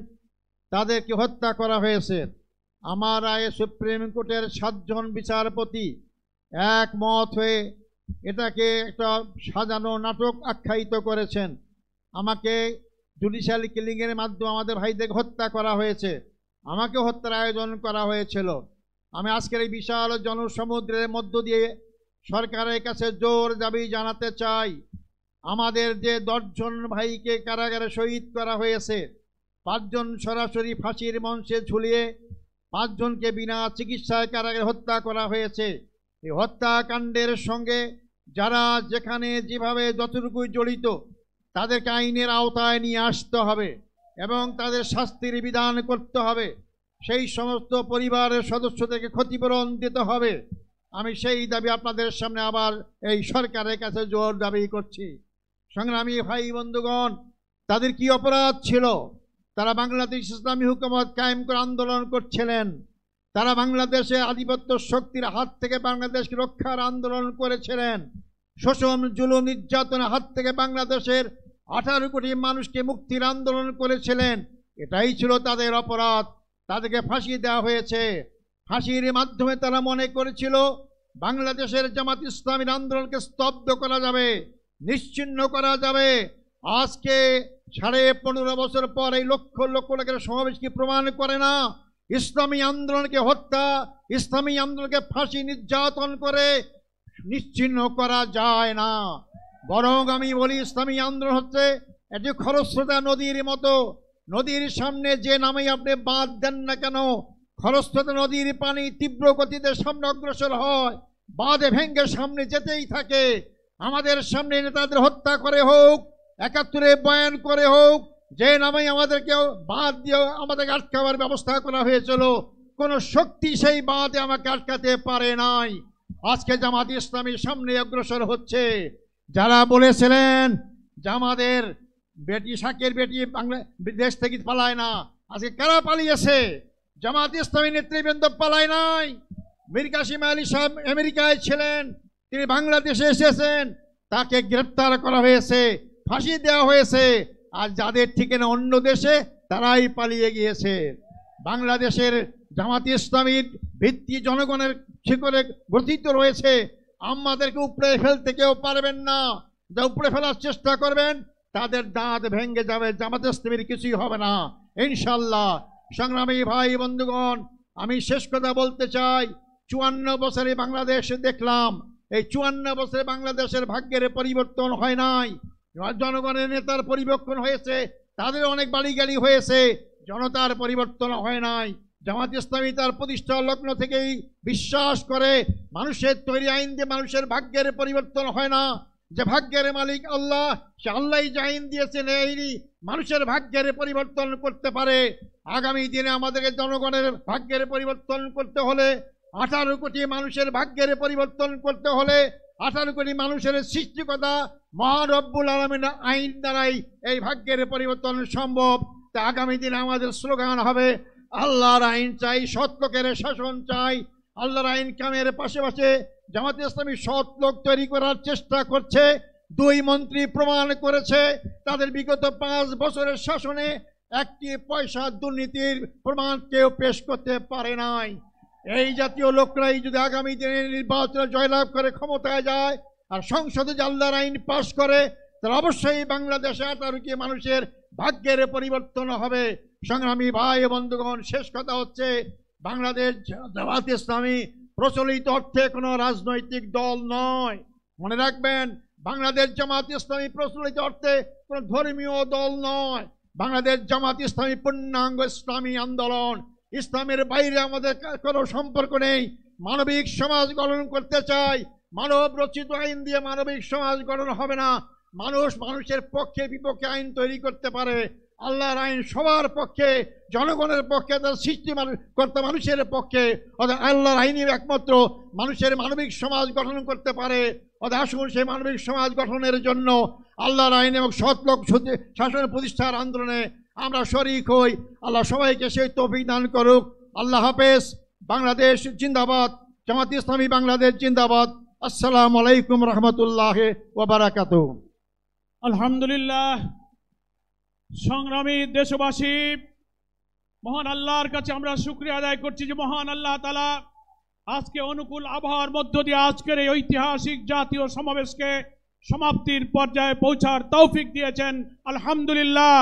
তাদেরকে হত্যা করা হয়েছে। আমার রায়ে সুপ্রিম কোর্টের 7 জন বিচারপতি একমত হয়ে এটাকে একটা সাজানো নাটক আখ্যায়িত করেছেন। আমাকে জুডিশিয়াল কিলিংয়ের মাধ্যমে আমাদের ভাইদের হত্যা করা হয়েছে, আমাকে হত্যার আয়োজন করা হয়েছিল। আমি আজকের এই বিশাল জনসমুদ্রের মধ্য দিয়ে সরকারের কাছে জোর দাবি জানাতে চাই, আমাদের যে 10 জন ভাইকে কারাগারে শহীদ করা হয়েছে, 5 জন সরাসরি ফাঁসির মঞ্চে ঝুলিয়ে 5 জনকে বিনা চিকিৎসায় কারাগারে হত্যা করা হয়েছে। এই হত্যাকাণ্ডের সঙ্গে যারা যেখানে যেভাবে যতটুকু জড়িত তাদেরকে আইনের আওতায় নিয়ে আসতে হবে এবং তাদের শাস্তির বিধান করতে হবে। সেই সমস্ত পরিবারের সদস্যদেরকে ক্ষতিপূরণ দিতে হবে। আমি সেই দাবি আপনাদের সামনে আবার এই সরকারের কাছে জোর দাবি করছি। সংগ্রামী ভাই বন্ধুগণ, তাদের কি অপরাধ ছিল? তারা বাংলাদেশ ইসলামী হুকুমত কায়েম করে আন্দোলন করছিলেন। তারা বাংলাদেশে আধিপত্য শক্তির হাত থেকে বাংলাদেশকে রক্ষার আন্দোলন করেছিলেন। শোষণ জুলুম নির্যাতনের হাত থেকে বাংলাদেশের 18 কোটি মানুষকে মুক্তির আন্দোলন করেছিলেন। এটাই ছিল তাদের অপরাধ। তাদেরকে ফাঁসি দেওয়া হয়েছে। ফাঁসির মাধ্যমে তারা মনে করেছিল বাংলাদেশের জামাত ইসলামীর আন্দোলনকে স্তব্ধ করা যাবে, নিশ্চিহ্ন করা যাবে। আজকে 15.5 বছর পর এই লক্ষ লক্ষ লোকের সমাবেশ কি প্রমাণ করে না ইসলামী আন্দোলনকে হত্যা, ইসলামী আন্দোলনকে ফাঁসি নির্যাতন করে নিশ্চিহ্ন করা যায় না? বরং আমি বলি ইসলামী আন্দোলন হচ্ছে একটি খরস্রোতা নদীর মতো। নদীর সামনে যে নামেই আপনি বাঁধ দেন না কেন, খরস্রোতা নদীর পানি তীব্র গতিতে সামনে অগ্রসর হয়, বাঁধে ভেঙ্গে সামনে যেতেই থাকে। আমাদের সামনে নেতাদের হত্যা করে হোক, 71-এ বয়ান করে হোক, যে নামেই আমাদেরকে বাঁধ দিয়ে আমাদেরকে আটকাবার ব্যবস্থা করা হয়েছিল, কোন শক্তি সেই বাঁধে আমাকে আটকাতে পারে নাই। আজকে জামাত ইসলামী সামনে অগ্রসর হচ্ছে। যারা বলেছিলেন যে আমাদের বেটি শাকের বেটি দেশ থেকে পালায় না, আজকে কারা পালিয়েছে? জামাত ইসলামী নেতৃবৃন্দ পালায় নাই। মীর কাসিম আলী সাহেব আমেরিকায় ছিলেন, তিনি বাংলাদেশে এসেছেন, তাকে গ্রেপ্তার করা হয়েছে, ফাঁসি দেওয়া হয়েছে। আর যাদের ঠিকানা অন্য দেশে, তারাই পালিয়ে গিয়েছে। বাংলাদেশের জামাত ইসলামীর ভিত্তি জনগণের শিকড়ে গঠিত রয়েছে। আমাদেরকে উপড়ে ফেলতে কেউ পারবেন না। যা উপড়ে ফেলার চেষ্টা করবেন তাদের দাঁত ভেঙে যাবে, জামাত ইসলামীর কিছুই হবে না ইনশাল্লাহ। সংগ্রামী ভাই বন্ধুগণ, আমি শেষ কথা বলতে চাই, 54 বছরে বাংলাদেশে দেখলাম, এই 54 বছরে বাংলাদেশের ভাগ্যের পরিবর্তন হয় নাই। জনগণের নেতার পরিবর্তন হয়েছে, তাদের অনেক বাড়ি গাড়ি হয়েছে, জনতার পরিবর্তন হয় নাই। জামাত ইসলামী তার প্রতিষ্ঠা লগ্ন থেকেই বিশ্বাস করে মানুষের তৈরি আইন দিয়ে মানুষের ভাগ্যের পরিবর্তন হয় না। যে ভাগ্যের মালিক আল্লাহ, সে আল্লাহই যে আইন দিয়েছেন এই মানুষের ভাগ্যের পরিবর্তন করতে পারে। আগামী দিনে আমাদেরকে জনগণের ভাগ্যের পরিবর্তন করতে হলে, 18 কোটি মানুষের ভাগ্যের পরিবর্তন করতে হলে 18 কোটি মানুষের সৃষ্টিকর্তা মহান রব্বুল আলামিনের আইন দ্বারাই এই ভাগ্যের পরিবর্তন সম্ভব। তা আগামী দিনে আমাদের স্লোগান হবে, আল্লাহর আইন চাই, সৎ লোকের শাসন চাই। আল্লাহর আইন কামের পাশাপাশি জামাত ইসলামী সৎ লোক তৈরি করার চেষ্টা করছে। 2 মন্ত্রী প্রমাণ করেছে তাদের বিগত 5 বছরের শাসনে একটি পয়সা দুর্নীতির প্রমাণ কেউ পেশ করতে পারে নাই। এই জাতীয় লোকরাই যদি আগামী দিনে নির্বাচনে জয়লাভ করে ক্ষমতায় যায় আর সংসদে আল্লাহর আইন পাশ করে, তাহলে অবশ্যই বাংলাদেশে 18 কোটি মানুষের ভাগ্যের পরিবর্তন হবে। সংগ্রামী ভাই বন্ধুগণ, শেষ কথা হচ্ছে, বাংলাদেশ জামাত ইসলামী প্রচলিত অর্থে কোনো রাজনৈতিক দল নয়। মনে রাখবেন, বাংলাদেশ জামাত ইসলামী প্রচলিত অর্থে কোনো ধর্মীয় দল নয়। বাংলাদেশ জামাত ইসলামী পূর্ণাঙ্গ ইসলামী আন্দোলন। ইসলামের বাইরে আমাদের কোনো সম্পর্ক নেই। মানবিক সমাজ গঠন করতে চাই। মানব রচিত আইন দিয়ে মানবিক সমাজ গঠন হবে না। মানুষ মানুষের পক্ষে বিপক্ষে আইন তৈরি করতে পারে। আল্লাহর আইন সবার পক্ষে, জনগণের পক্ষে, তার সৃষ্টি কর্তা মানুষের পক্ষে। অর্থাৎ আল্লাহর আইনই একমাত্র মানুষের মানবিক সমাজ গঠন করতে পারে। অর্থাৎ আসুন সেই মানবিক সমাজ গঠনের জন্য আল্লাহর আইন এবং সৎ লোক শাসন প্রতিষ্ঠার আন্দোলনে আমরা শরীক হই। আল্লাহ সবাইকে সেই তৌফিক দান করুক। আল্লাহ হাফেজ। বাংলাদেশ জিন্দাবাদ। জামাত ইসলামী বাংলাদেশ জিন্দাবাদ। আসসালামু আলাইকুম রহমতুল্লাহ ওয়া বারাকাতুহু। আলহামদুলিল্লাহ। সংগ্রামী দেশবাসী, মহান আল্লাহর কাছে আমরা শুকরিয়া আদায় করছি যে মহান আল্লাহ তাআলা আজকে অনুকূল আবহাওয়ার মধ্য দিয়ে আজকের এই ঐতিহাসিক জাতীয় সমাবেশকে সমাপ্তির পর্যায়ে পৌঁছার তৌফিক দিয়েছেন। আলহামদুলিল্লাহ।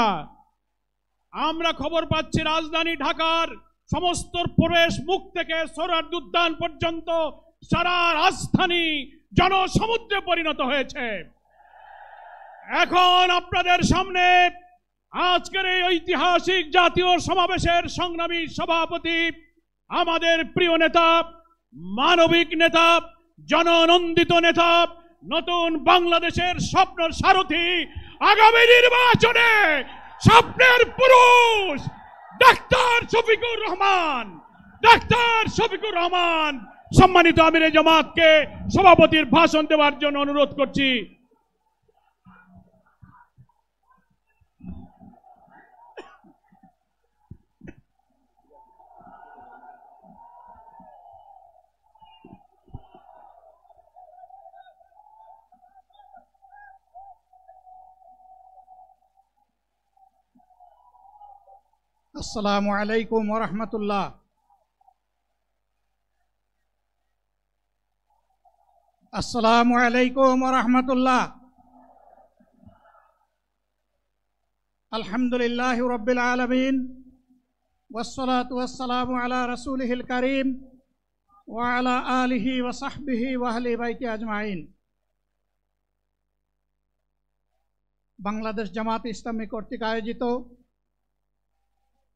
আমরা খবর পাচ্ছি রাজধানী ঢাকার সমস্ত প্রবেশ মুখ থেকে সোহরাওয়ার্দী উদ্যান পর্যন্ত সারা রাজধানী জনসমুদ্রে পরিণত হয়েছে। এখন আপনাদের সামনে আজকের এই ঐতিহাসিক জাতীয় সমাবেশের সংগ্রামী সভাপতি, আমাদের প্রিয় নেতা, মানবিক নেতা, জননন্দিত নেতা, নতুন বাংলাদেশের স্বপ্নের সারথি, আগামী নির্বাচনে স্বপ্নের পুরুষ ডাক্তার শফিকুর রহমান। ডাক্তার শফিকুর রহমান সম্মানিত আমিরে জামাতকে সভাপতির ভাষণ দেওয়ার জন্য অনুরোধ করছি। আসসালামু আলাইকুম ওয়া রাহমাতুল্লাহ। আসসালামু আলাইকুম ওয়া রাহমাতুল্লাহ। আলহামদুলিল্লাহি রাব্বিল আলামিন ওয়াসসালাতু ওয়াসসালামু আলা রাসূলিহিল কারীম ওয়া আলা আলিহি ওয়া সাহবিহি ওয়া আহলি বাইতি আজমাইন। বাংলাদেশ জামাত ইসলামী কর্তৃক আয়োজিত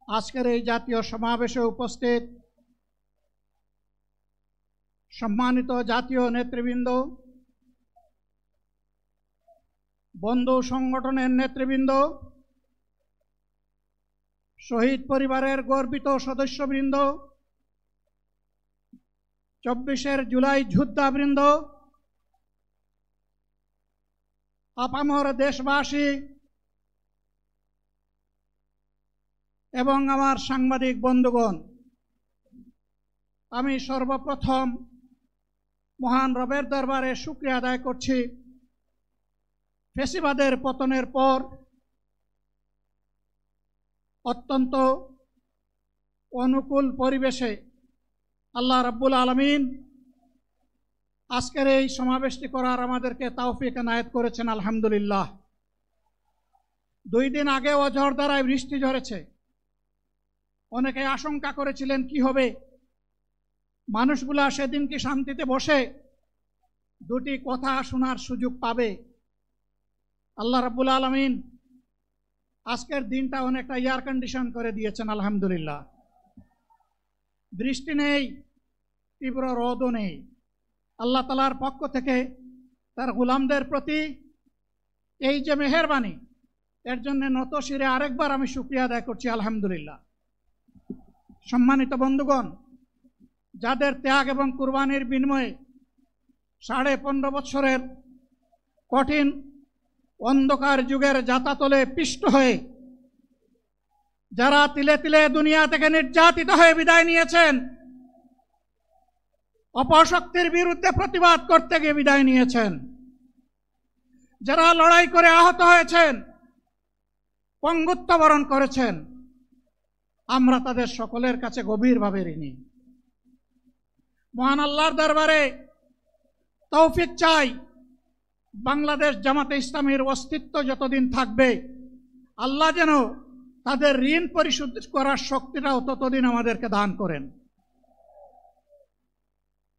আজকের এই জাতীয় সমাবেশে উপস্থিত সম্মানিত জাতীয় নেতৃবৃন্দ, বন্ধু সংগঠনের নেতৃবৃন্দ, শহীদ পরিবারের গর্বিত সদস্যবৃন্দ, 24 জুলাই যোদ্ধাবৃন্দ, আপামর দেশবাসী এবং আমার সাংবাদিক বন্ধুগণ, আমি সর্বপ্রথম মহান রবের দরবারে শুকরিয়া আদায় করছি। ফ্যাসিবাদের পতনের পর অত্যন্ত অনুকূল পরিবেশে আল্লাহ রাব্বুল আলামিন আজকের এই সমাবেশটি করার আমাদেরকে তৌফিক এনায়েত করেছেন। আলহামদুলিল্লাহ। 2 দিন আগে ঝড়ধারায় বৃষ্টি ঝরেছে। অনেকে আশঙ্কা করেছিলেন কি হবে, মানুষগুলা সেদিন কি শান্তিতে বসে 2টি কথা শোনার সুযোগ পাবে। আল্লাহ রাব্বুল আলামিন আজকের দিনটা অনেকটা এয়ার কন্ডিশন করে দিয়েছেন। আলহামদুলিল্লাহ। বৃষ্টি নেই, তীব্র রোদও নেই। আল্লাহ তাআলার পক্ষ থেকে তার গোলামদের প্রতি এই যে মেহেরবানি, এর জন্য নত শিরে আরেকবার আমি শুকরিয়া আদায় করছি। আলহামদুলিল্লাহ। সম্মানিত বন্ধুগণ, যাদের ত্যাগ এবং কুরবানির বিনিময়ে 15.5 বছরের কঠিন অন্ধকার যুগের যাতাতলে পিষ্ট হয়ে যারা তিলে তিলে দুনিয়া থেকে নির্যাতিত হয়ে বিদায় নিয়েছেন, অপশক্তির বিরুদ্ধে প্রতিবাদ করতে গিয়ে বিদায় নিয়েছেন, যারা লড়াই করে আহত হয়েছেন, পঙ্গুত্ব বরণ করেছেন, আমরা তাদের সকলের কাছে গভীরভাবে ঋণী। মহান আল্লাহর দরবারে তৌফিক চাই, বাংলাদেশ জামাতে ইসলামীর অস্তিত্ব যতদিন থাকবে আল্লাহ যেন তাদের ঋণ পরিশোধ করার শক্তিটাও ততদিন আমাদেরকে দান করেন।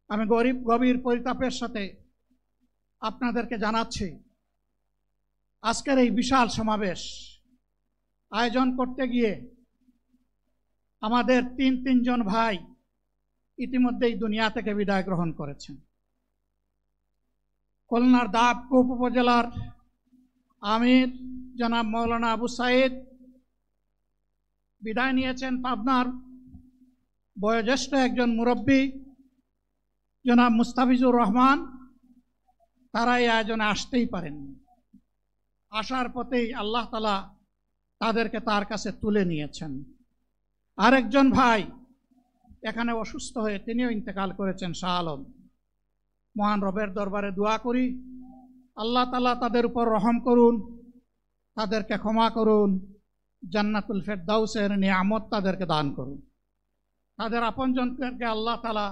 আমি গভীর পরিতাপের সাথে আপনাদেরকে জানাচ্ছি, আজকের এই বিশাল সমাবেশ আয়োজন করতে গিয়ে আমাদের 3 জন ভাই ইতিমধ্যেই দুনিয়া থেকে বিদায় গ্রহণ করেছেন। খুলনার দাবকুপ উপজেলার আমির জনাব মৌলানা আবু সাইদ বিদায় নিয়েছেন। পাবনার বয়োজ্যেষ্ঠ একজন মুরব্বী জনাব মুস্তাফিজুর রহমান, তারা এই আয়োজনে আসতেই পারেননি। আসার পথেই আল্লাহ তাআলা তাদেরকে তার কাছে তুলে নিয়েছেন। আরেকজন ভাই এখানে অসুস্থ হয়ে তিনিও ইন্তেকাল করেছেন, শাহ আলম। মহান রবের দরবারে দোয়া করি, আল্লাহ তাআলা তাদের উপর রহম করুন, তাদেরকে ক্ষমা করুন, জান্নাতুল ফেরদাউসের নিয়ামত তাদেরকে দান করুন, তাদের আপনজনকে আল্লাহ তাআলা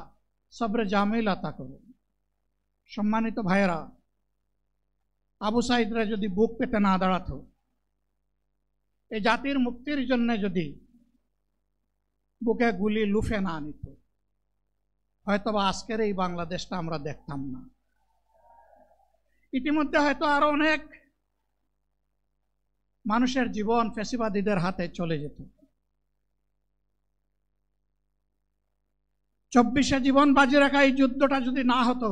সবরে জামিল আতা করুন। সম্মানিত ভাইয়েরা, আবু সাইদরা যদি বুক পেতে না দাঁড়াতো, এই জাতির মুক্তির জন্য যদি বুকে গুলি লুফে না নিত, হয়তোবা আজকের এই বাংলাদেশটা আমরা দেখতাম না। ইতিমধ্যে হয়তো আরো অনেক মানুষের জীবন ফ্যাসিবাদীদের হাতে চলে যেত। 24-এ জীবন বাজি রাখা এই যুদ্ধটা যদি না হতো,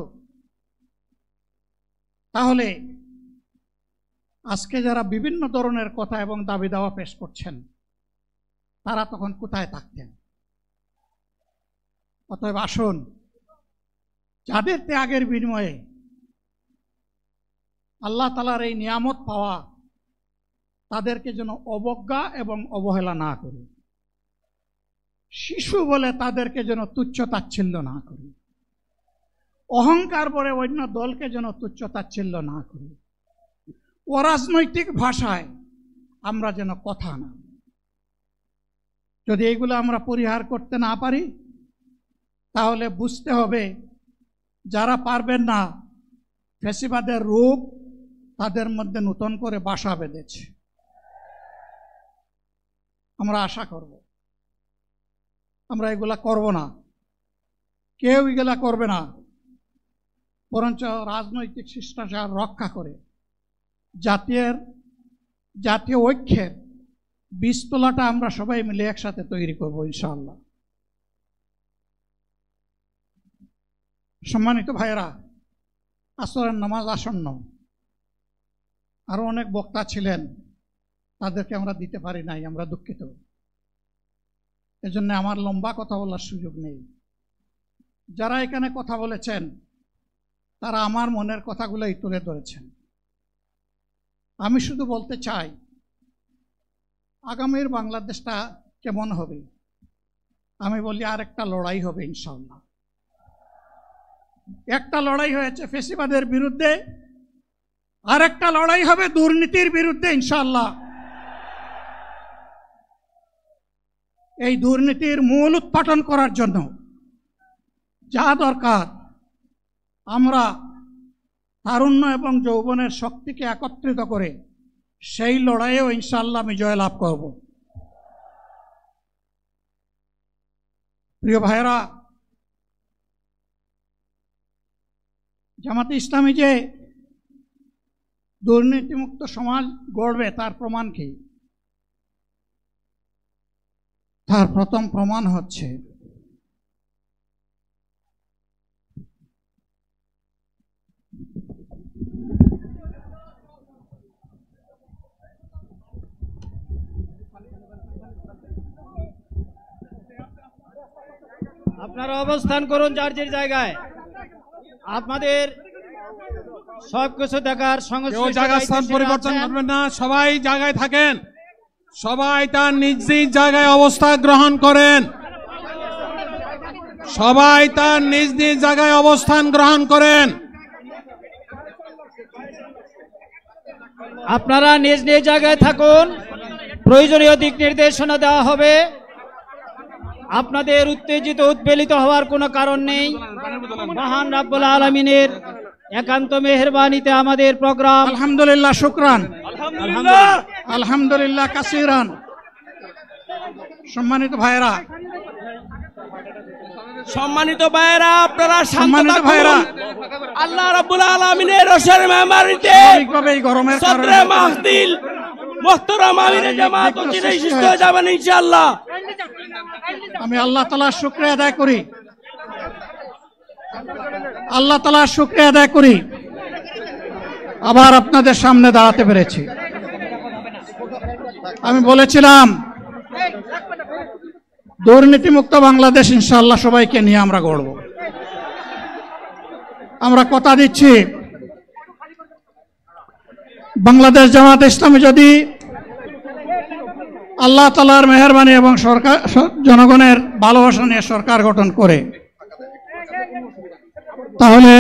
তাহলে আজকে যারা বিভিন্ন ধরনের কথা এবং দাবি দাওয়া পেশ করছেন, তারা তখন কোথায় থাকতেন? অতএব আসুন, যাদের ত্যাগের বিনিময়ে আল্লাহ তাআলার এই নিয়ামত পাওয়া, তাদেরকে যেন অবজ্ঞা এবং অবহেলা না করি। শিশু বলে তাদেরকে যেন তুচ্ছ তাচ্ছিল্য না করি। অহংকার বলে অন্য দলকে যেন তুচ্ছ তাচ্ছিল্য না করি। অরাজনৈতিক ভাষায় আমরা যেন কথা না। যদি এইগুলো আমরা পরিহার করতে না পারি, তাহলে বুঝতে হবে যারা পারবেন না, ফ্যাসিবাদের রূপ তাদের মধ্যে নতুন করে বাসা বেঁধেছে। আমরা আশা করব আমরা এগুলা করব না, কেউ এগুলা করবে না, বরঞ্চ রাজনৈতিক শিষ্টাচার রক্ষা করে জাতীয় ঐক্যের বীজতলাটা আমরা সবাই মিলে একসাথে তৈরি করব ইনশাআল্লাহ। সম্মানিত ভাইয়েরা, আসরের নামাজ আসন্ন, আরো অনেক বক্তা ছিলেন, তাদেরকে আমরা দিতে পারি নাই, আমরা দুঃখিত। এজন্য আমার লম্বা কথা বলার সুযোগ নেই। যারা এখানে কথা বলেছেন, তারা আমার মনের কথাগুলোই তুলে ধরেছেন। আমি শুধু বলতে চাই, আগামীর বাংলাদেশটা কেমন হবে? আমি বলি আরেকটা লড়াই হবে ইনশাআল্লাহ। একটা লড়াই হয়েছে ফ্যাসিবাদের বিরুদ্ধে, আরেকটা লড়াই হবে দুর্নীতির বিরুদ্ধে ইনশাআল্লাহ। এই দুর্নীতির মূল উৎপাটন করার জন্য যা দরকার, আমরা তারুণ্য এবং যৌবনের শক্তিকে একত্রিত করে সেই লড়াইয়েও ইনশাআল্লাহ আমি জয়লাভ করব। প্রিয় ভাইয়েরা, জামাতে ইসলামী যে দুর্নীতিমুক্ত সমাজ গড়বে, তার প্রমাণ কি? তার প্রথম প্রমাণ হচ্ছে আপনারা অবস্থান করুন যার যার জায়গায়। আপনাদের সবকিছু দেখার কেউ জায়গা স্থান পরিবর্তন করবেন না, সবাই জায়গায় থাকেন, সবাই তার নিজ নিজ জায়গায় অবস্থান গ্রহণ করেন, সবাই তার নিজ নিজ জায়গায় অবস্থান গ্রহণ করেন। আপনারা নিজ নিজ জায়গায় থাকুন, প্রয়োজনীয় দিক নির্দেশনা দেওয়া হবে। আপনাদের উত্তেজিত উদ্বেলিত হওয়ার কোনো কারণ নেই। মহান রাব্বুল আলামিনের একান্ত মেহেরবানিতে আমাদের প্রোগ্রাম আলহামদুলিল্লাহ, শুকরান, আলহামদুলিল্লাহ কাসিরান। সম্মানিত ভাইয়েরা, আপনারা শান্ত থাকুন। আল্লাহ রাব্বুল আলামিনের রসের মেহমানিতে গরমের সদরে মাহফিল মুহতারাম আমিরে জামাত অচিরেই সুস্থ হয়ে যাবেন ইনশাআল্লাহ। আমি আল্লাহ তাআলার শুকরিয়া আদায় করি, আল্লাহ তাআলার শুকরিয়া আদায় করি আবার আপনাদের সামনে দাঁড়াতে পেরেছি। আমি বলেছিলাম দুর্নীতিমুক্ত বাংলাদেশ ইনশাআল্লাহ সবাইকে নিয়ে আমরা গড়ব। আমরা কথা দিচ্ছি, বাংলাদেশ জামাত ইসলামী যদি আল্লাহ তাআলার মেহেরবানি এবং সরকার জনগণের ভালোবাসা নিয়ে সরকার গঠন করে, তাহলে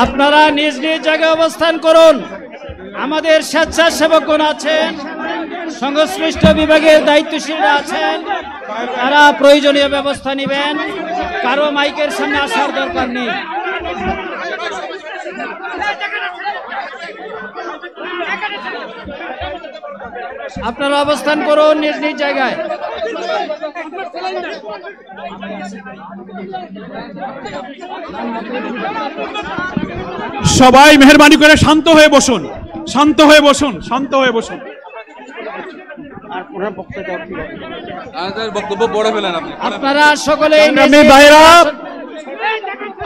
আপনারা নিজ নিজ জায়গায় অবস্থান করুন। আমাদের স্বেচ্ছাসেবকগণ আছেন, সংশ্লিষ্ট বিভাগের দায়িত্বশীলরা আছেন, তারা প্রয়োজনীয় ব্যবস্থা নেবেন। কারো মাইকের সামনে আসার দরকার নেই। আপনারা অবস্থান করুন নিজ নিজ জায়গায়। সবাই মেহরবানি করে শান্ত হয়ে বসুন, শান্ত হয়ে বসুন, শান্ত হয়ে বসুন। আপনারা সকলে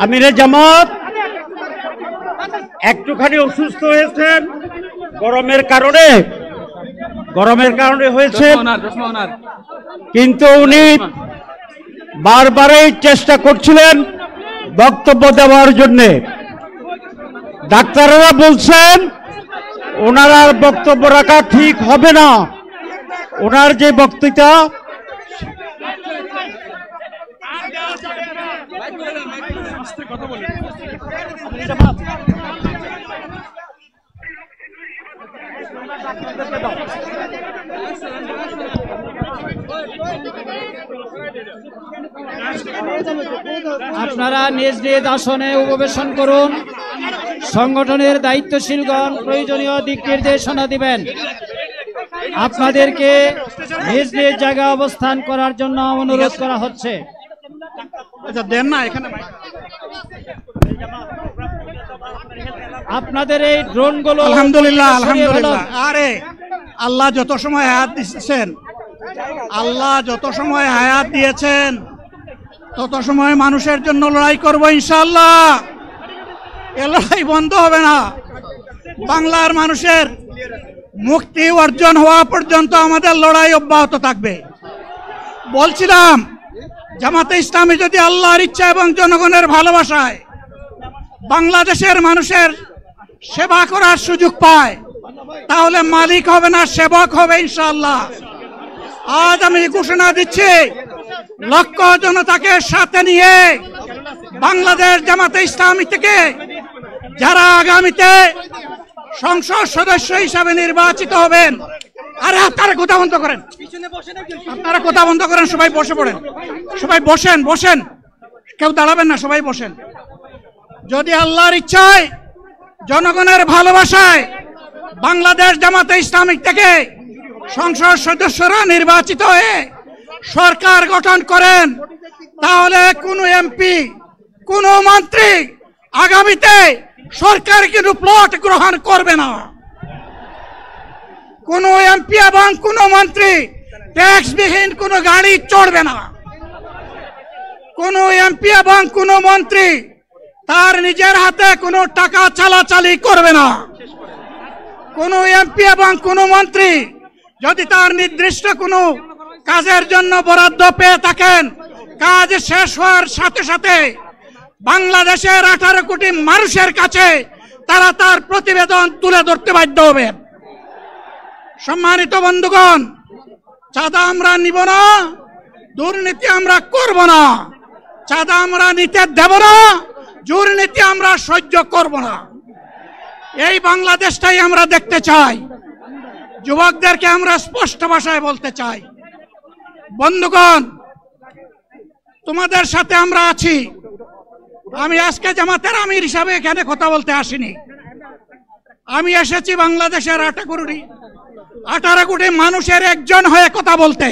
আমিরে জামাত একটুখানি অসুস্থ হয়েছেন, গরমের কারণে হয়েছে, কিন্তু উনি বারবারই চেষ্টা করছিলেন বক্তব্য দেওয়ার জন্য। ডাক্তাররা বলছেন ওনার আর বক্তব্য রাখা ঠিক হবে না। ওনার যে বক্তৃতা আপনারা নিজ নিজ আসনে উপবেশন করুন। সংগঠনের দায়িত্বশীলগণ প্রয়োজনীয় দিক নির্দেশনা দিবেন। আপনাদেরকে নিজ নিজ জায়গায় অবস্থান করার জন্য অনুরোধ করা হচ্ছে। আপনাদের এই ড্রোনগুলো আলহামদুলিল্লাহ, আলহামদুলিল্লাহ। আরে আল্লাহ যত সময় হায়াত দিয়েছেন, আল্লাহ যত সময় হায়াত দিয়েছেন তত সময় মানুষের জন্য লড়াই করব ইনশাআল্লাহ। এ লড়াই বন্ধ হবে না। বাংলার মানুষের মুক্তি অর্জন হওয়া পর্যন্ত আমাদের লড়াই অব্যাহত থাকবে। বলছিলাম জামাতে ইসলামী যদি আল্লাহর ইচ্ছা এবং জনগণের ভালোবাসায় বাংলাদেশের মানুষের সেবা করার সুযোগ পায়, তাহলে মালিক হবে না, সেবক হবে ইনশাআল্লাহ। আজ আমি ঘোষণা দিচ্ছি, লক্ষ জনতাকে সাথে নিয়ে বাংলাদেশ জামাতে ইসলামী থেকে যারা আগামীতে সংসদ সদস্য হিসাবে নির্বাচিত হবেন, আরে আপনারা কথা বন্ধ করেন, আপনারা কথা বন্ধ করেন, সবাই বসে পড়েন, সবাই বসেন, বসেন, কেউ দাঁড়াবেন না, সবাই বসেন। যদি আল্লাহর ইচ্ছায় জনগণের ভালোবাসায় বাংলাদেশ জামাতে ইসলামী থেকে সংসদ সদস্যরা নির্বাচিত হয়ে সরকার গঠন করেন, তাহলে কোনো এমপি, কোনো মন্ত্রী আগামীতে সরকার কিন্তু প্লট গ্রহণ করবে না। কোনো এমপি এবং কোনো মন্ত্রী ট্যাক্সবিহীন কোনো গাড়ি চড়বে না। কোনো এমপি এবং কোনো মন্ত্রী তার নিজের হাতে কোনো টাকা চালাচালি করবে না। কোনো এমপি এবং কোনো মন্ত্রী যদি তার নির্দিষ্ট কোনো কাজের জন্য বরাদ্দ পেয়ে থাকেন, কাজ শেষ হওয়ার সাথে সাথে বাংলাদেশের 18 কোটি মানুষের কাছে তারা তার প্রতিবেদন তুলে ধরতে বাধ্য হবেন। সম্মানিত বন্ধুগণ, চাঁদা আমরা নিব না, দুর্নীতি আমরা করব না, চাঁদা আমরা নিতে দেব না, দুর্নীতি আমরা সহ্য করব না। এই বাংলাদেশটাই আমরা দেখতে চাই। যুবকদেরকে আমরা স্পষ্ট ভাষায় বলতে চাই, বন্ধুগণ, তোমাদের সাথে আমরা আছি। আমি আজকে জামাতের আমির হিসাবে এখানে কথা বলতে আসিনি। আমি এসেছি বাংলাদেশের 18 কোটি মানুষের একজন হয়ে কথা বলতে।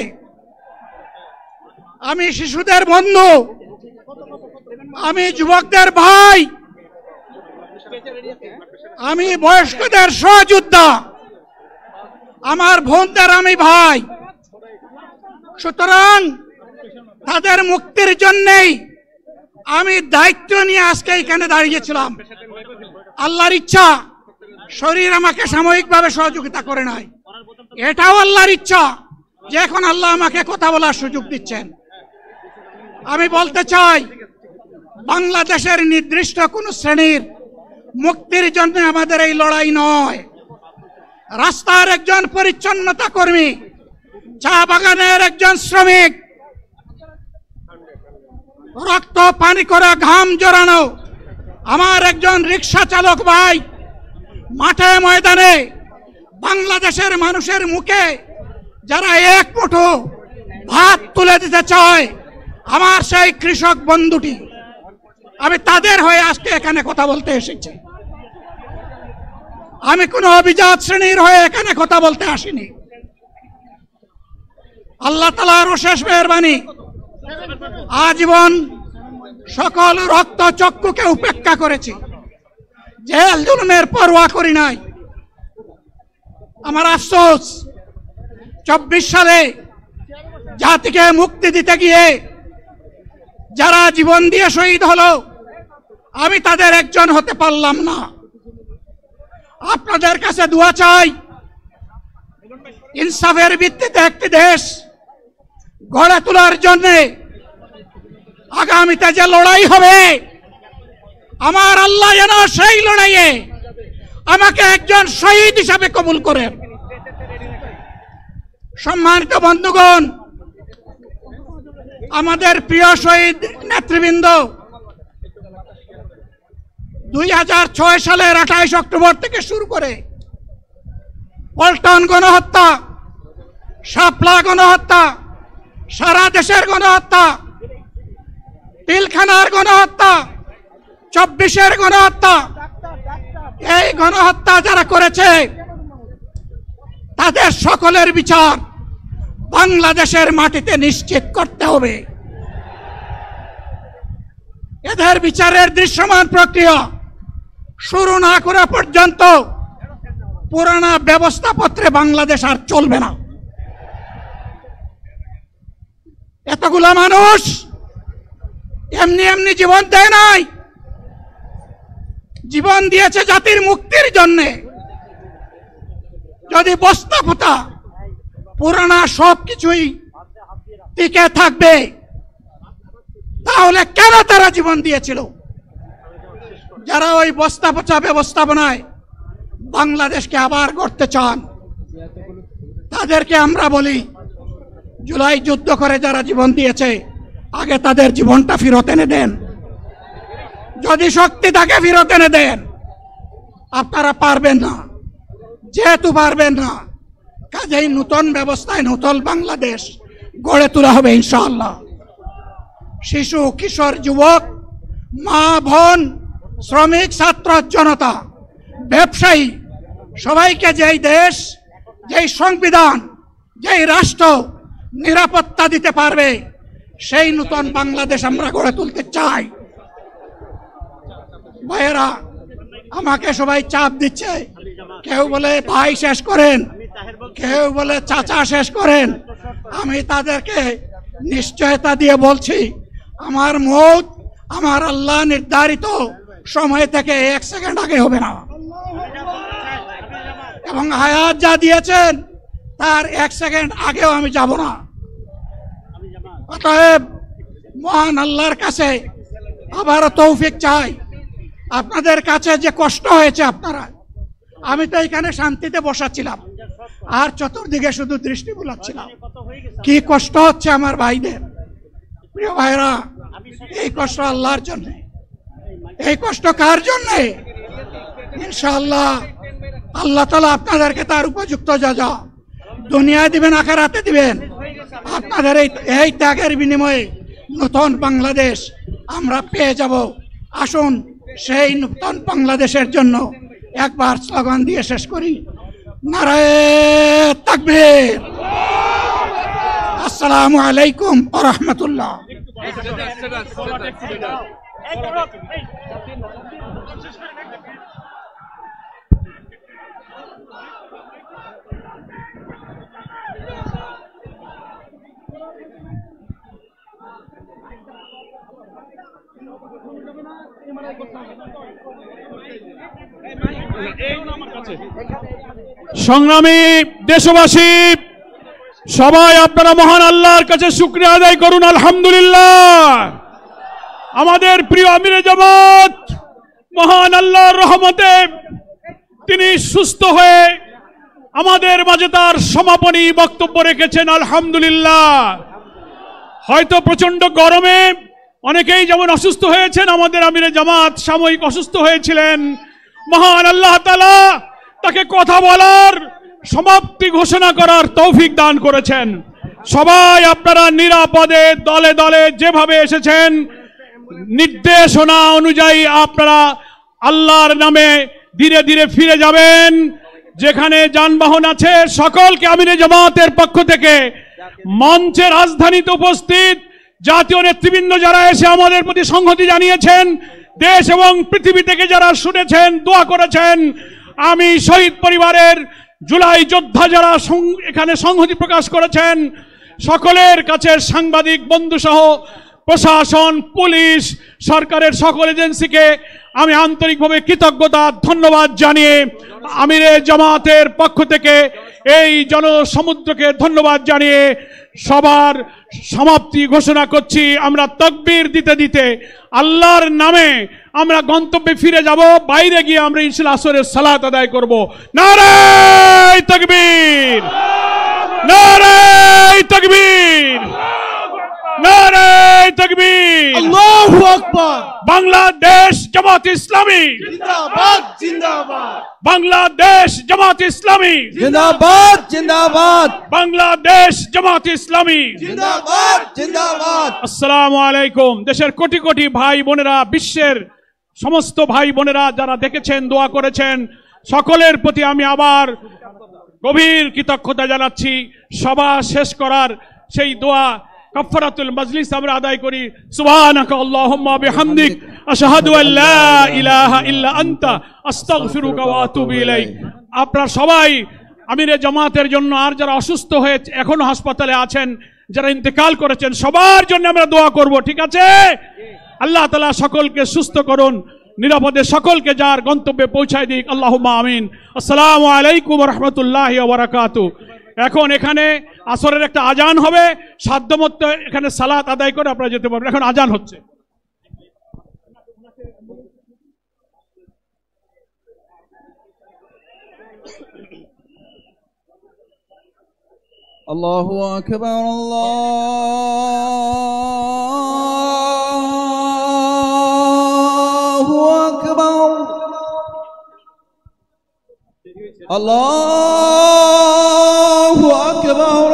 আমি শিশুদের বন্ধু, আমি যুবকদের ভাই, আমি বয়স্কদের সহযোদ্ধা, আমার বোনদের আমি ভাই। সুতরাং তাদের মুক্তির জন্যই আমি দায়িত্ব নিয়ে আজকে এখানে দাঁড়িয়েছিলাম। আল্লাহর ইচ্ছা শরীর আমাকে সাময়িকভাবে সহযোগিতা করে নাই, এটাও আল্লাহর ইচ্ছা যে এখন আল্লাহ আমাকে কথা বলার সুযোগ দিচ্ছেন। আমি বলতে চাই, বাংলাদেশের নির্দিষ্ট কোন শ্রেণীর মুক্তির জন্য আমাদের এই লড়াই নয়। রাস্তার একজন পরিচ্ছন্নতা কর্মী, চা বাগানের একজন শ্রমিক, রক্ত পানি করা ঘাম জড়ানো আমার একজন রিক্সা চালক ভাই মাঠে ময়দানে বাংলাদেশের মানুষের মুখে যারা এক মুঠো ভাত তুলে দিতে চায়, আমার সেই কৃষক বন্ধুটি, আমি তাদের হয়ে আজকে এখানে কথা বলতে এসেছি। আমি কোনো অভিজাত শ্রেণীর হয়ে এখানে কথা বলতে আসিনি। আল্লাহ তাআলার অশেষ মেহেরবানি, আজীবন সকল রক্ত চক্ষুকে উপেক্ষা করেছি, জেল জুলুমের পরোয়া করি নাই। আমার আফসোস 24 সালে জাতিকে মুক্তি দিতে গিয়ে যারা জীবন দিয়ে শহীদ হলো, আমি তাদের একজন হতে পারলাম না। আপনাদের কাছে দোয়া চাই, ইনসাফের ভিত্তিতে একটি দেশ গড়ে তোলার জন্য আগামীতে যে লড়াই হবে, আমার আল্লাহ যেন সেই লড়াইয়ে আমাকে একজন শহীদ হিসাবে কবুল করেন। সম্মানিত বন্ধুগণ, আমাদের প্রিয় শহীদ নেতৃবৃন্দ 2006 সালের 28 অক্টোবর থেকে শুরু করে পল্টন গণহত্যা, শাপলা গণহত্যা, সারা দেশের গণহত্যা, পিলখানার গণহত্যা, 24-এর গণহত্যা, এই গণহত্যা যারা করেছে তাদের সকলের বিচার বাংলাদেশের মাটিতে নিশ্চিত করতে হবে। এদের বিচারের দৃশ্যমান প্রক্রিয়া শুরু না করা পর্যন্ত পুরানা ব্যবস্থাপত্রে বাংলাদেশ আর চলবে না। এতগুলা মানুষ এমনি এমনি জীবন দেয় নাই, জীবন দিয়েছে জাতির মুক্তির জন্য। যদি বস্তাপোতা পুরানা সবকিছুই টিকে থাকবে, তাহলে কেন তারা জীবন দিয়েছিল? যারা ওই বস্তাপচা ব্যবস্থাপনায় বাংলাদেশকে আবার গড়তে চান, তাদেরকে আমরা বলি, জুলাই যুদ্ধ করে যারা জীবন দিয়েছে, আগে তাদের জীবনটা ফেরত এনে দেন। যদি শক্তি থাকে ফেরত এনে দেন। আপনারা পারবেন না, যেহেতু পারবেন না, কাজেই নতুন ব্যবস্থায় নতুন বাংলাদেশ গড়ে তোলা হবে ইনশাআল্লাহ। শিশু, কিশোর, যুবক, মা, বোন, শ্রমিক, ছাত্র জনতা, ব্যবসায়ী, সবাইকে যেই দেশ, যেই সংবিধান, যেই রাষ্ট্র নিরাপত্তা দিতে পারবে, সেই নতুন বাংলাদেশ আমরা গড়ে তুলতে চাই। ভাইয়েরা, আমাকে সবাই চাপ দিচ্ছে, কেউ বলে ভাই শেষ করেন, কেউ বলে চাচা শেষ করেন। আমি তাদেরকে নিশ্চয়তা দিয়ে বলছি, আমার মৌত আমার আল্লাহ নির্ধারিত সময় থেকে 1 সেকেন্ড আগে হবে না, এবং হায়াত যা দিয়েছেন তার 1 সেকেন্ড আগেও আমি যাব না। অতএব মহান আল্লাহর কাছে আবারও তৌফিক চাই। আপনাদের কাছে যে কষ্ট হয়েছে, আপনারা, আমি তো এখানে শান্তিতে বসাচ্ছিলাম আর চতুর্দিকে শুধু দৃষ্টি বুলাচ্ছিলাম, কি কষ্ট হচ্ছে আমার ভাইদের। প্রিয় ভাইরা, এই কষ্ট আল্লাহর জন্য। এই কষ্ট কার জন্য? ইনশাআল্লাহ আল্লাহ তাআলা আপনাদেরকে তার উপযুক্ত যা দুনিয়ায় দিবেন, আখিরাতে দিবেন। আপনাদের এই ত্যাগের বিনিময়ে নতুন বাংলাদেশ আমরা পেয়ে যাব। আসুন সেই নতুন বাংলাদেশের জন্য একবার স্লোগান দিয়ে শেষ করি, নারায়ে তাকবীর। আসসালামু আলাইকুম ওয়া রাহমাতুল্লাহ। সংগ্রামী দেশবাসী, সবাই আপনারা মহান আল্লাহর কাছে শুকরিয়া আদায় করুন। আলহামদুলিল্লাহ, আমাদের প্রিয় আমিরে জামাত মহান আল্লাহর রহমতে তিনি সুস্থ হয়ে আমাদের মাঝে তার সমাপনী বক্তব্য রেখেছেন, আলহামদুলিল্লাহ। হয়তো প্রচন্ড গরমে অনেকেই যেমন অসুস্থ হয়েছেন, আমাদের আমিরে জামাত সাময়িক অসুস্থ হয়েছিলেন। মহান আল্লাহ তাআলা তাকে কথা বলার, সমাপ্তি ঘোষণা করার তৌফিক দান করেছেন। সবাই আপনারা নিরাপদে দলে দলে যেভাবে এসেছেন, নির্দেশনা অনুযায়ী আপনারা আল্লাহর নামে ধীরে ধীরে ফিরে যাবেন। যেখানে যানবাহন আছে সকলকে আমিরে জামাতের পক্ষ থেকে, মঞ্চের রাজধানীতে উপস্থিত জাতীয় নেতৃবৃন্দ যারা এসে আমাদের প্রতি সংহতি জানিয়েছেন, দেশ এবং পৃথিবী থেকে যারা শুনেছেন, দোয়া করেছেন, আমি শহীদ পরিবারের জুলাই যোদ্ধা যারা এখানে সংহতি প্রকাশ করেছেন, সকলের কাছে সাংবাদিক বন্ধু সহ প্রশাসন, পুলিশ, সরকারের সকল এজেন্সিকে আমি আন্তরিকভাবে কৃতজ্ঞতা ধন্যবাদ জানিয়ে আমিরে জামাতের পক্ষ থেকে এই জনসমুদ্রকে ধন্যবাদ জানিয়ে সবার সমাপ্তি ঘোষণা করছি। আমরা তাকবীর দিতে দিতে আল্লাহর নামে আমরা গন্তব্যে ফিরে যাব। বাইরে গিয়ে আমরা ইনশাআল্লাহ আসরের সালাত আদায় করব। নারায়ে তাকবীর, নারায়ে তাকবীর, নারায়ে তাকবীর, আল্লাহু আকবার। বাংলাদেশ জামাত ইসলামী জিন্দাবাদ, জিন্দাবাদ। বাংলাদেশ জামাত ইসলামী জিন্দাবাদ, জিন্দাবাদ। বাংলাদেশ জামাত ইসলামী জিন্দাবাদ, জিন্দাবাদ। আসসালামু আলাইকুম। দেশের কোটি কোটি ভাই বোনেরা, বিশ্বের সমস্ত ভাই বোনেরা যারা দেখেছেন, দোয়া করেছেন, সকলের প্রতি আমি আবার গভীর কৃতজ্ঞতা জানাচ্ছি। সভা শেষ করার সেই দোয়া কাফারাতুল মাজলিস আমরা আদায় করি। সুবহানাকা আল্লাহুম্মা বিহামদিক আশহাদু আল্লা ইলাহা ইল্লা আনতা আস্তাগফিরুকা ওয়া আতুবু ইলাইক। আপনারা সবাই আমিরে জামাতের জন্য, আর যারা অসুস্থ হয়ে এখনো হাসপাতালে আছেন, যারা ইন্তেকাল করেছেন, সবার জন্য আমরা দোয়া করব, ঠিক আছে? আল্লাহ তাআলা সকলকে সুস্থ করুন, নিরাপদে সকলকে যার গন্তব্যে পৌঁছায় দিক। আল্লাহুম্মা আমিন। আসসালামু আলাইকুম ওয়া রাহমাতুল্লাহি ওয়া বারাকাতুহু। এখন এখানে আসরের একটা আজান হবে, সাধ্যমতো এখানে সালাত আদায় করে আপনারা যেতে পারবেন। এখন আজান হচ্ছে। আল্লাহু আকবার, আল্লাহু আকবার, আল্লাহু আকবার,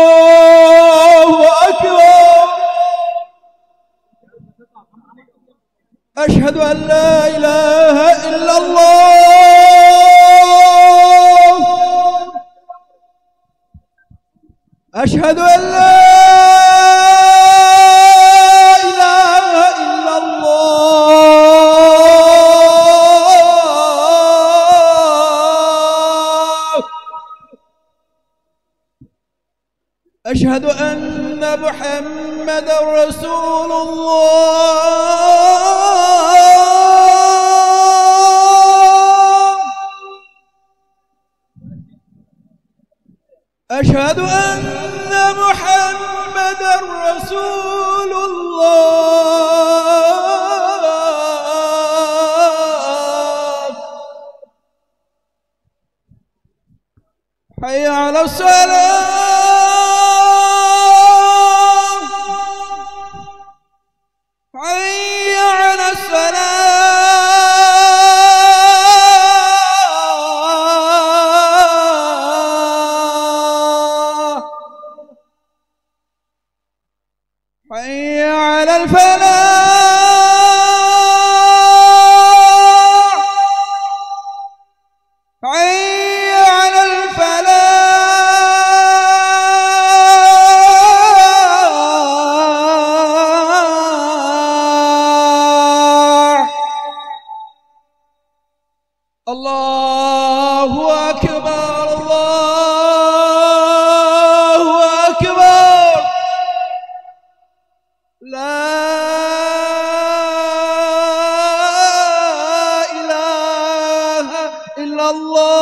আল্লাহু আকবার। আশহাদু আল লা ইলাহা ইল্লাল্লাহ, আশহাদু আল লা أشهد أن محمدا رسول الله، أشهد أن محمدا رسول الله، حي على الصلاة، حي على الصلاة، حي على الفلاح، حي على الفلاح. الله أكبر، الله أكبر، لا إله إلا الله.